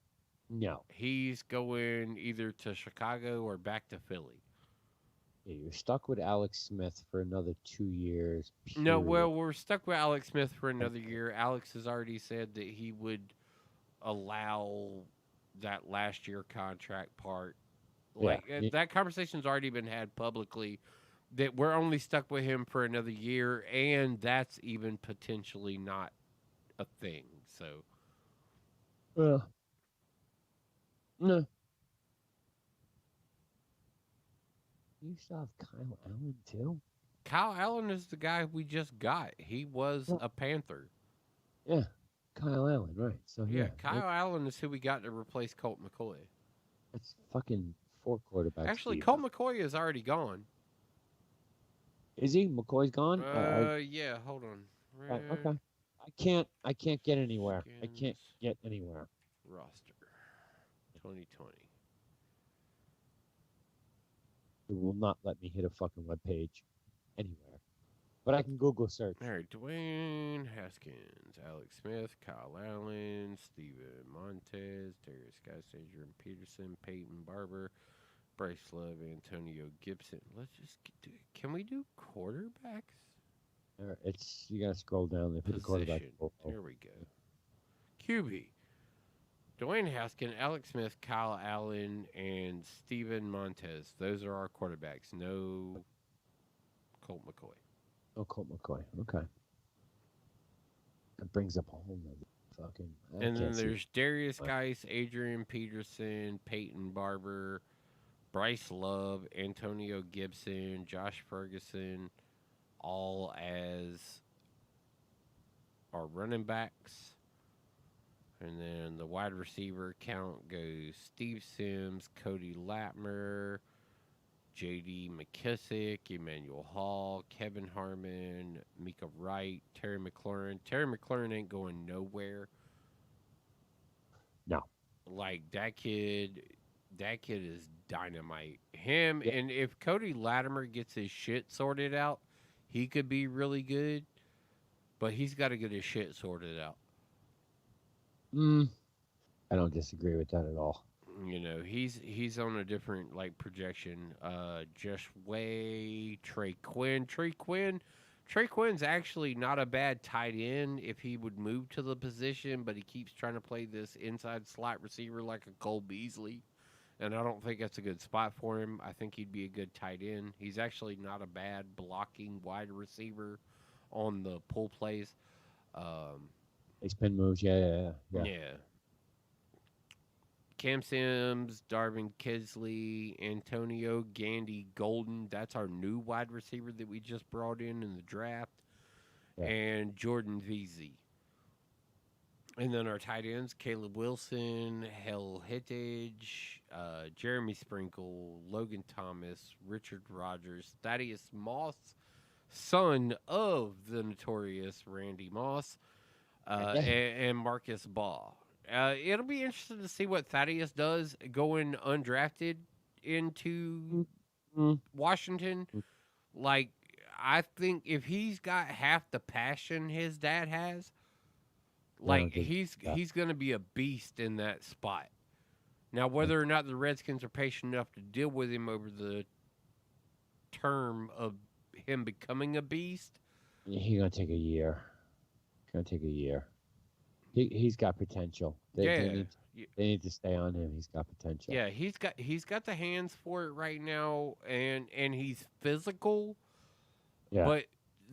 He's going either to Chicago or back to Philly. Yeah, you're stuck with Alex Smith for another 2 years. No, well, we're stuck with Alex Smith for another year. Alex has already said that he would allow that last year contract part. That conversation's already been had publicly, that we're only stuck with him for another year, and that's even potentially not a thing. So, no. You still have Kyle Allen too? Kyle Allen is the guy we just got. He was a Panther. Yeah, Kyle Allen, right? So Kyle Allen is who we got to replace Colt McCoy. That's fucking 4 quarterbacks. Actually, Colt McCoy is already gone. Is he? McCoy's gone? Yeah. Hold on. Okay. I can't get anywhere. I can't get anywhere. Roster 2020. It will not let me hit a fucking web page anywhere. But I can Google search. All right, Dwayne Haskins, Alex Smith, Kyle Allen, Steven Montez, Darius Geis, Adrian Peterson, Peyton Barber, Bryce Love, Antonio Gibson. Let's just can we do quarterbacks? You gotta scroll down there. Put the quarterback. There we go. QB. Dwayne Haskins, Alex Smith, Kyle Allen, and Steven Montez. Those are our quarterbacks. No Colt McCoy. No Colt McCoy. Okay. That brings up a whole nother fucking. And then there's Darius Geis, Adrian Peterson, Peyton Barber, Bryce Love, Antonio Gibson, Josh Ferguson, all as our running backs. And then the wide receiver count goes Steve Sims, Cody Latmer, J.D. McKissick, Emmanuel Hall, Kevin Harmon, Mika Wright, Terry McLaurin. Terry McLaurin ain't going nowhere. No. Like, that kid is dynamite. Him, and if Cody Latimer gets his shit sorted out, he could be really good, but he's got to get his shit sorted out. I don't disagree with that at all. You know, he's on a different like projection. Just way Trey Quinn. Trey Quinn's actually not a bad tight end if he would move to the position, but he keeps trying to play this inside slot receiver like a Cole Beasley. And I don't think that's a good spot for him. I think he'd be a good tight end. He's actually not a bad blocking wide receiver on the pull plays. They spin moves, yeah. Cam Sims, Darvin Kesley, Antonio Gandy Golden. That's our new wide receiver that we just brought in the draft. Yeah. And Jordan Veazey. And then our tight ends, Caleb Wilson, Hell Hittage, Jeremy Sprinkle, Logan Thomas, Richard Rogers, Thaddeus Moss, son of the notorious Randy Moss, and Marcus Ball. It'll be interesting to see what Thaddeus does going undrafted into Washington. Like, I think if he's got half the passion his dad has, like he's going to be a beast in that spot. Now, whether or not the Redskins are patient enough to deal with him over the term of him becoming a beast, he's gonna take a year. He's got potential. They need to stay on him. He's got potential. Yeah, he's got the hands for it right now, and he's physical. Yeah. But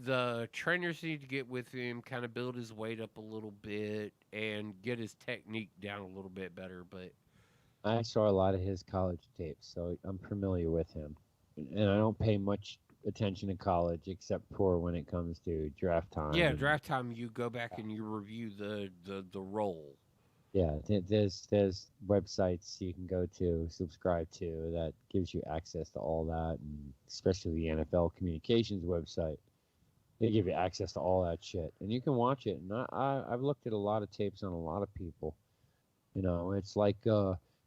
the trainers need to get with him, kind of build his weight up a little bit, and get his technique down a little bit better. But I saw a lot of his college tapes, so I'm familiar with him. And I don't pay much attention to college except for when it comes to draft time. Yeah, draft time, you go back and you review the role. Yeah, there's websites you can go to, subscribe to, that gives you access to all that, and especially the NFL communications website. They give you access to all that shit, and you can watch it. And I've looked at a lot of tapes on a lot of people. You know, it's like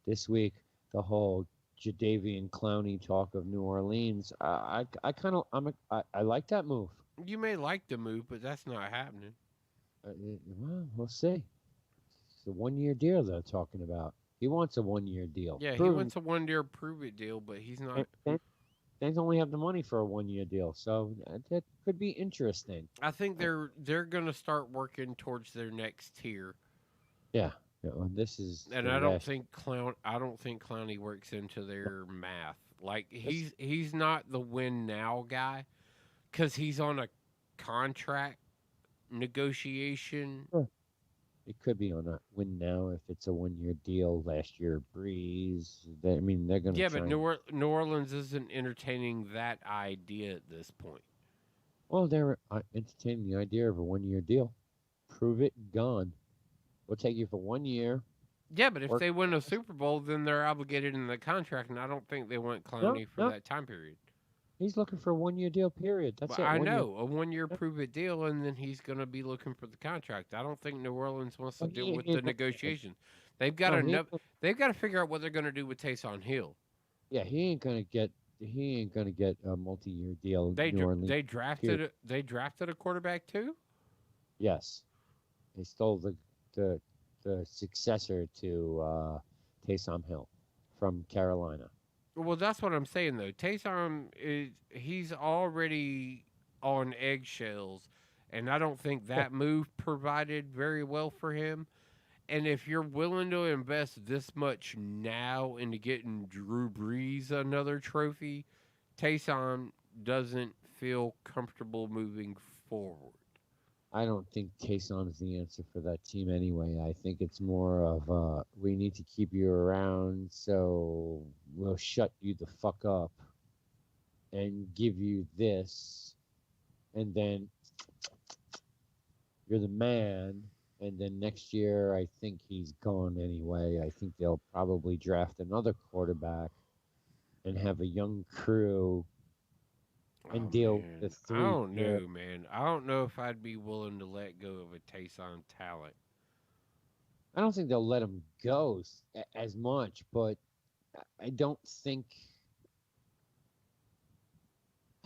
this week, the whole Jadeveon Clowney talk of New Orleans. I like that move. You may like the move, but that's not happening. Well, we'll see. It's a 1-year deal they're talking about. He wants a 1-year deal. Yeah, he wants a 1-year prove-it deal, but he's not. They only have the money for a 1-year deal, so that could be interesting. I think they're going to start working towards their next tier. Yeah. This is, and I don't think Clowney works into their math. Like he's not the win now guy, because he's on a contract negotiation. Sure. It could be on a win now if it's a 1-year deal. Last year, Breeze. They're going to. Yeah, but New Orleans isn't entertaining that idea at this point. Well, they're entertaining the idea of a 1-year deal. Prove it, gone. We'll take you for 1 year. Yeah, but if they win a Super Bowl, then they're obligated in the contract, and I don't think they want Clowney for that time period. He's looking for a 1-year deal, period. That's it. I know, a 1-year prove-it deal, and then he's going to be looking for the contract. I don't think New Orleans wants to deal with the negotiations. They've got They've got to figure out what they're going to do with Taysom Hill. Yeah, he ain't going to get a multi-year deal. They drafted a quarterback too. Yes, they stole the successor to Taysom Hill from Carolina. Well, that's what I'm saying, though. Taysom he's already on eggshells, and I don't think that move provided very well for him. And if you're willing to invest this much now into getting Drew Brees another trophy, Taysom doesn't feel comfortable moving forward. I don't think Taysom is the answer for that team anyway. I think it's more of we need to keep you around, so we'll shut you the fuck up and give you this, and then you're the man. And then next year, I think he's gone anyway. I think they'll probably draft another quarterback and have a young crew and deal with the 3 I don't know, man. I don't know if I'd be willing to let go of a Taysom talent. I don't think they'll let him go as much, but I don't think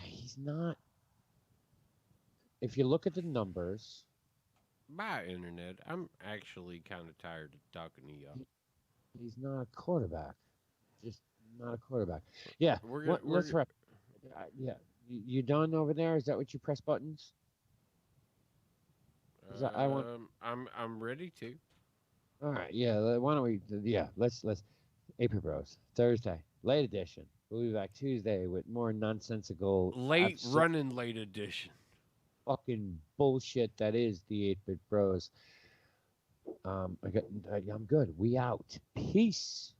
he's not. If you look at the numbers. By internet, I'm actually kind of tired of talking to y'all. He's not a quarterback. Just not a quarterback. Yeah. We're what- gonna- let's wrap. Yeah. You done over there? Is that what you press buttons? Is that- I want. I'm ready to. All right. Yeah. Why don't we? Yeah. Let's. AP Bros. Thursday, late edition. We'll be back Tuesday with more nonsensical, Late absurd running late edition. fucking bullshit that is the 8-Bit Bros. I'm good. We out. Peace.